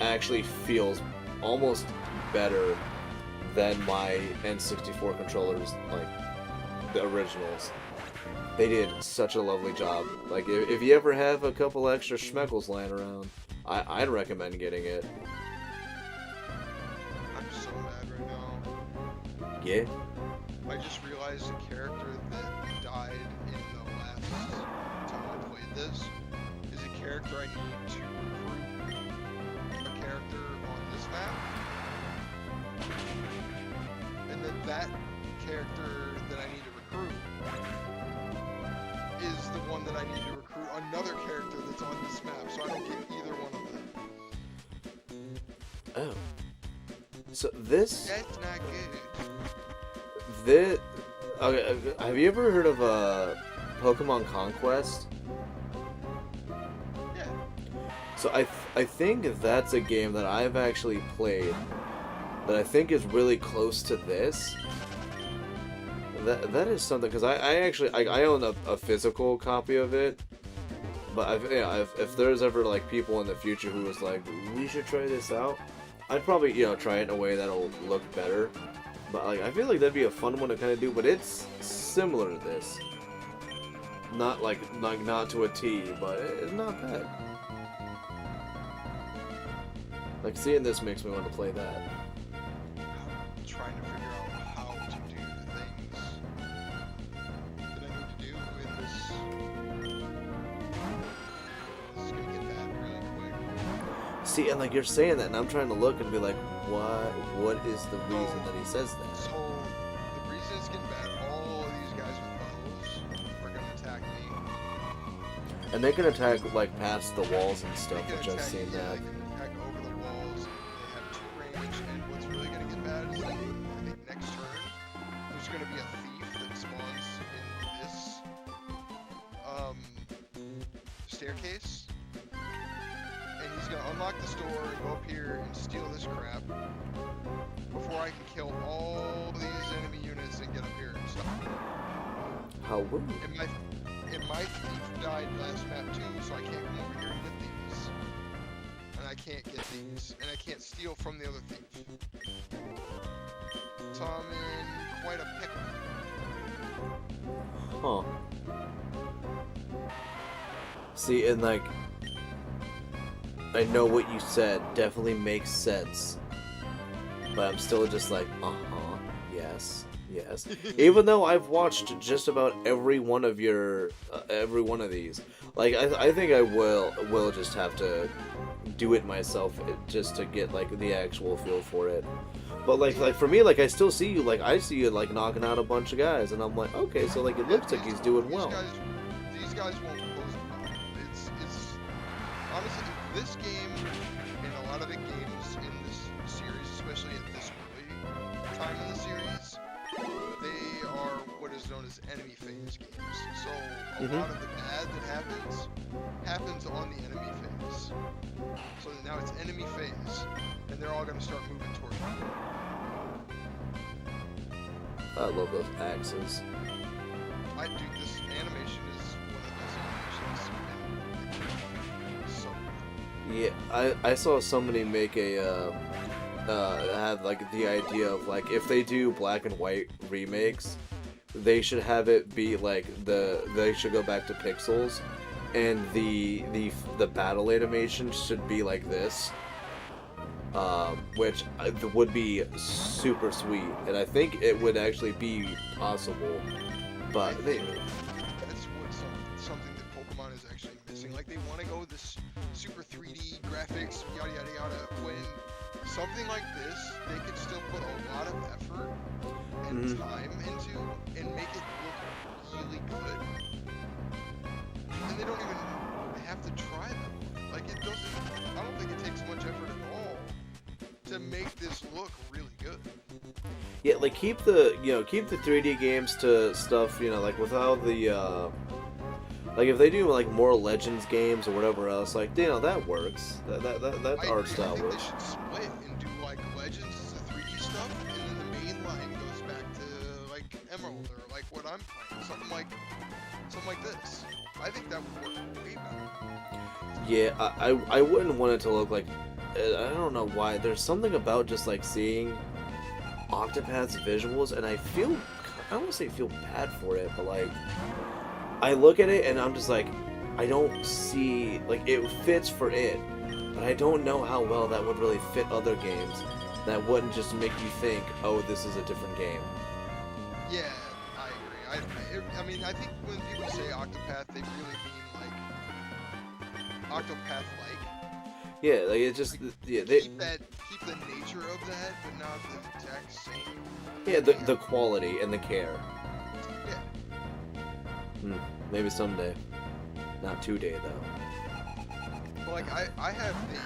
[SPEAKER 1] actually feels almost better than my N64 controllers, like the originals. They did such a lovely job. Like, if you ever have a couple extra schmeckles lying around, I'd recommend getting it.
[SPEAKER 2] I'm so mad right now.
[SPEAKER 1] Yeah?
[SPEAKER 2] I just realized the character that died in the last time I played this is a character I need to recruit a character on this map. And then that character that I need to recruit is the one that I need to recruit another character that's on this map, so I don't get either one of them.
[SPEAKER 1] Oh. So this...
[SPEAKER 2] That's not good.
[SPEAKER 1] This... Okay, have you ever heard of Pokemon Conquest?
[SPEAKER 2] Yeah.
[SPEAKER 1] So I think that's a game that I've actually played that I think is really close to this. That is something, because I own a physical copy of it, but if there's ever like people in the future who was like, we should try this out, I'd probably try it in a way that'll look better. But like, I feel like that'd be a fun one to kind of do, but it's similar to this. Not like not to a T, but it's not bad. Like seeing this makes me want to play that.
[SPEAKER 2] I'm trying to figure out how to do the things that I need to do in this. This is gonna get bad really quick.
[SPEAKER 1] See, and like you're saying that, and I'm trying to look and be like, what is the reason that he says that?
[SPEAKER 2] So the reason it's getting bad, all of these guys with bows are gonna attack me.
[SPEAKER 1] And they can attack like past the walls and stuff,
[SPEAKER 2] They can
[SPEAKER 1] which I've
[SPEAKER 2] attack,
[SPEAKER 1] seen
[SPEAKER 2] yeah,
[SPEAKER 1] that.
[SPEAKER 2] they can attack over the walls. They have two range, and what's really gonna get bad is that I think next turn there's gonna be a thief that spawns in this staircase, and he's gonna unlock this door and go up here and steal this crap before I can kill all these enemy units and get up here and stop.
[SPEAKER 1] How rude.
[SPEAKER 2] And my thief died last map too, so I can't come over here and get these. And I can't get these. And I can't steal from the other thief. So I'm in quite a pickle.
[SPEAKER 1] Huh. See, and like, I know what you said definitely makes sense, but I'm still just like, yes, yes. Even though I've watched just about every one of your, every one of these, like I think I will just have to do it myself just to get like the actual feel for it. But like for me, like I still see you, like I see you like knocking out a bunch of guys, and I'm like, okay, so like it looks like he's doing well.
[SPEAKER 2] These guys won't close the problem. It's honestly this game and a lot of the games in this series, especially at this early time in the series, they are what is known as enemy phase games. So a lot of the bad that happens on the enemy phase. So now it's enemy phase, and they're all going to start moving towards you.
[SPEAKER 1] I love those axes.
[SPEAKER 2] I do. This animation is one of the best animations. So
[SPEAKER 1] Yeah, I saw somebody make a have like the idea of like if they do black and white remakes, they should have it be like they should go back to pixels, and the battle animation should be like this, which would be super sweet, and I think it would actually be possible, but they.
[SPEAKER 2] That's what something that Pokemon is actually missing. Like they want to go this super 3D graphics, yada yada yada. When something like this, they could still put a lot of effort and time into and make it look really good. And they don't even have to try that. Like it doesn't. I don't think it takes much effort at all to make this look really good.
[SPEAKER 1] Yeah, like keep the 3D games to stuff, like without the like if they do like more Legends games or whatever else, like that works. That art style
[SPEAKER 2] works. I think
[SPEAKER 1] works.
[SPEAKER 2] they should split and do like Legends as the 3D stuff, and then the main line goes back to like Emerald or like what I'm playing, something like this. I think that would work way better.
[SPEAKER 1] Yeah, I wouldn't want it to look like. I don't know why. There's something about just like seeing Octopath's visuals, and I don't want to say feel bad for it, but like I look at it and I'm just like, I don't see like it fits for it, but I don't know how well that would really fit other games. That wouldn't just make you think, oh, this is a different game.
[SPEAKER 2] Yeah, I agree. I mean, I think when people say Octopath, they really mean like Octopath-like.
[SPEAKER 1] Yeah, like it just
[SPEAKER 2] like,
[SPEAKER 1] they
[SPEAKER 2] keep the nature of that, but not the exact same.
[SPEAKER 1] yeah the quality and the care.
[SPEAKER 2] Yeah.
[SPEAKER 1] Maybe someday, not today though.
[SPEAKER 2] But like I have the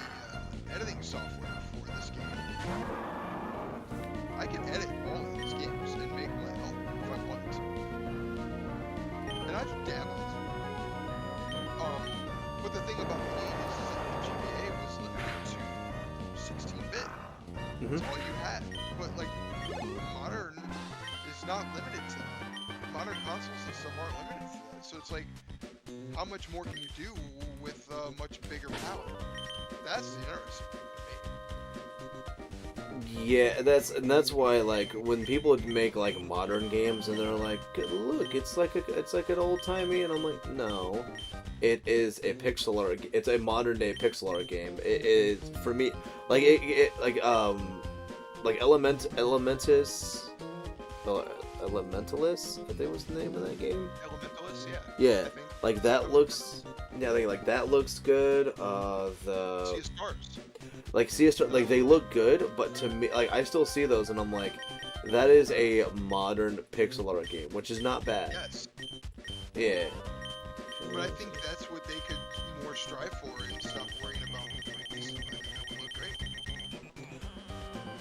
[SPEAKER 2] editing software for this game. I can edit all of these games and make my own if I want to. And I've dabbled. But the thing about the game is that the GBA was limited to 16-bit. That's all you had. But like modern is not limited to that. Modern consoles and stuff aren't limited to that. So it's like, how much more can you do with much bigger power? That's the interesting thing to me.
[SPEAKER 1] Yeah, that's why like when people make like modern games and they're like, look, it's like an old timey, and I'm like, no, it is a pixel art. It's a modern day pixel art game. It is for me like like Elementus, Elementalist, I think was the name of that game.
[SPEAKER 2] Elementalist, yeah.
[SPEAKER 1] Yeah,
[SPEAKER 2] I think.
[SPEAKER 1] like that looks. Yeah, I think like that looks good. The
[SPEAKER 2] Sea of Stars.
[SPEAKER 1] like CS, like they look good, but to me, like I still see those and I'm like, that is a modern pixel art game, which is not bad.
[SPEAKER 2] Yes.
[SPEAKER 1] Yeah.
[SPEAKER 2] But I think that's what they could more strive for and stop worrying about making something that would look great.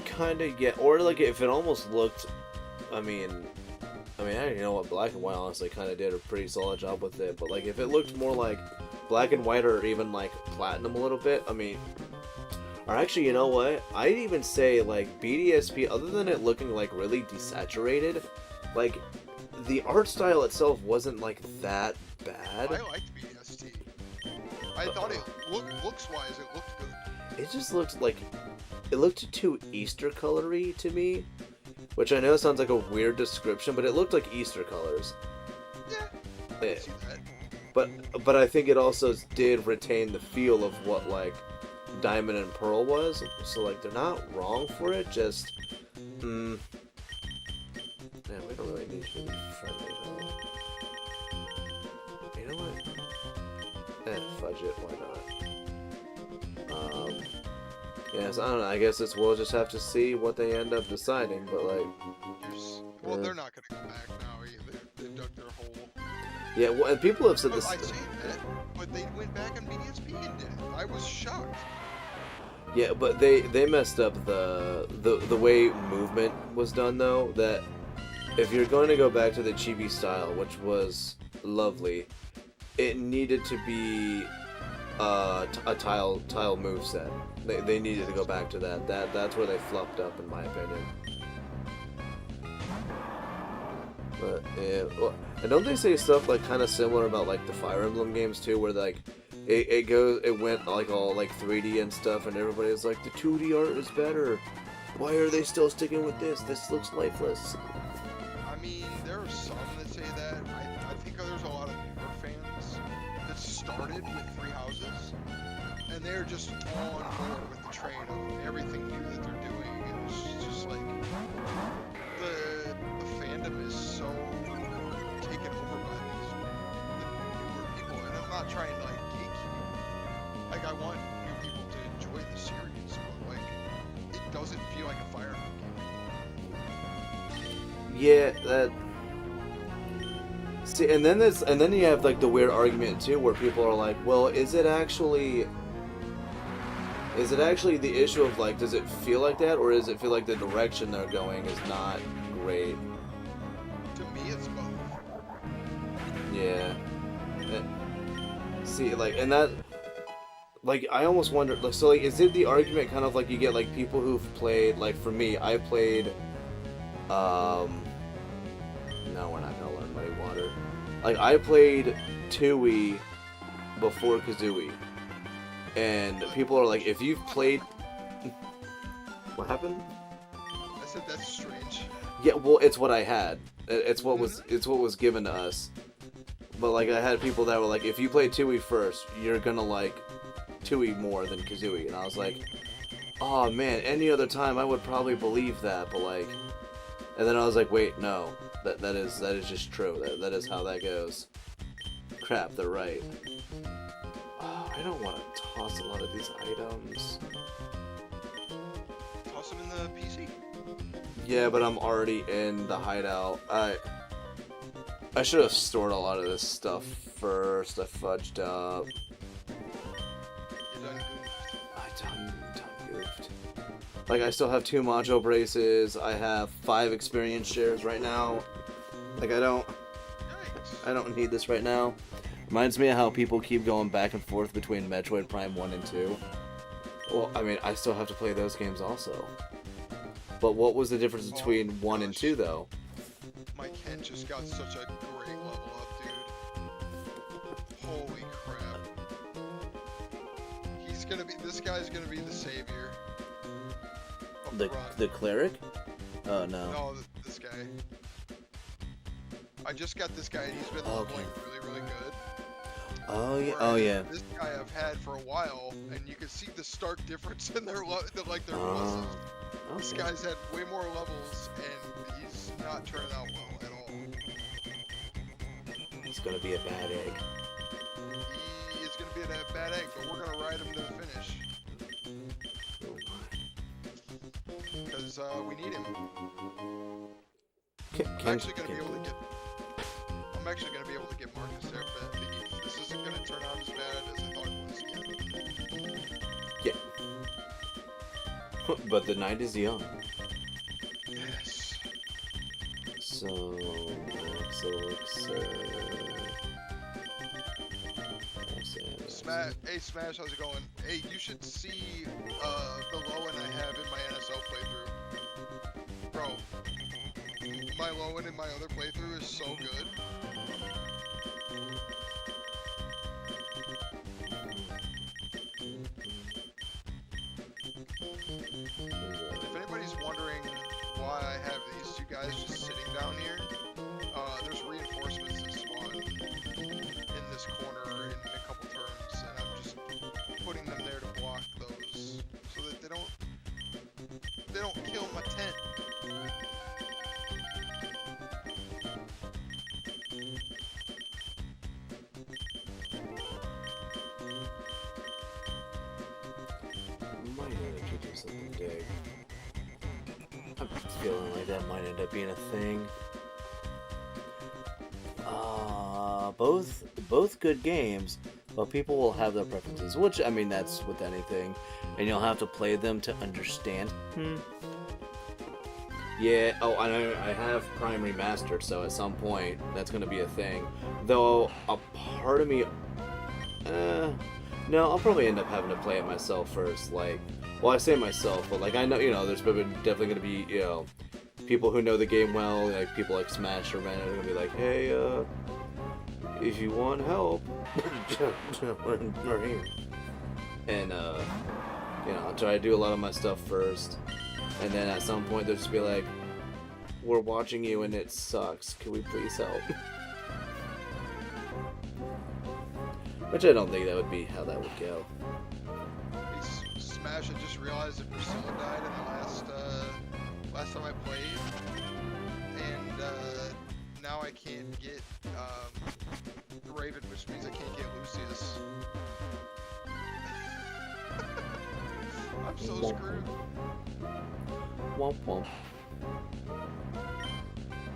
[SPEAKER 1] Kinda, yeah. Or like if it almost looked, I mean, I don't even know what Black and White honestly kind of did a pretty solid job with it. But like if it looked more like Black and White or even like Platinum a little bit, I mean. Or actually, you know what? I'd even say, like, BDSP, other than it looking, like, really desaturated, like, the art style itself wasn't, like, that bad.
[SPEAKER 2] I liked BDST. I thought looks-wise, it looked good.
[SPEAKER 1] It just looked, like, it looked too Easter colory to me, which I know sounds like a weird description, but it looked like Easter colors.
[SPEAKER 2] Yeah, I can see that.
[SPEAKER 1] But I think it also did retain the feel of what, like, Diamond and Pearl was, so like they're not wrong for it, just man, we don't really need to be friendly though. You know what? Fudge it, why not? Yes, I don't know, I guess we'll just have to see what they end up deciding, but like
[SPEAKER 2] well, they're not gonna come back now either. They dug their hole.
[SPEAKER 1] Yeah, well, and people have said this.
[SPEAKER 2] I say that, but they went back on BDSP and did it. I was shocked.
[SPEAKER 1] Yeah, but they messed up the way movement was done though. That if you're going to go back to the chibi style, which was lovely, it needed to be a tile moveset. They needed to go back to that. That's where they flopped up, in my opinion. But yeah, well, and don't they say stuff like kind of similar about like the Fire Emblem games too, where like it went like all like 3D and stuff, and everybody's like the 2D art is better. Why are they still sticking with this? This looks lifeless.
[SPEAKER 2] I mean, there are some that say that. I think there's a lot of newer fans that started with Three Houses, and they're just all on board with the train of everything new that they're doing. And it's just like the fandom is so taken over by the newer people, and I'm not trying to like gatekeep. Like I want new people to enjoy the series, but like it doesn't feel like a Fire Emblem game.
[SPEAKER 1] Yeah, that. See, and then you have like the weird argument too, where people are like, well, is it actually the issue of like, does it feel like that, or does it feel like the direction they're going is not great?
[SPEAKER 2] To me, it's both.
[SPEAKER 1] Yeah. See, like, and that, like, I almost wonder, like, so, like, is it the argument kind of like you get, like, people who've played, like, for me, I played, no, we're not gonna learn Muddy Water. Like, I played Tui before Kazooie, and people are like, if you've played, what happened?
[SPEAKER 2] I said that's strange.
[SPEAKER 1] Yeah, well, it's what I had. It's what was given to us. But like, I had people that were like, if you play Tui first, you're gonna like Tui more than Kazooie, and I was like, oh man, any other time I would probably believe that, but like, and then I was like, wait, no, that is just true. That is how that goes. Crap, they're right. Oh, I don't want to toss a lot of these items.
[SPEAKER 2] Toss them in the PC.
[SPEAKER 1] Yeah, but I'm already in the hideout. I should have stored a lot of this stuff first. I fudged up.
[SPEAKER 2] You done goofed.
[SPEAKER 1] I done goofed. Like, I still have 2 macho braces. I have 5 experience shares right now. Like, I don't need this right now. Reminds me of how people keep going back and forth between Metroid Prime 1 and 2. Well, I mean, I still have to play those games also. But what was the difference between 1 and 2, though?
[SPEAKER 2] My Ken just got such a great level up, dude. Holy crap. This guy's gonna be the savior
[SPEAKER 1] The cleric? Oh no.
[SPEAKER 2] No, this guy. I just got this guy, and he's been leveling really good.
[SPEAKER 1] Oh yeah.
[SPEAKER 2] Whereas
[SPEAKER 1] Oh yeah.
[SPEAKER 2] This guy I've had for a while, and you can see the stark difference in their bosses. This guy's had way more levels, and he's not turning out well at all.
[SPEAKER 1] He's gonna be a bad egg.
[SPEAKER 2] He is gonna be a bad egg, but we're gonna ride him to the finish. Because we need him. I'm actually gonna be able to get Marcus there, but this isn't gonna turn out as bad as I thought it was.
[SPEAKER 1] Yeah. But the night is young.
[SPEAKER 2] Yes.
[SPEAKER 1] So
[SPEAKER 2] Hey Smash, how's it going? Hey, you should see the Lowen I have in my NSO playthrough. Bro, my Lowen in my other playthrough is so good. If anybody's wondering why I have these two guys just sitting down here, there's reinforcements that spawn in this corner in a couple turns, and I'm just putting them there to block those so that they don't kill my tent.
[SPEAKER 1] Might end up doing something big. I'm feeling like that might end up being a thing. Both good games, but people will have their preferences, which, I mean, that's with anything, and you'll have to play them to understand. Yeah, oh, I have Prime Remastered, so at some point, that's going to be a thing. Though, a part of me... no, I'll probably end up having to play it myself first, like... Well, I say myself, but, like, I know, there's definitely going to be, people who know the game well, like, people like Smash or Man, are going to be like, hey, if you want help, we're here. And, I'll try to do a lot of my stuff first. And then at some point they'll just be like, we're watching you and it sucks. Can we please help? Which I don't think that would be how that would go.
[SPEAKER 2] Smash, I just realized that Priscilla died in the last time I played. And, now I can't get, Raven, which means I can't get Lucius. I'm so screwed.
[SPEAKER 1] Womp womp.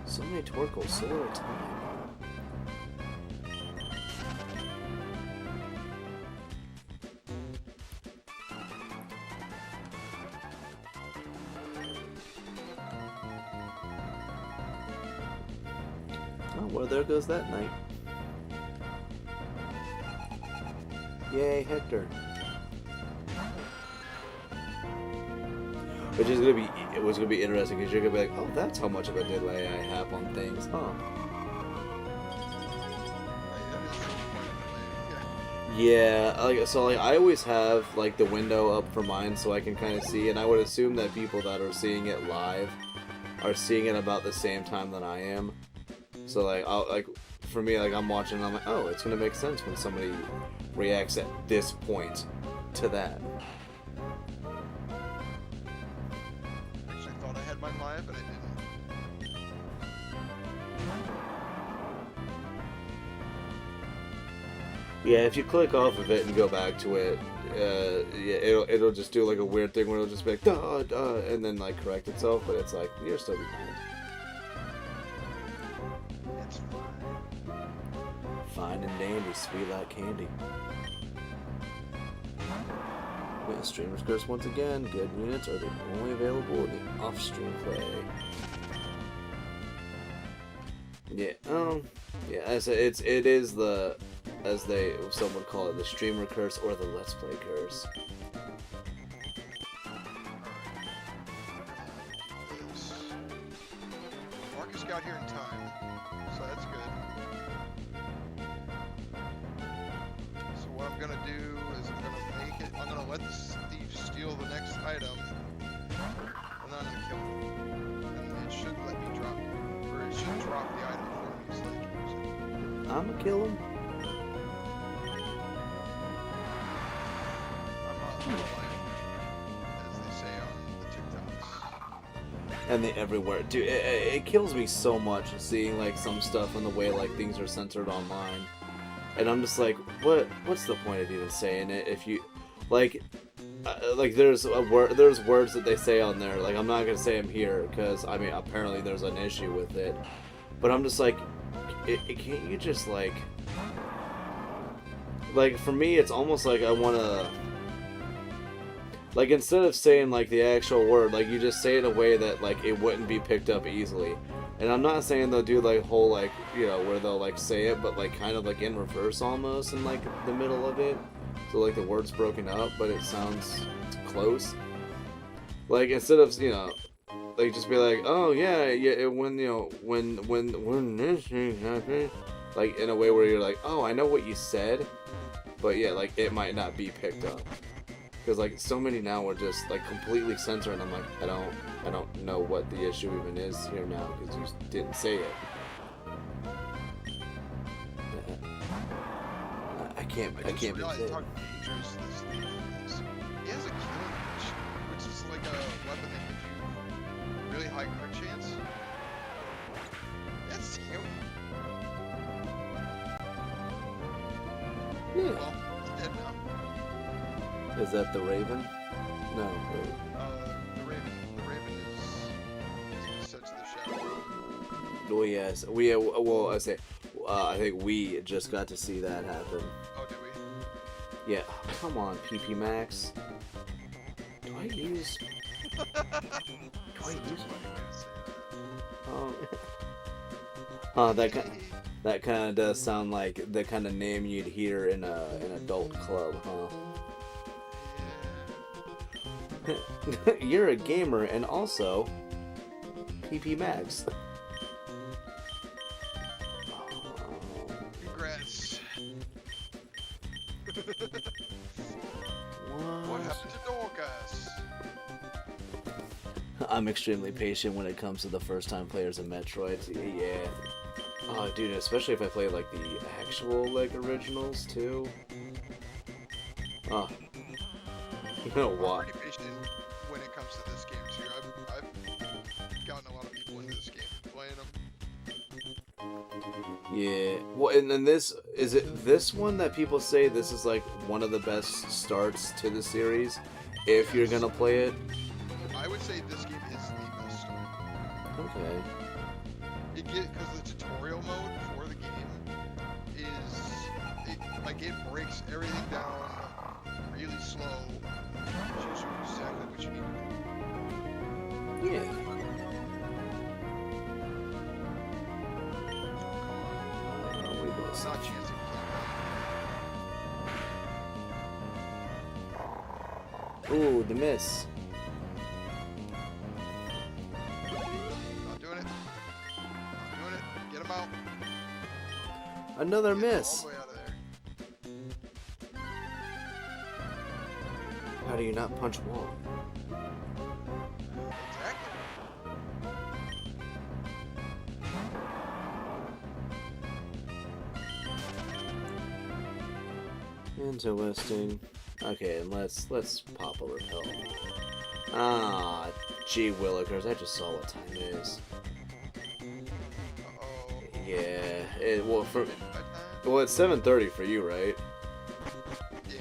[SPEAKER 1] So many Torkoals, so little time. Oh, well, there goes that night. Yay, Hector. Which is gonna be interesting because you're gonna be like, oh, that's how much of a delay I have on things, huh? Yeah, I always have like the window up for mine so I can kind of see, and I would assume that people that are seeing it live are seeing it about the same time that I am. So for me, I'm watching, and I'm like, oh, it's gonna make sense when somebody reacts at this point to that.
[SPEAKER 2] Actually thought I had mine live, but I didn't.
[SPEAKER 1] Yeah, if you click off of it and go back to it, yeah, it'll just do like a weird thing where it'll just be like, duh, duh, and then like correct itself, but it's like, you're still behind.
[SPEAKER 2] It's fine.
[SPEAKER 1] Fine and dandy, sweet like candy. Yeah, Streamer's Curse once again. Good units are the only available in the off-stream play. Yeah, yeah, it is the, as some would call it, the Streamer Curse or the Let's Play Curse.
[SPEAKER 2] Marcus got here in time, so that's good. So what I'm gonna do is I'm gonna let the thief steal the next item. on and kill him. And it should let me drop, or it should drop the item for me so I can use it.
[SPEAKER 1] I'ma kill him.
[SPEAKER 2] I'm not lying, as they say on the TikToks.
[SPEAKER 1] And they everywhere, dude. It kills me so much seeing like some stuff and the way like things are censored online, and I'm just like, what's the point of even saying it if you, like there's words that they say on there. Like I'm not gonna say them here because I mean apparently there's an issue with it, but I'm just like, can't you just like for me it's almost like I wanna. Like, instead of saying, like, the actual word, like, you just say it in a way that, like, it wouldn't be picked up easily. And I'm not saying they'll do, like, whole, like, you know, where they'll, like, say it, but, like, kind of, like, in reverse almost in, like, the middle of it. So, like, the word's broken up, but it sounds close. Like, instead of, you know, like, just be like, oh, yeah, when, you know, when this thing happened. Like, in a way where you're like, oh, I know what you said, but, yeah, like, it might not be picked up. Because like so many now are just like completely censored, and I'm like, I don't know what the issue even is here now because you didn't say it. I can't be
[SPEAKER 2] realized how dangerous this thing is. He has a killing edge, which is like a weapon that gives you really high crit chance. That's scary.
[SPEAKER 1] Yeah.
[SPEAKER 2] Well, he's dead now.
[SPEAKER 1] Is that the Raven? No. Wait.
[SPEAKER 2] The Raven is set to the shadow.
[SPEAKER 1] Oh yes, well I say, I think we just got to see that happen.
[SPEAKER 2] Oh, did we?
[SPEAKER 1] Yeah. Come on, PP Max. Do I use? Oh, that kind of does sound like the kind of name you'd hear in an adult club, huh? You're a gamer and also PP Max.
[SPEAKER 2] Congrats. What happened to Dorcas?
[SPEAKER 1] I'm extremely patient when it comes to the first time players of Metroid. Yeah. Oh, dude, especially if I play like the actual like originals too. Oh. You know what?
[SPEAKER 2] I'm pretty patient when it comes to this game too. I've gotten a lot of people into this game playing them.
[SPEAKER 1] Yeah. Well, and then is it this one that people say this is like one of the best starts to the series if you're gonna play it?
[SPEAKER 2] I would say this game is the best start.
[SPEAKER 1] Okay.
[SPEAKER 2] Because the tutorial mode for the game is it breaks everything down really slow. Shows you exactly what you need to do.
[SPEAKER 1] Yeah.
[SPEAKER 2] It's not chancing.
[SPEAKER 1] Ooh, the miss.
[SPEAKER 2] Not doing it. Not doing it. Get him out.
[SPEAKER 1] Another
[SPEAKER 2] Get
[SPEAKER 1] miss.
[SPEAKER 2] All the way out of there.
[SPEAKER 1] How do you not punch wall?
[SPEAKER 2] Exactly.
[SPEAKER 1] Interesting. Okay, and let's pop a repel. Ah, gee willikers, I just saw what time it is.
[SPEAKER 2] Uh-oh.
[SPEAKER 1] Yeah,
[SPEAKER 2] Bedtime?
[SPEAKER 1] well it's 7:30 for you, right?
[SPEAKER 2] Yeah.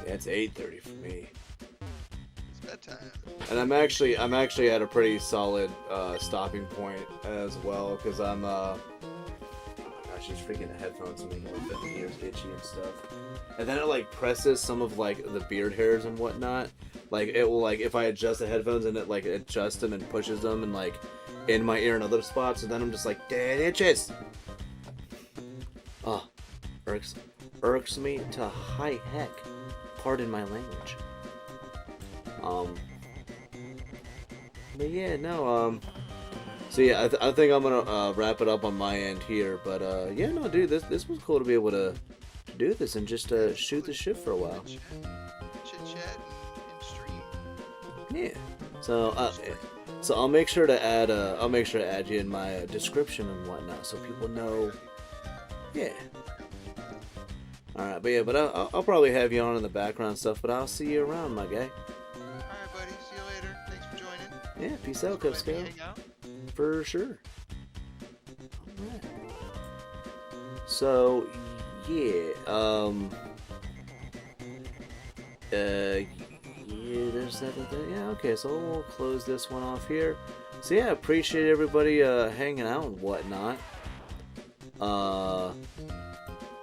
[SPEAKER 1] Yeah, it's 8:30 for me.
[SPEAKER 2] It's bedtime.
[SPEAKER 1] And I'm actually at a pretty solid stopping point as well, because I'm oh my gosh, these freaking headphones are making my ears itchy and stuff. And then it like presses some of like the beard hairs and whatnot. Like it will like if I adjust the headphones and it like adjusts them and pushes them and like in my ear and other spots, and then I'm just like, dead itches. Oh, irks me to high heck. Pardon my language. But yeah, no, so yeah, I think I'm gonna wrap it up on my end here, but yeah, no, dude, this was cool to be able to do this and just shoot the shit for a while.
[SPEAKER 2] Chit chat and stream.
[SPEAKER 1] Yeah. So So I'll make sure to add you in my description and whatnot, so people know. Yeah. All right, but I'll probably have you on in the background stuff, but I'll see you around, my guy.
[SPEAKER 2] All right, buddy. See you later. Thanks for joining.
[SPEAKER 1] Yeah, peace out, Cub Scout.
[SPEAKER 2] Hang out.
[SPEAKER 1] For sure. All right. So yeah, yeah, there's that. Yeah, okay. So we'll close this one off here. So yeah, appreciate everybody hanging out and whatnot.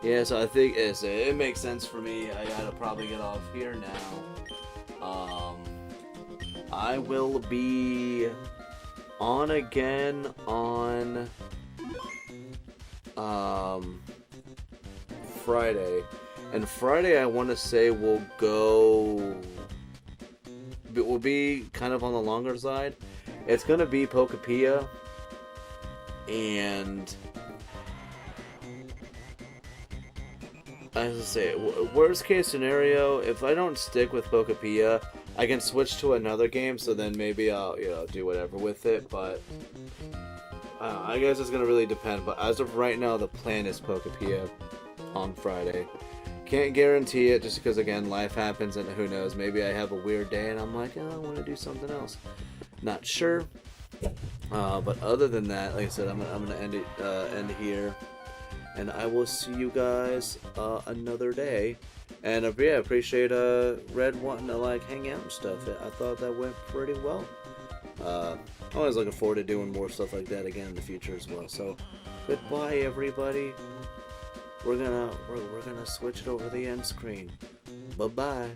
[SPEAKER 1] Yeah, so I think it makes sense for me. I gotta probably get off here now. I will be on again on Friday, and Friday I want to say we'll be kind of on the longer side. It's gonna be Pokepia, and as I say, worst case scenario, if I don't stick with Pokepia, I can switch to another game. So then maybe I'll do whatever with it. But I guess it's gonna really depend. But as of right now, the plan is Pokepia on Friday. Can't guarantee it just because again life happens and who knows, maybe I have a weird day and I'm like, oh, I want to do something else. Not sure. But other than that, like I said, I'm gonna end here, and I will see you guys another day. And yeah, appreciate Red wanting to like hang out and stuff. I thought that went pretty well. Always looking forward to doing more stuff like that again in the future as well. So goodbye, everybody. We're gonna switch it over the end screen. Bye bye.